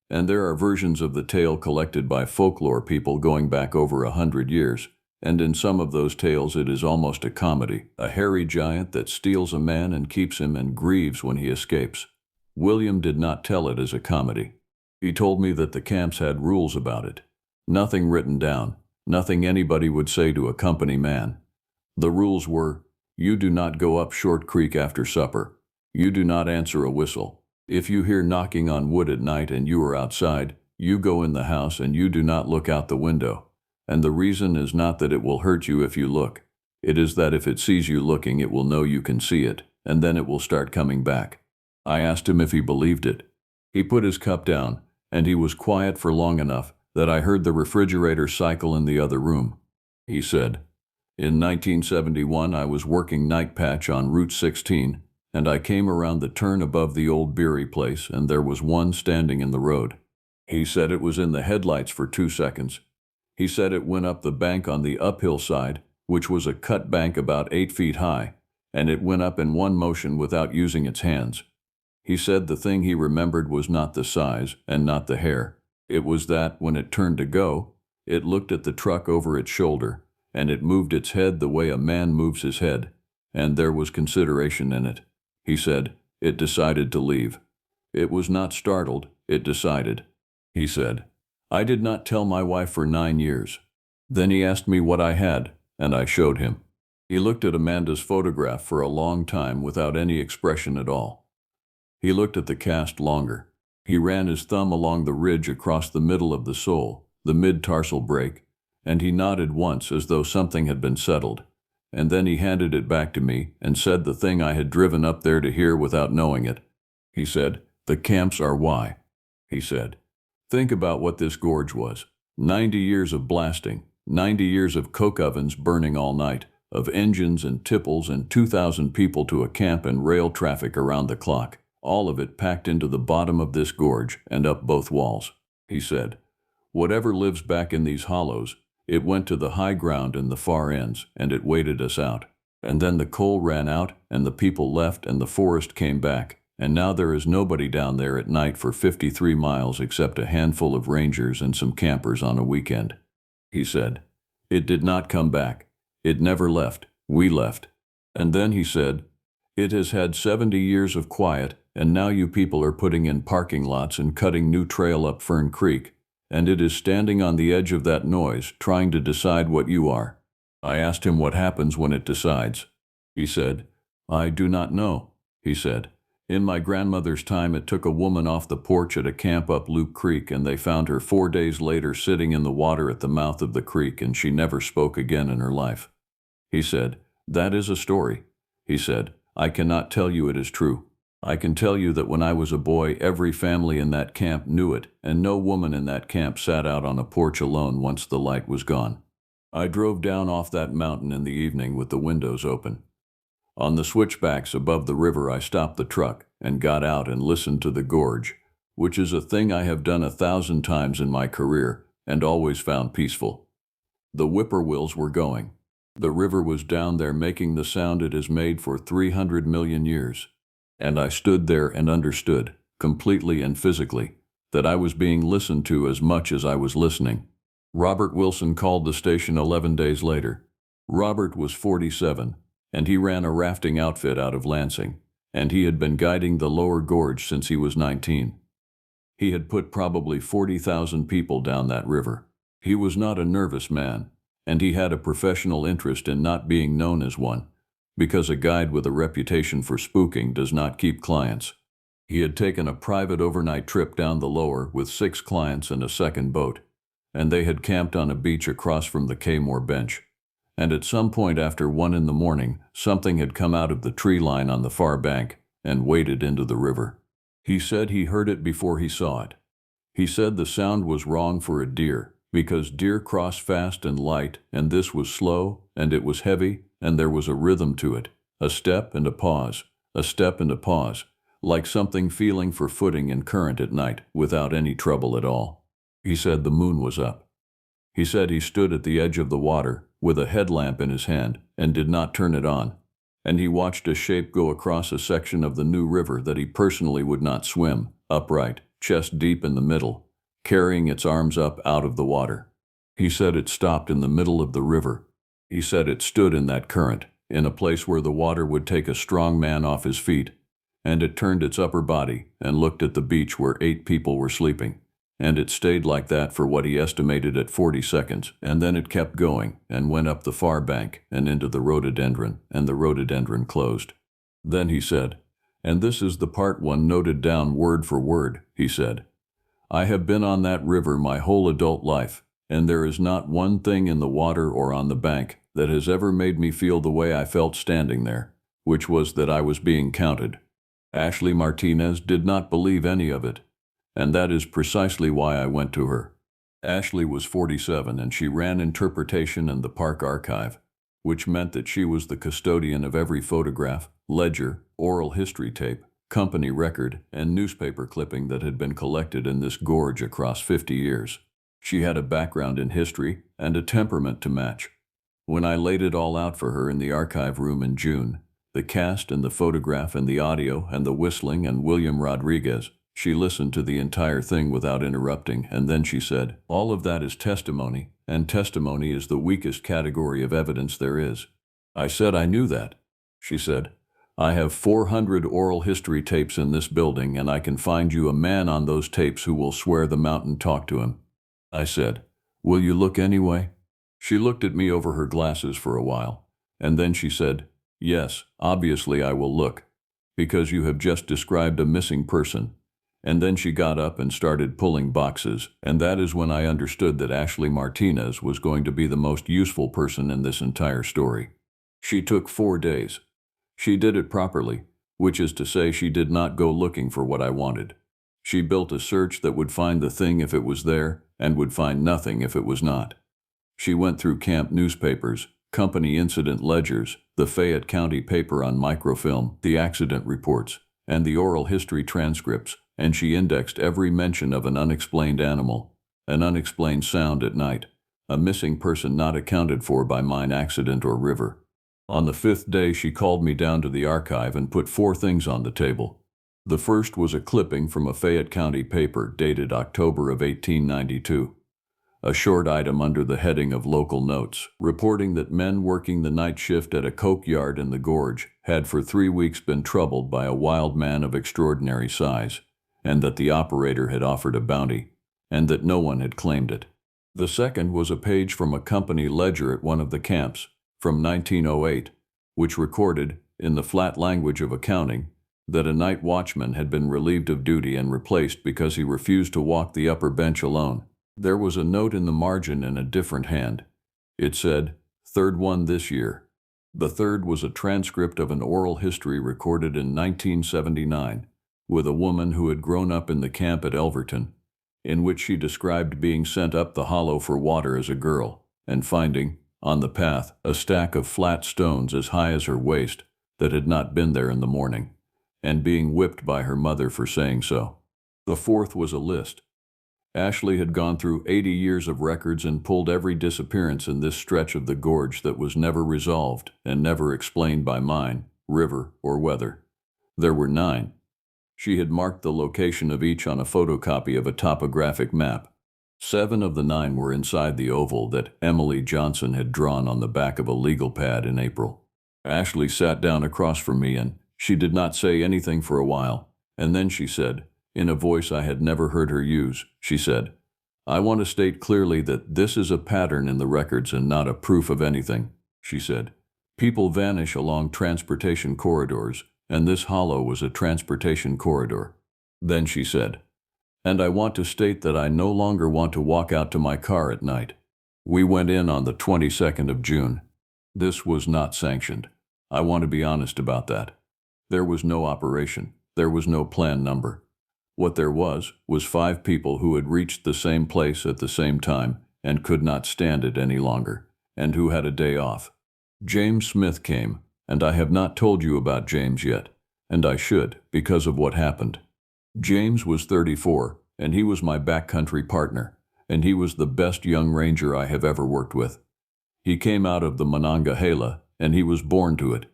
and there are versions of the tale collected by folklore people going back over 100 years, and in some of those tales it is almost a comedy, a hairy giant that steals a man and keeps him and grieves when he escapes. William did not tell it as a comedy. He told me that the camps had rules about it. Nothing written down, nothing anybody would say to a company man. The rules were, you do not go up Short Creek after supper. You do not answer a whistle. If you hear knocking on wood at night and you are outside, you go in the house and you do not look out the window. And the reason is not that it will hurt you if you look. It is that if it sees you looking, it will know you can see it, and then it will start coming back. I asked him if he believed it. He put his cup down, and he was quiet for long enough that I heard the refrigerator cycle in the other room. He said, "In 1971, I was working night patch on Route 16, and I came around the turn above the old Beery place, and there was one standing in the road. He said it was in the headlights for 2 seconds. He said it went up the bank on the uphill side, which was a cut bank about 8 feet high, and it went up in one motion without using its hands. He said the thing he remembered was not the size and not the hair. It was that, when it turned to go, it looked at the truck over its shoulder, and it moved its head the way a man moves his head, and there was consideration in it. He said, it decided to leave. It was not startled, it decided. He said, I did not tell my wife for 9 years. Then he asked me what I had, and I showed him. He looked at Amanda's photograph for a long time without any expression at all. He looked at the cast longer. He ran his thumb along the ridge across the middle of the sole, the mid-tarsal break, and he nodded once as though something had been settled. And then he handed it back to me and said the thing I had driven up there to hear without knowing it. He said, the camps are why. He said, think about what this gorge was. 90 years of blasting, 90 years of coke ovens burning all night, of engines and tipples and 2,000 people to a camp and rail traffic around the clock, all of it packed into the bottom of this gorge and up both walls. He said, whatever lives back in these hollows, it went to the high ground in the far ends, and it waited us out. And then the coal ran out, and the people left, and the forest came back, and now there is nobody down there at night for 53 miles except a handful of rangers and some campers on a weekend. He said, it did not come back. It never left. We left. And then he said, it has had 70 years of quiet, and now you people are putting in parking lots and cutting new trail up Fern Creek, and it is standing on the edge of that noise, trying to decide what you are. I asked him what happens when it decides. He said, I do not know. He said, in my grandmother's time it took a woman off the porch at a camp up Loop Creek, and they found her 4 days later sitting in the water at the mouth of the creek, and she never spoke again in her life. He said, that is a story. He said, I cannot tell you it is true. I can tell you that when I was a boy, every family in that camp knew it, and no woman in that camp sat out on a porch alone once the light was gone. I drove down off that mountain in the evening with the windows open. On the switchbacks above the river, I stopped the truck and got out and listened to the gorge, which is a thing I have done 1,000 times in my career and always found peaceful. The whippoorwills were going. The river was down there making the sound it has made for 300 million years. And I stood there and understood, completely and physically, that I was being listened to as much as I was listening. Robert Wilson called the station 11 days later. Robert was 47, and he ran a rafting outfit out of Lansing, and he had been guiding the lower gorge since he was 19. He had put probably 40,000 people down that river. He was not a nervous man, and he had a professional interest in not being known as one, because a guide with a reputation for spooking does not keep clients. He had taken a private overnight trip down the lower with 6 clients and a second boat, and they had camped on a beach across from the Kmore bench. And at some point after 1 in the morning, something had come out of the tree line on the far bank and waded into the river. He said he heard it before he saw it. He said the sound was wrong for a deer, because deer cross fast and light, and this was slow, and it was heavy, and there was a rhythm to it, a step and a pause, a step and a pause, like something feeling for footing and current at night without any trouble at all. He said the moon was up. He said he stood at the edge of the water with a headlamp in his hand and did not turn it on, and he watched a shape go across a section of the new river that he personally would not swim, upright, chest deep in the middle, carrying its arms up out of the water. He said it stopped in the middle of the river. He said it stood in that current, in a place where the water would take a strong man off his feet, and it turned its upper body and looked at the beach where 8 people were sleeping, and it stayed like that for what he estimated at 40 seconds, and then it kept going and went up the far bank and into the rhododendron, and the rhododendron closed. Then he said, and this is the part one noted down word for word, he said, I have been on that river my whole adult life, and there is not one thing in the water or on the bank that has ever made me feel the way I felt standing there, which was that I was being counted. Ashley Martinez did not believe any of it, and that is precisely why I went to her. Ashley was 47, and she ran interpretation and the park archive, which meant that she was the custodian of every photograph, ledger, oral history tape, company record, and newspaper clipping that had been collected in this gorge across 50 years. She had a background in history and a temperament to match. When I laid it all out for her in the archive room in June, The cast and the photograph and the audio and the whistling and William Rodriguez. She listened to the entire thing without interrupting, and then she said, "All of that is testimony, and testimony is the weakest category of evidence there is." I said I knew that. She said, "I have 400 oral history tapes in this building, and I can find you a man on those tapes who will swear the mountain talked to him." I said, "Will you look anyway?" She looked at me over her glasses for a while, and then she said, "Yes, obviously I will look, because you have just described a missing person." And then she got up and started pulling boxes, and that is when I understood that Ashley Martinez was going to be the most useful person in this entire story. She took 4 days. She did it properly, which is to say she did not go looking for what I wanted. She built a search that would find the thing if it was there, and would find nothing if it was not. She went through camp newspapers, company incident ledgers, the Fayette County paper on microfilm, the accident reports, and the oral history transcripts, and she indexed every mention of an unexplained animal, an unexplained sound at night, a missing person not accounted for by mine accident or river. On the 5th day she called me down to the archive and put 4 things on the table. The first was a clipping from a Fayette County paper dated October of 1892. A short item under the heading of local notes, reporting that men working the night shift at a coke yard in the gorge had for 3 weeks been troubled by a wild man of extraordinary size, and that the operator had offered a bounty, and that no one had claimed it. The second was a page from a company ledger at one of the camps, from 1908, which recorded, in the flat language of accounting, that a night watchman had been relieved of duty and replaced because he refused to walk the upper bench alone. There was a note in the margin in a different hand. It said, "Third one this year." The third was a transcript of an oral history recorded in 1979 with a woman who had grown up in the camp at Elverton, in which she described being sent up the hollow for water as a girl, and finding, on the path, a stack of flat stones as high as her waist that had not been there in the morning, and being whipped by her mother for saying so. The fourth was a list. Ashley had gone through 80 years of records and pulled every disappearance in this stretch of the gorge that was never resolved and never explained by mine, river, or weather. There were 9. She had marked the location of each on a photocopy of a topographic map. 7 of the 9 were inside the oval that Emily Johnson had drawn on the back of a legal pad in April. Ashley sat down across from me and she did not say anything for a while, and then she said, in a voice I had never heard her use, she said, "I want to state clearly that this is a pattern in the records and not a proof of anything," she said. "People vanish along transportation corridors, and this hollow was a transportation corridor." Then she said, "And I want to state that I no longer want to walk out to my car at night." We went in on the 22nd of June. This was not sanctioned. I want to be honest about that. There was no operation. There was no plan number. What there was 5 people who had reached the same place at the same time and could not stand it any longer, and who had a day off. James Smith came, and I have not told you about James yet, and I should, because of what happened. James was 34, and he was my backcountry partner, and he was the best young ranger I have ever worked with. He came out of the Monongahela, and he was born to it.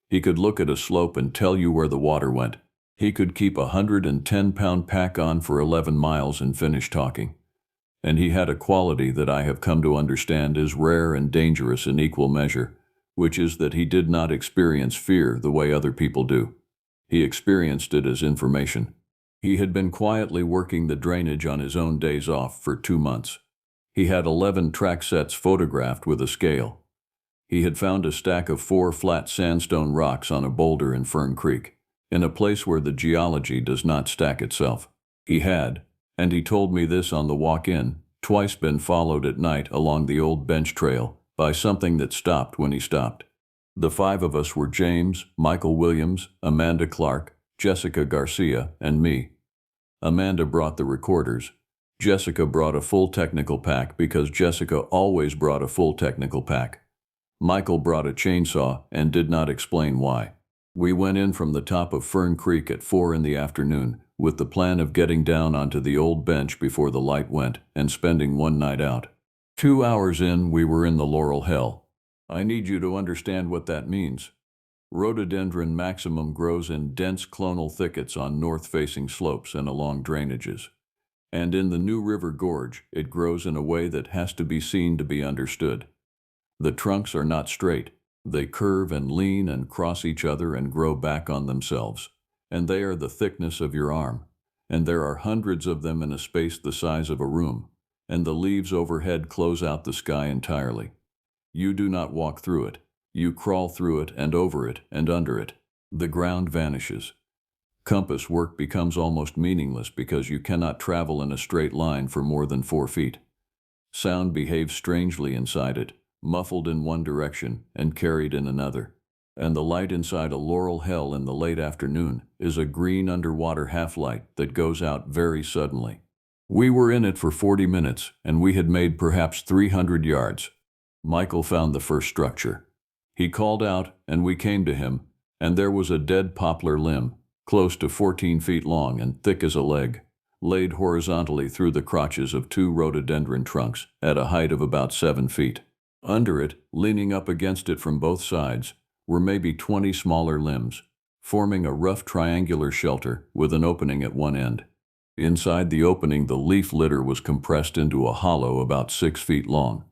He could look at a slope and tell you where the water went. He could keep a 110-pound pack on for 11 miles and finish talking. And he had a quality that I have come to understand is rare and dangerous in equal measure, which is that he did not experience fear the way other people do. He experienced it as information. He had been quietly working the drainage on his own days off for 2 months. He had 11 track sets photographed with a scale. He had found a stack of 4 flat sandstone rocks on a boulder in Fern Creek, in a place where the geology does not stack itself. He had, and he told me this on the walk-in, twice been followed at night along the old bench trail by something that stopped when he stopped. The 5 of us were James, Michael Williams, Amanda Clark, Jessica Garcia, and me. Amanda brought the recorders. Jessica brought a full technical pack because Jessica always brought a full technical pack. Michael brought a chainsaw and did not explain why. We went in from the top of Fern Creek at 4 in the afternoon with the plan of getting down onto the old bench before the light went and spending one night out. 2 hours in, we were in the Laurel Hell. I need you to understand what that means. Rhododendron maximum grows in dense clonal thickets on north-facing slopes and along drainages. And in the New River Gorge, it grows in a way that has to be seen to be understood. The trunks are not straight. They curve and lean and cross each other and grow back on themselves. And they are the thickness of your arm. And there are hundreds of them in a space the size of a room. And the leaves overhead close out the sky entirely. You do not walk through it. You crawl through it and over it and under it. The ground vanishes. Compass work becomes almost meaningless because you cannot travel in a straight line for more than 4 feet. Sound behaves strangely inside it, muffled in one direction and carried in another. And the light inside a laurel hell in the late afternoon is a green underwater half-light that goes out very suddenly. We were in it for 40 minutes, and we had made perhaps 300 yards. Michael found the first structure. He called out, and we came to him, and there was a dead poplar limb, close to 14 feet long and thick as a leg, laid horizontally through the crotches of 2 rhododendron trunks at a height of about 7 feet. Under it, leaning up against it from both sides, were maybe 20 smaller limbs, forming a rough triangular shelter with an opening at one end. Inside the opening, the leaf litter was compressed into a hollow about 6 feet long.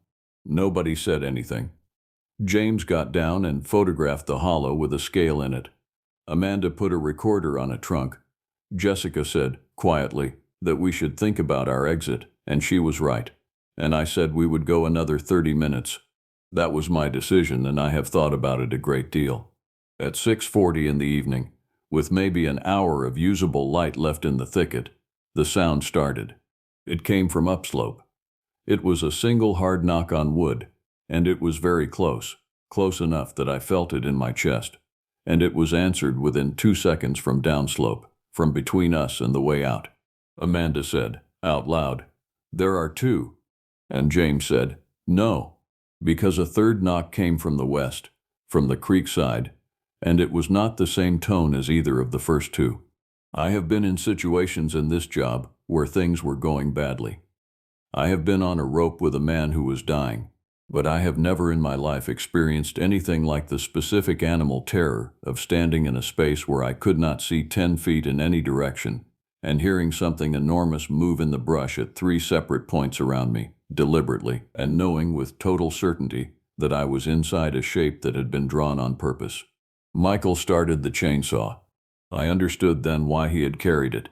Nobody said anything. James got down and photographed the hollow with a scale in it. Amanda put a recorder on a trunk. Jessica said, quietly, that we should think about our exit, and she was right. And I said we would go another 30 minutes. That was my decision, and I have thought about it a great deal. At 6:40 in the evening, with maybe an hour of usable light left in the thicket, the sound started. It came from upslope. It was a single hard knock on wood, and it was very close, close enough that I felt it in my chest. And it was answered within 2 seconds from downslope, from between us and the way out. Amanda said, out loud, "There are 2. And James said, "No," because a third knock came from the west, from the creek side, and it was not the same tone as either of the first 2. I have been in situations in this job where things were going badly. I have been on a rope with a man who was dying, but I have never in my life experienced anything like the specific animal terror of standing in a space where I could not see 10 feet in any direction and hearing something enormous move in the brush at 3 separate points around me, deliberately, and knowing with total certainty that I was inside a shape that had been drawn on purpose. Michael started the chainsaw. I understood then why he had carried it.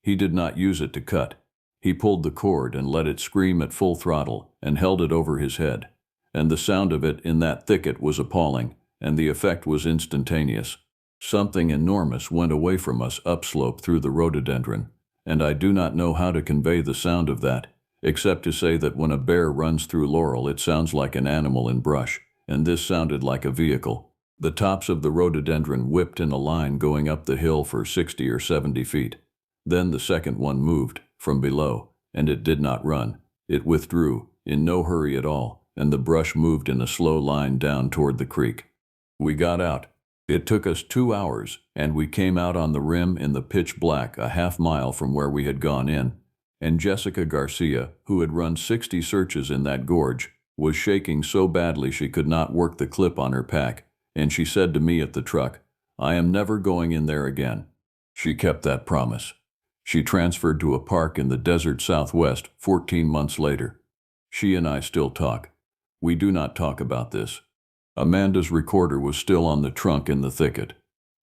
He did not use it to cut. He pulled the cord and let it scream at full throttle and held it over his head. And the sound of it in that thicket was appalling, and the effect was instantaneous. Something enormous went away from us upslope through the rhododendron, and I do not know how to convey the sound of that, except to say that when a bear runs through laurel it sounds like an animal in brush, and this sounded like a vehicle. The tops of the rhododendron whipped in a line going up the hill for 60 or 70 feet. Then the second one moved, from below, and it did not run. It withdrew, in no hurry at all, and the brush moved in a slow line down toward the creek. We got out. It took us 2 hours, and we came out on the rim in the pitch black a half-mile from where we had gone in, and Jessica Garcia, who had run 60 searches in that gorge, was shaking so badly she could not work the clip on her pack, and she said to me at the truck, "I am never going in there again." She kept that promise. She transferred to a park in the desert southwest 14 months later. She and I still talk. We do not talk about this. Amanda's recorder was still on the trunk in the thicket.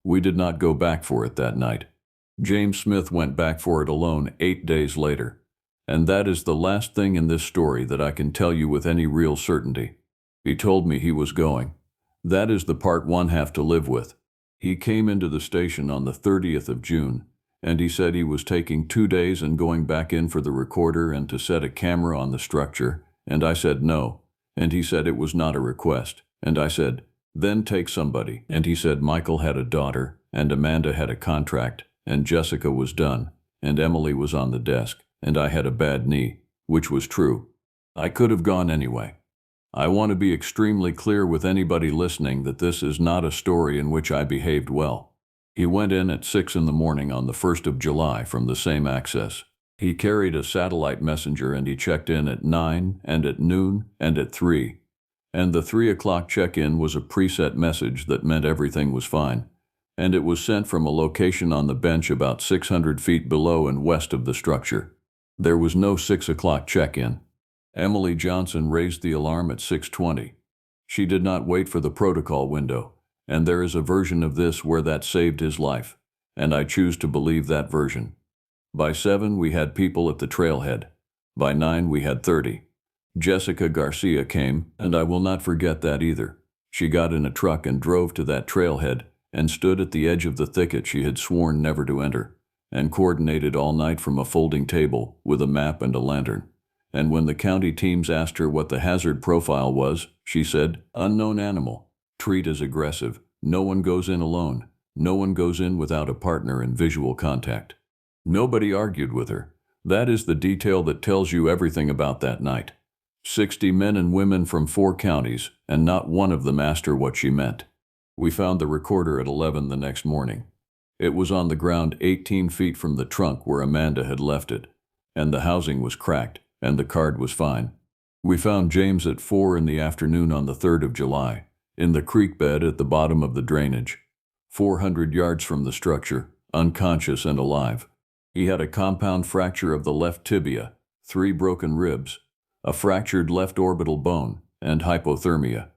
We did not go back for it that night. James Smith went back for it alone 8 days later. And that is the last thing in this story that I can tell you with any real certainty. He told me he was going. That is the part one have to live with. He came into the station on the 30th of June, and he said he was taking 2 days and going back in for the recorder and to set a camera on the structure, and I said no, and he said it was not a request, and I said, then take somebody, and he said Michael had a daughter, and Amanda had a contract, and Jessica was done, and Emily was on the desk, and I had a bad knee, which was true. I could have gone anyway. I want to be extremely clear with anybody listening that this is not a story in which I behaved well. He went in at 6 in the morning on the 1st of July from the same access. He carried a satellite messenger and he checked in at 9 and at noon and at 3. And the 3 o'clock check-in was a preset message that meant everything was fine. And it was sent from a location on the bench about 600 feet below and west of the structure. There was no 6 o'clock check-in. Emily Johnson raised the alarm at 6:20. She did not wait for the protocol window, and there is a version of this where that saved his life, and I choose to believe that version. By 7 we had people at the trailhead. By 9 we had 30. Jessica Garcia came, and I will not forget that either. She got in a truck and drove to that trailhead and stood at the edge of the thicket she had sworn never to enter, and coordinated all night from a folding table with a map and a lantern. And when the county teams asked her what the hazard profile was, she said, "Unknown animal. Treat as aggressive. No one goes in alone. No one goes in without a partner in visual contact." Nobody argued with her. That is the detail that tells you everything about that night. 60 men and women from 4 counties, and not one of them asked her what she meant. We found the recorder at 11 the next morning. It was on the ground 18 feet from the trunk where Amanda had left it, and the housing was cracked, and the card was fine. We found James at 4 in the afternoon on the 3rd of July, in the creek bed at the bottom of the drainage, 400 yards from the structure, unconscious and alive. He had a compound fracture of the left tibia, 3 broken ribs, a fractured left orbital bone, and hypothermia.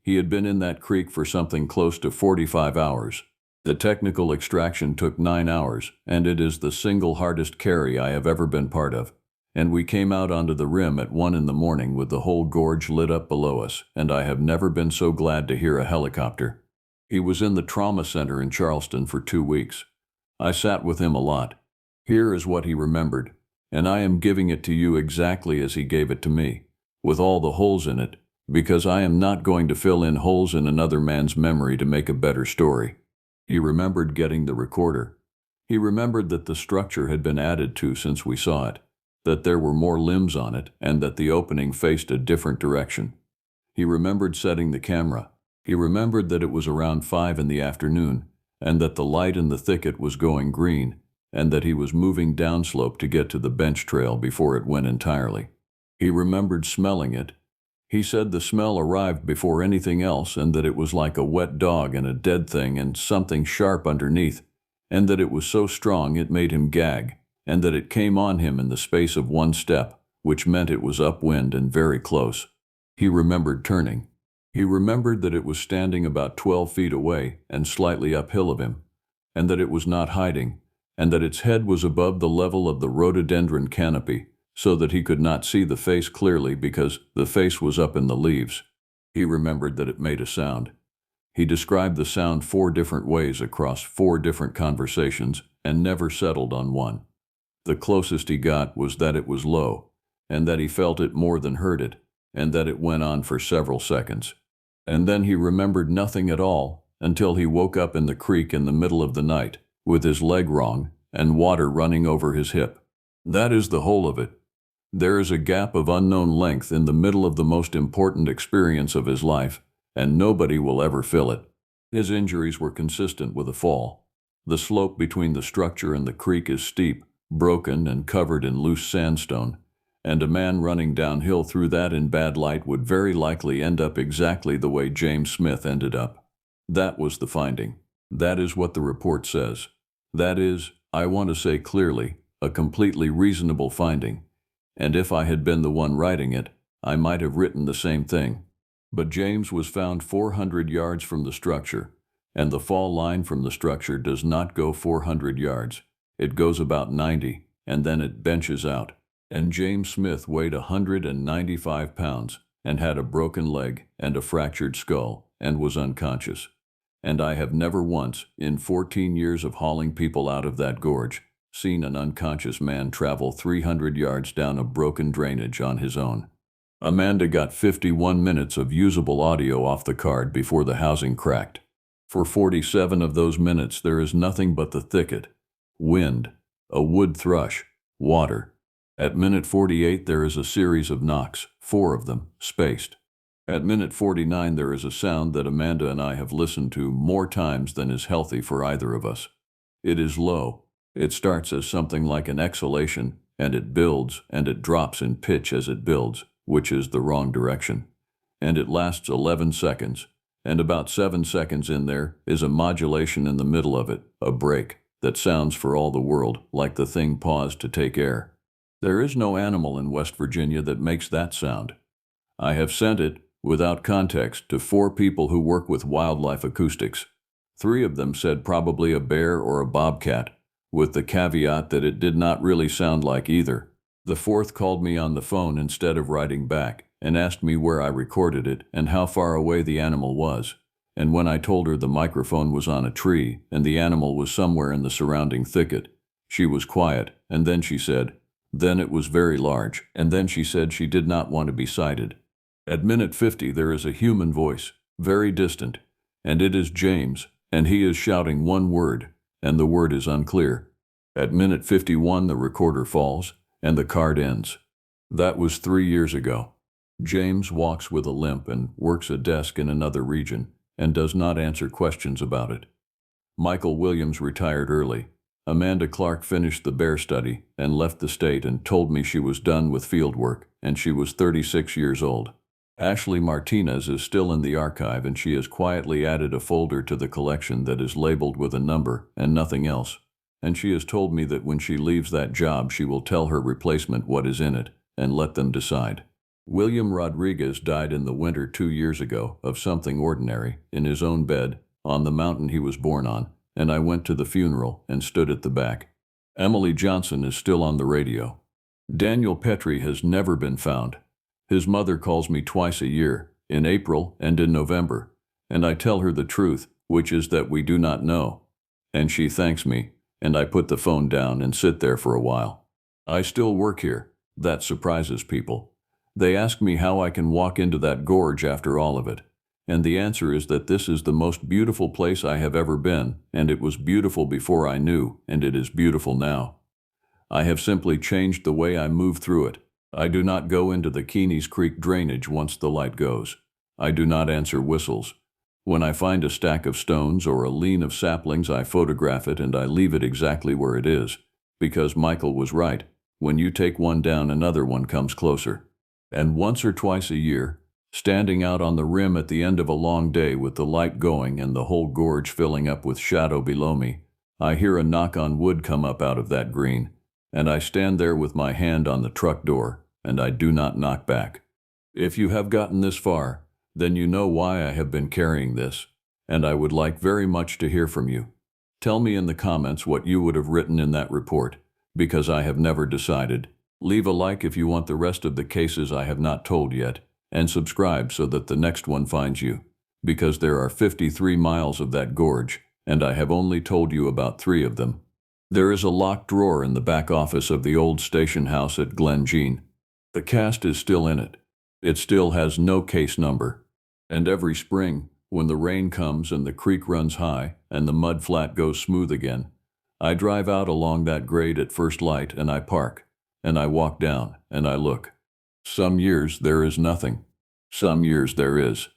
He had been in that creek for something close to 45 hours. The technical extraction took 9 hours, and it is the single hardest carry I have ever been part of. And we came out onto the rim at 1 in the morning with the whole gorge lit up below us, and I have never been so glad to hear a helicopter. He was in the trauma center in Charleston for 2 weeks. I sat with him a lot. Here is what he remembered, and I am giving it to you exactly as he gave it to me, with all the holes in it, because I am not going to fill in holes in another man's memory to make a better story. He remembered getting the recorder. He remembered that the structure had been added to since we saw it, that there were more limbs on it, and that the opening faced a different direction. He remembered setting the camera. He remembered that it was around 5 in the afternoon, and that the light in the thicket was going green, and that he was moving downslope to get to the bench trail before it went entirely. He remembered smelling it. He said the smell arrived before anything else, and that it was like a wet dog and a dead thing and something sharp underneath, and that it was so strong it made him gag, and that it came on him in the space of 1 step, which meant it was upwind and very close. He remembered turning. He remembered that it was standing about 12 feet away and slightly uphill of him, and that it was not hiding, and that its head was above the level of the rhododendron canopy, so that he could not see the face clearly because the face was up in the leaves. He remembered that it made a sound. He described the sound 4 different ways across 4 different conversations and never settled on one. The closest he got was that it was low, and that he felt it more than heard it, and that it went on for several seconds. And then he remembered nothing at all until he woke up in the creek in the middle of the night, with his leg wrong and water running over his hip. That is the whole of it. There is a gap of unknown length in the middle of the most important experience of his life, and nobody will ever fill it. His injuries were consistent with a fall. The slope between the structure and the creek is steep, broken and covered in loose sandstone, and a man running downhill through that in bad light would very likely end up exactly the way James Smith ended up. That was the finding. That is what the report says. That is, I want to say clearly, a completely reasonable finding. And if I had been the one writing it, I might have written the same thing. But James was found 400 yards from the structure, and the fall line from the structure does not go 400 yards. It goes about 90, and then it benches out. And James Smith weighed 195 pounds, and had a broken leg and a fractured skull, and was unconscious. And I have never once, in 14 years of hauling people out of that gorge, seen an unconscious man travel 300 yards down a broken drainage on his own. Amanda got 51 minutes of usable audio off the card before the housing cracked. For 47 of those minutes there is nothing but the thicket, wind, a wood thrush, water. At minute 48 there is a series of knocks, 4 of them, spaced. At minute 49 there is a sound that Amanda and I have listened to more times than is healthy for either of us. It is low. It starts as something like an exhalation, and it builds, and it drops in pitch as it builds, which is the wrong direction. and it lasts 11 seconds. And about 7 seconds in there is a modulation in the middle of it, a break, that sounds for all the world like the thing paused to take air. There is no animal in West Virginia that makes that sound. I have sent it, without context, to 4 people who work with wildlife acoustics. 3 of them said probably a bear or a bobcat, with the caveat that it did not really sound like either. The 4th called me on the phone instead of writing back, and asked me where I recorded it and how far away the animal was. And when I told her the microphone was on a tree and the animal was somewhere in the surrounding thicket, she was quiet, and then she said, then it was very large, and then she said she did not want to be cited. At minute 50 there is a human voice, very distant, and it is James, and he is shouting one word, and the word is unclear. At minute 51 the recorder falls, and the card ends. That was 3 years ago. James walks with a limp and works a desk in another region, and does not answer questions about it. Michael Williams retired early. Amanda Clark finished the bear study and left the state and told me she was done with field work, and she was 36 years old. Ashley Martinez is still in the archive, and she has quietly added a folder to the collection that is labeled with a number and nothing else, and she has told me that when she leaves that job she will tell her replacement what is in it and let them decide. William Rodriguez died in the winter 2 years ago of something ordinary, in his own bed, on the mountain he was born on, and I went to the funeral and stood at the back. Emily Johnson is still on the radio. Daniel Petrie has never been found. His mother calls me twice a year, in April and in November, and I tell her the truth, which is that we do not know. And she thanks me, and I put the phone down and sit there for a while. I still work here. That surprises people. They ask me how I can walk into that gorge after all of it. And the answer is that this is the most beautiful place I have ever been, and it was beautiful before I knew, and it is beautiful now. I have simply changed the way I move through it. I do not go into the Keeney's Creek drainage once the light goes. I do not answer whistles. When I find a stack of stones or a lean of saplings, I photograph it and I leave it exactly where it is, because Michael was right. When you take one down, another one comes closer. And once or twice a year, standing out on the rim at the end of a long day with the light going and the whole gorge filling up with shadow below me, I hear a knock on wood come up out of that green, and I stand there with my hand on the truck door, and I do not knock back. If you have gotten this far, then you know why I have been carrying this, and I would like very much to hear from you. Tell me in the comments what you would have written in that report, because I have never decided. Leave a like if you want the rest of the cases I have not told yet, and subscribe so that the next one finds you, because there are 53 miles of that gorge, and I have only told you about 3 of them. There is a locked drawer in the back office of the old station house at Glen Jean. The cast is still in it. It still has no case number. And every spring, when the rain comes and the creek runs high and the mud flat goes smooth again, I drive out along that grade at first light and I park, and I walk down and I look. Some years there is nothing. Some years there is.